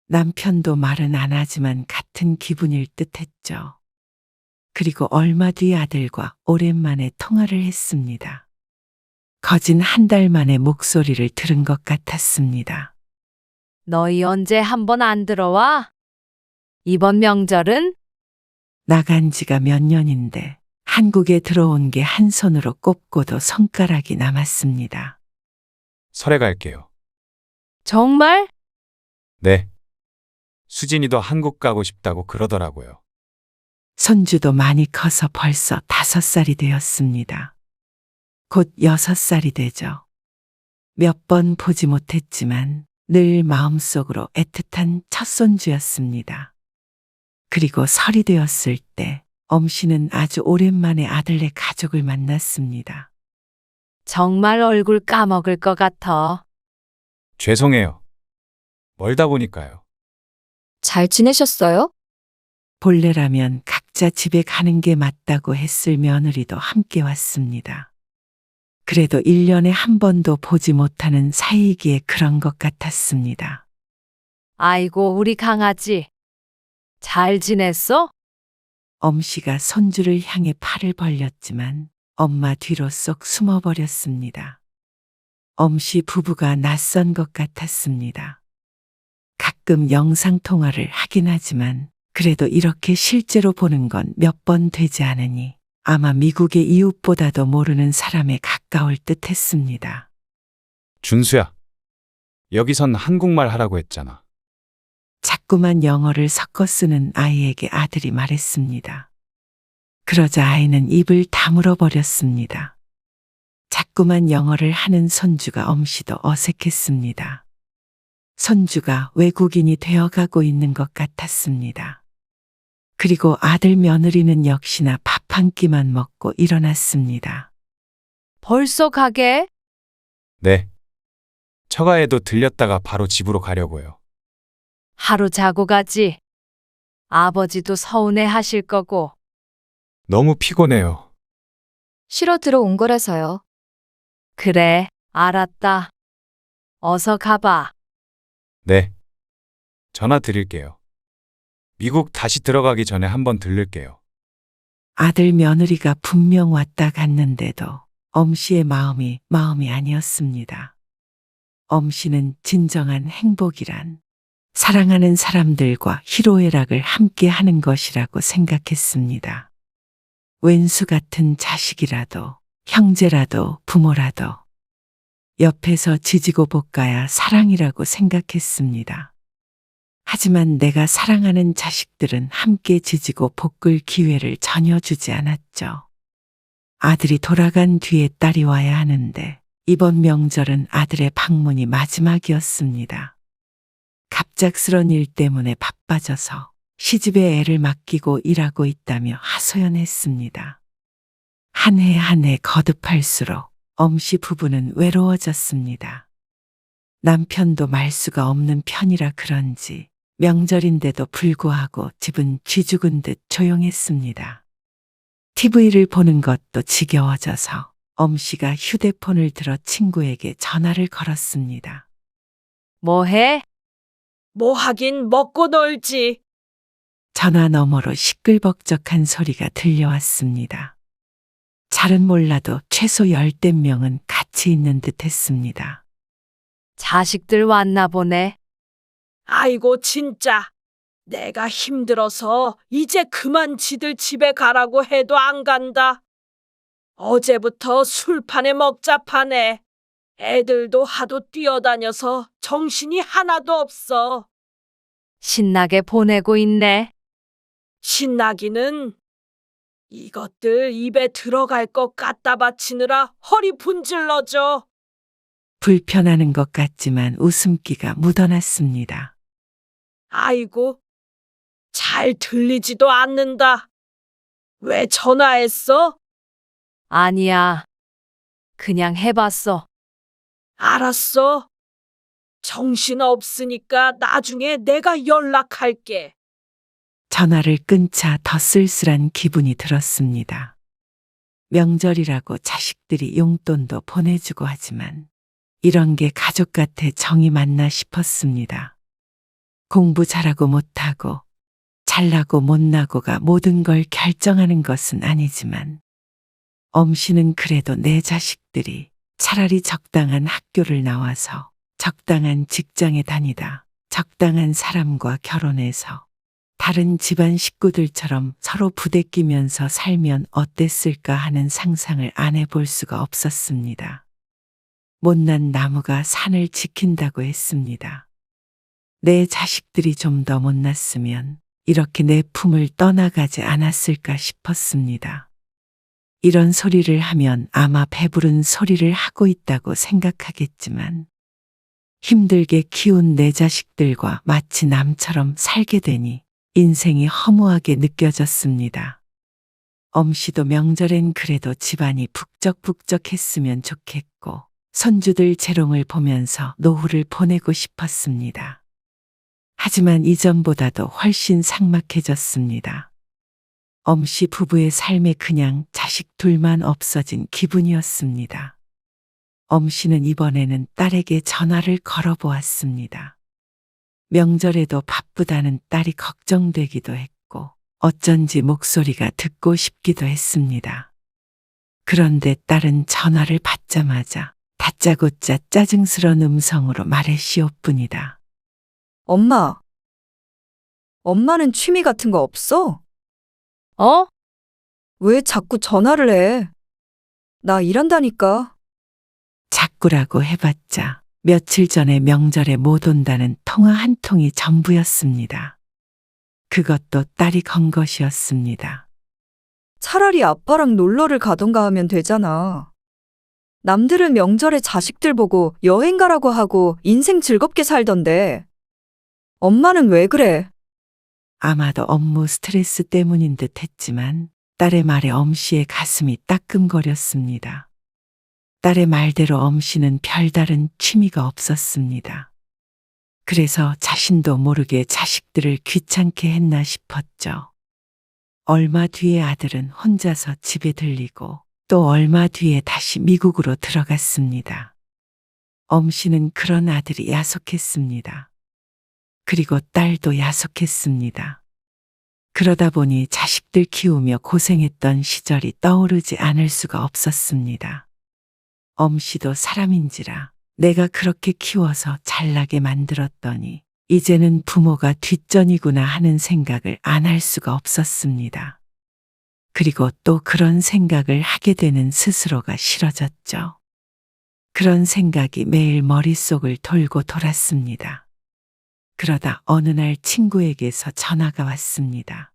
남편도 말은 안 하지만 같은 기분일 듯했죠. 그리고 얼마 뒤 아들과 오랜만에 통화를 했습니다. 거진 한 달 만에 목소리를 들은 것 같았습니다. 너희 언제 한번 안 들어와? 이번 명절은? 나간 지가 몇 년인데 한국에 들어온 게 한 손으로 꼽고도 손가락이 남았습니다. 설에 갈게요. 정말? 네. 수진이도 한국 가고 싶다고 그러더라고요. 손주도 많이 커서 벌써 5살이 되었습니다. 곧 6살이 되죠. 몇 번 보지 못했지만 늘 마음속으로 애틋한 첫 손주였습니다. 그리고 설이 되었을 때 엄씨는 아주 오랜만에 아들네 가족을 만났습니다. 정말 얼굴 까먹을 것 같아. 죄송해요. 멀다 보니까요. 잘 지내셨어요? 본래라면 각자 집에 가는 게 맞다고 했을 며느리도 함께 왔습니다. 그래도 1년에 한 번도 보지 못하는 사이이기에 그런 것 같았습니다. 아이고, 우리 강아지. 잘 지냈어? 엄씨가 손주를 향해 팔을 벌렸지만 엄마 뒤로 쏙 숨어버렸습니다. 엄씨 부부가 낯선 것 같았습니다. 가끔 영상통화를 하긴 하지만 그래도 이렇게 실제로 보는 건 몇 번 되지 않으니 아마 미국의 이웃보다도 모르는 사람에 가까울 듯 했습니다. 준수야. 여기선 한국말 하라고 했잖아. 자꾸만 영어를 섞어 쓰는 아이에게 아들이 말했습니다. 그러자 아이는 입을 다물어 버렸습니다. 자꾸만 영어를 하는 손주가 엄씨도 어색했습니다. 손주가 외국인이 되어가고 있는 것 같았습니다. 그리고 아들 며느리는 역시나 밥 한 끼만 먹고 일어났습니다. 벌써 가게? 네. 처가에도 들렸다가 바로 집으로 가려고요. 하루 자고 가지. 아버지도 서운해 하실 거고. 너무 피곤해요. 쉬러 들어온 거라서요. 그래, 알았다. 어서 가봐. 네. 전화 드릴게요. 미국 다시 들어가기 전에 한번 들를게요. 아들 며느리가 분명 왔다 갔는데도 엄씨의 마음이 아니었습니다. 엄씨는 진정한 행복이란 사랑하는 사람들과 희로애락을 함께 하는 것이라고 생각했습니다. 왼수 같은 자식이라도, 형제라도, 부모라도 옆에서 지지고 볶아야 사랑이라고 생각했습니다. 하지만 내가 사랑하는 자식들은 함께 지지고 볶을 기회를 전혀 주지 않았죠. 아들이 돌아간 뒤에 딸이 와야 하는데 이번 명절은 아들의 방문이 마지막이었습니다. 갑작스런 일 때문에 바빠져서 시집에 애를 맡기고 일하고 있다며 하소연했습니다. 한 해 한 해 거듭할수록 엄씨 부부는 외로워졌습니다. 남편도 말수가 없는 편이라 그런지 명절인데도 불구하고 집은 쥐죽은 듯 조용했습니다. TV를 보는 것도 지겨워져서 엄씨가 휴대폰을 들어 친구에게 전화를 걸었습니다. 뭐 해? 뭐 하긴 먹고 놀지. 전화 너머로 시끌벅적한 소리가 들려왔습니다. 잘은 몰라도 최소 10대 명은 같이 있는 듯 했습니다. 자식들 왔나 보네. 아이고 진짜. 내가 힘들어서 이제 그만 지들 집에 가라고 해도 안 간다. 어제부터 술판에 먹자파네. 애들도 하도 뛰어다녀서 정신이 하나도 없어. 신나게 보내고 있네. 신나기는 이것들 입에 들어갈 것 갖다 바치느라 허리 분질러져. 불편하는 것 같지만 웃음기가 묻어났습니다. 아이고, 잘 들리지도 않는다. 왜 전화했어? 아니야. 그냥 해봤어. 알았어. 정신 없으니까 나중에 내가 연락할게. 전화를 끊자 더 쓸쓸한 기분이 들었습니다. 명절이라고 자식들이 용돈도 보내주고 하지만 이런 게 가족 같아 정이 맞나 싶었습니다. 공부 잘하고 못하고 잘나고 못나고가 모든 걸 결정하는 것은 아니지만 엄씨는 그래도 내 자식들이 차라리 적당한 학교를 나와서 적당한 직장에 다니다 적당한 사람과 결혼해서 다른 집안 식구들처럼 서로 부대끼면서 살면 어땠을까 하는 상상을 안 해볼 수가 없었습니다. 못난 나무가 산을 지킨다고 했습니다. 내 자식들이 좀 더 못났으면 이렇게 내 품을 떠나가지 않았을까 싶었습니다. 이런 소리를 하면 아마 배부른 소리를 하고 있다고 생각하겠지만 힘들게 키운 내 자식들과 마치 남처럼 살게 되니 인생이 허무하게 느껴졌습니다. 엄씨도 명절엔 그래도 집안이 북적북적했으면 좋겠고 손주들 재롱을 보면서 노후를 보내고 싶었습니다. 하지만 이전보다도 훨씬 삭막해졌습니다. 엄씨 부부의 삶에 그냥 자식 둘만 없어진 기분이었습니다. 엄씨는 이번에는 딸에게 전화를 걸어보았습니다. 명절에도 바쁘다는 딸이 걱정되기도 했고 어쩐지 목소리가 듣고 싶기도 했습니다. 그런데 딸은 전화를 받자마자 다짜고짜 짜증스러운 음성으로 말했시옵뿐이다. 엄마는 취미 같은 거 없어? 어? 왜 자꾸 전화를 해? 나 일한다니까. 자꾸라고 해봤자 며칠 전에 명절에 못 온다는 통화 한 통이 전부였습니다. 그것도 딸이 건 것이었습니다. 차라리 아빠랑 놀러를 가던가 하면 되잖아. 남들은 명절에 자식들 보고 여행 가라고 하고 인생 즐겁게 살던데. 엄마는 왜 그래? 아마도 업무 스트레스 때문인 듯 했지만 딸의 말에 엄씨의 가슴이 따끔거렸습니다. 딸의 말대로 엄씨는 별다른 취미가 없었습니다. 그래서 자신도 모르게 자식들을 귀찮게 했나 싶었죠. 얼마 뒤에 아들은 혼자서 집에 들리고 또 얼마 뒤에 다시 미국으로 들어갔습니다. 엄씨는 그런 아들이 야속했습니다. 그리고 딸도 야속했습니다. 그러다 보니 자식들 키우며 고생했던 시절이 떠오르지 않을 수가 없었습니다. 엄씨도 사람인지라 내가 그렇게 키워서 잘나게 만들었더니 이제는 부모가 뒷전이구나 하는 생각을 안 할 수가 없었습니다. 그리고 또 그런 생각을 하게 되는 스스로가 싫어졌죠. 그런 생각이 매일 머릿속을 돌고 돌았습니다. 그러다 어느 날 친구에게서 전화가 왔습니다.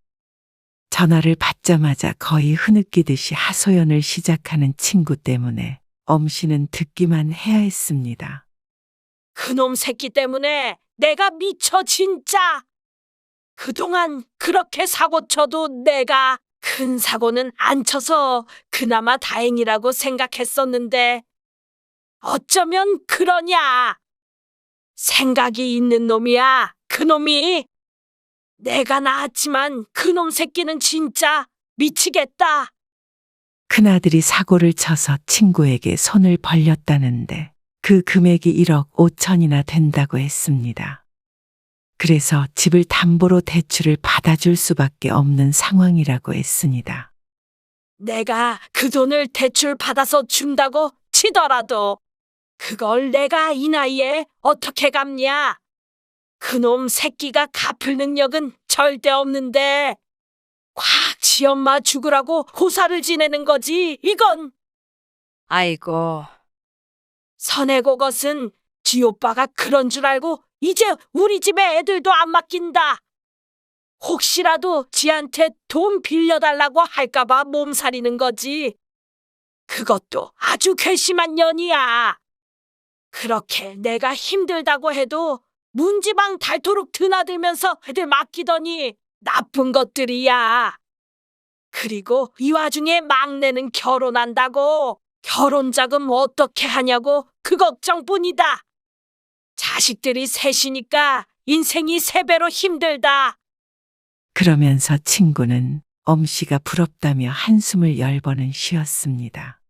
전화를 받자마자 거의 흐느끼듯이 하소연을 시작하는 친구 때문에 엄씨는 듣기만 해야 했습니다. 그놈 새끼 때문에 내가 미쳐 진짜. 그동안 그렇게 사고 쳐도 내가 큰 사고는 안 쳐서 그나마 다행이라고 생각했었는데 어쩌면 그러냐. 생각이 있는 놈이야, 그놈이. 내가 낳았지만 그놈 새끼는 진짜 미치겠다. 큰아들이 사고를 쳐서 친구에게 손을 벌렸다는데 그 금액이 1억 5천이나 된다고 했습니다. 그래서 집을 담보로 대출을 받아줄 수밖에 없는 상황이라고 했습니다. 내가 그 돈을 대출 받아서 준다고 치더라도 그걸 내가 이 나이에 어떻게 갚냐? 그놈 새끼가 갚을 능력은 절대 없는데 꽉 지엄마 죽으라고 호사를 지내는 거지 이건. 아이고, 선해고 것은 지 오빠가 그런 줄 알고 이제 우리 집에 애들도 안 맡긴다. 혹시라도 지한테 돈 빌려달라고 할까봐 몸살이는 거지. 그것도 아주 괘씸한 년이야. 그렇게 내가 힘들다고 해도 문지방 닳도록 드나들면서 애들 맡기더니 나쁜 것들이야. 그리고 이 와중에 막내는 결혼한다고. 결혼 자금 어떻게 하냐고 그 걱정뿐이다. 자식들이 셋이니까 인생이 3배로 힘들다. 그러면서 친구는 엄씨가 부럽다며 한숨을 10번은 쉬었습니다.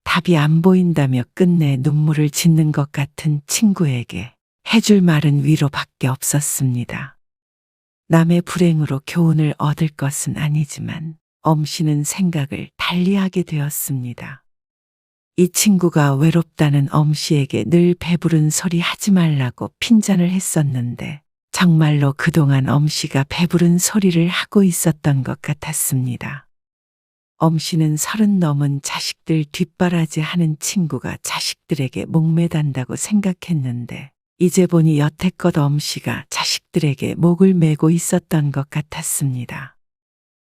답이 안 보인다며 끝내 눈물을 짓는 것 같은 친구에게 해줄 말은 위로밖에 없었습니다. 남의 불행으로 교훈을 얻을 것은 아니지만 엄씨는 생각을 달리하게 되었습니다. 이 친구가 외롭다는 엄씨에게 늘 배부른 소리 하지 말라고 핀잔을 했었는데 정말로 그동안 엄씨가 배부른 소리를 하고 있었던 것 같았습니다. 엄씨는 30 넘은 자식들 뒷바라지 하는 친구가 자식들에게 목매단다고 생각했는데 이제 보니 여태껏 엄씨가 자식들에게 목을 매고 있었던 것 같았습니다.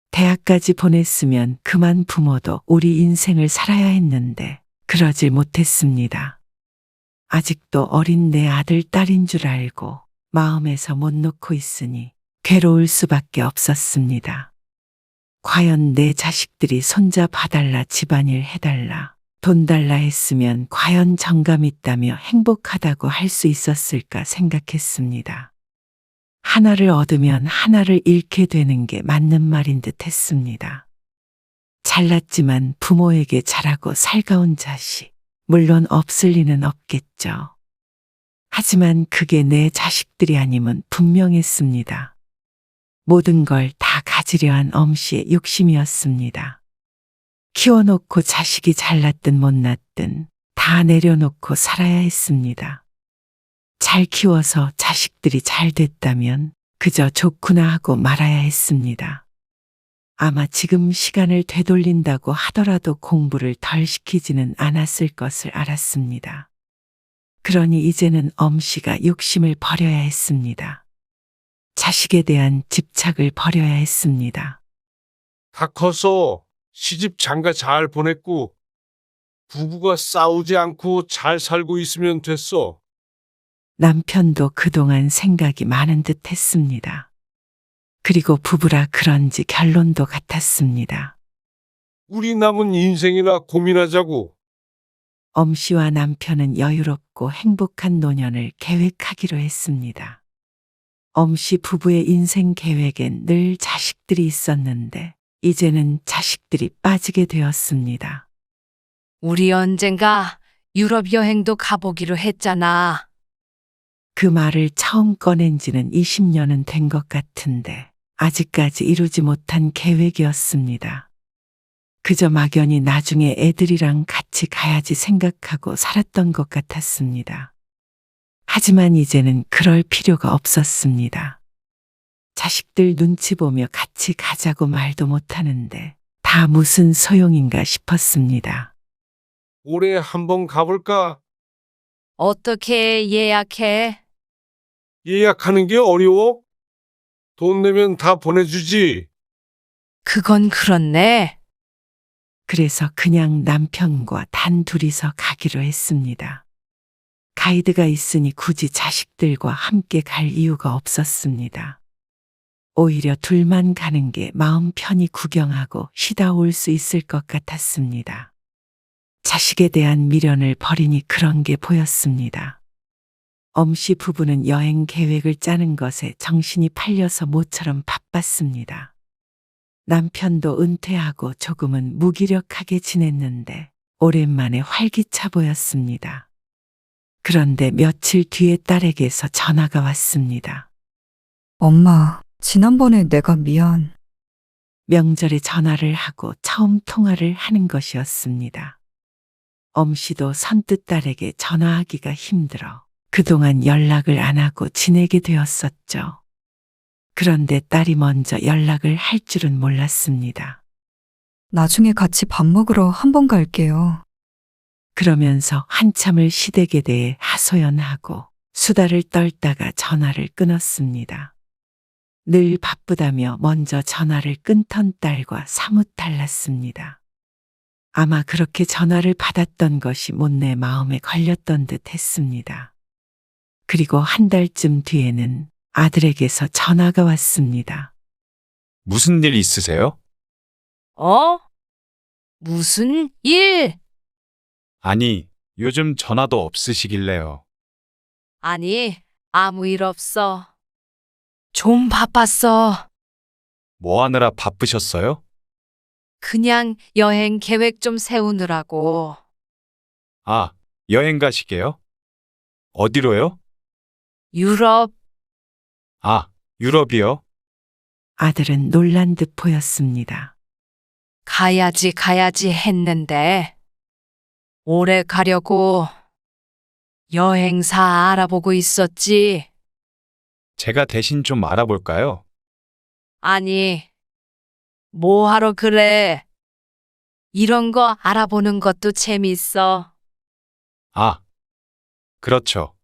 대학까지 보냈으면 그만 부모도 우리 인생을 살아야 했는데 그러질 못했습니다. 아직도 어린 내 아들, 딸인 줄 알고 마음에서 못 놓고 있으니 괴로울 수밖에 없었습니다. 과연 내 자식들이 손자 봐달라, 집안일 해달라, 돈 달라 했으면 과연 정감 있다며 행복하다고 할 수 있었을까 생각했습니다. 하나를 얻으면 하나를 잃게 되는 게 맞는 말인 듯 했습니다. 잘났지만 부모에게 잘하고 살가운 자식, 물론 없을 리는 없겠죠. 하지만 그게 내 자식들이 아님은 분명했습니다. 모든 걸 다 가지려 한 엄씨의 욕심이었습니다. 키워놓고 자식이 잘났든 못났든 다 내려놓고 살아야 했습니다. 잘 키워서 자식들이 잘 됐다면 그저 좋구나 하고 말아야 했습니다. 아마 지금 시간을 되돌린다고 하더라도 공부를 덜 시키지는 않았을 것을 알았습니다. 그러니 이제는 엄씨가 욕심을 버려야 했습니다. 자식에 대한 집착을 버려야 했습니다. 다 컸어. 시집 장가 잘 보냈고 부부가 싸우지 않고 잘 살고 있으면 됐어. 남편도 그동안 생각이 많은 듯 했습니다. 그리고 부부라 그런지 결론도 같았습니다. 우리 남은 인생이나 고민하자고. 엄씨와 남편은 여유롭고 행복한 노년을 계획하기로 했습니다. 엄씨 부부의 인생 계획엔 늘 자식들이 있었는데 이제는 자식들이 빠지게 되었습니다. 우리 언젠가 유럽 여행도 가보기로 했잖아. 그 말을 처음 꺼낸 지는 20년은 된 것 같은데 아직까지 이루지 못한 계획이었습니다. 그저 막연히 나중에 애들이랑 같이 가야지 생각하고 살았던 것 같았습니다. 하지만 이제는 그럴 필요가 없었습니다. 자식들 눈치 보며 같이 가자고 말도 못하는데 다 무슨 소용인가 싶었습니다. 올해 한번 가볼까? 어떻게 예약해? 예약하는 게 어려워? 돈 내면 다 보내주지. 그건 그렇네. 그래서 그냥 남편과 단 둘이서 가기로 했습니다. 가이드가 있으니 굳이 자식들과 함께 갈 이유가 없었습니다. 오히려 둘만 가는 게 마음 편히 구경하고 쉬다 올 수 있을 것 같았습니다. 자식에 대한 미련을 버리니 그런 게 보였습니다. 엄씨 부부는 여행 계획을 짜는 것에 정신이 팔려서 모처럼 바빴습니다. 남편도 은퇴하고 조금은 무기력하게 지냈는데 오랜만에 활기차 보였습니다. 그런데 며칠 뒤에 딸에게서 전화가 왔습니다. 엄마, 지난번에 내가 미안. 명절에 전화를 하고 처음 통화를 하는 것이었습니다. 엄씨도 선뜻 딸에게 전화하기가 힘들어 그동안 연락을 안 하고 지내게 되었었죠. 그런데 딸이 먼저 연락을 할 줄은 몰랐습니다. 나중에 같이 밥 먹으러 한번 갈게요. 그러면서 한참을 시댁에 대해 하소연하고 수다를 떨다가 전화를 끊었습니다. 늘 바쁘다며 먼저 전화를 끊던 딸과 사뭇 달랐습니다. 아마 그렇게 전화를 받았던 것이 못내 마음에 걸렸던 듯 했습니다. 그리고 한 달쯤 뒤에는 아들에게서 전화가 왔습니다. 무슨 일 있으세요? 무슨 일? 아니, 요즘 전화도 없으시길래요. 아니, 아무 일 없어. 좀 바빴어. 뭐 하느라 바쁘셨어요? 그냥 여행 계획 좀 세우느라고. 아, 여행 가시게요? 어디로요? 유럽. 아, 유럽이요? 아들은 놀란 듯 보였습니다. 가야지 했는데. 올해 가려고 여행사 알아보고 있었지. 제가 대신 좀 알아볼까요? 아니, 뭐 하러 그래? 이런 거 알아보는 것도 재밌어. 아, 그렇죠.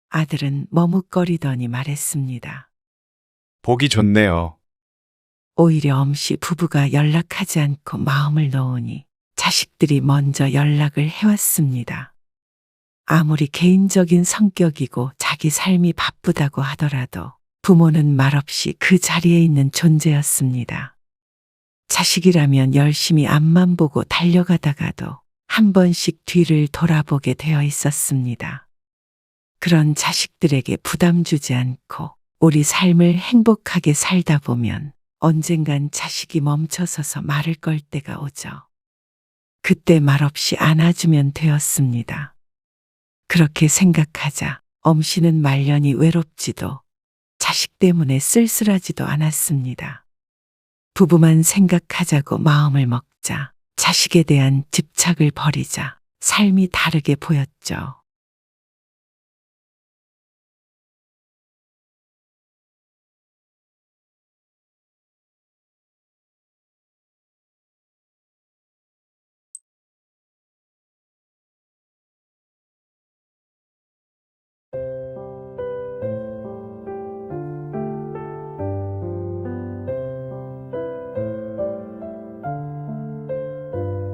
아들은 머뭇거리더니 말했습니다. 보기 좋네요. 오히려 엄씨 부부가 연락하지 않고 마음을 놓으니 자식들이 먼저 연락을 해왔습니다. 아무리 개인적인 성격이고 자기 삶이 바쁘다고 하더라도 부모는 말없이 그 자리에 있는 존재였습니다. 자식이라면 열심히 앞만 보고 달려가다가도 한 번씩 뒤를 돌아보게 되어 있었습니다. 그런 자식들에게 부담 주지 않고 우리 삶을 행복하게 살다 보면 언젠간 자식이 멈춰서서 말을 걸 때가 오죠. 그때 말없이 안아주면 되었습니다. 그렇게 생각하자 엄씨는 말년이 외롭지도 자식 때문에 쓸쓸하지도 않았습니다. 부부만 생각하자고 마음을 먹자 자식에 대한 집착을 버리자 삶이 다르게 보였죠.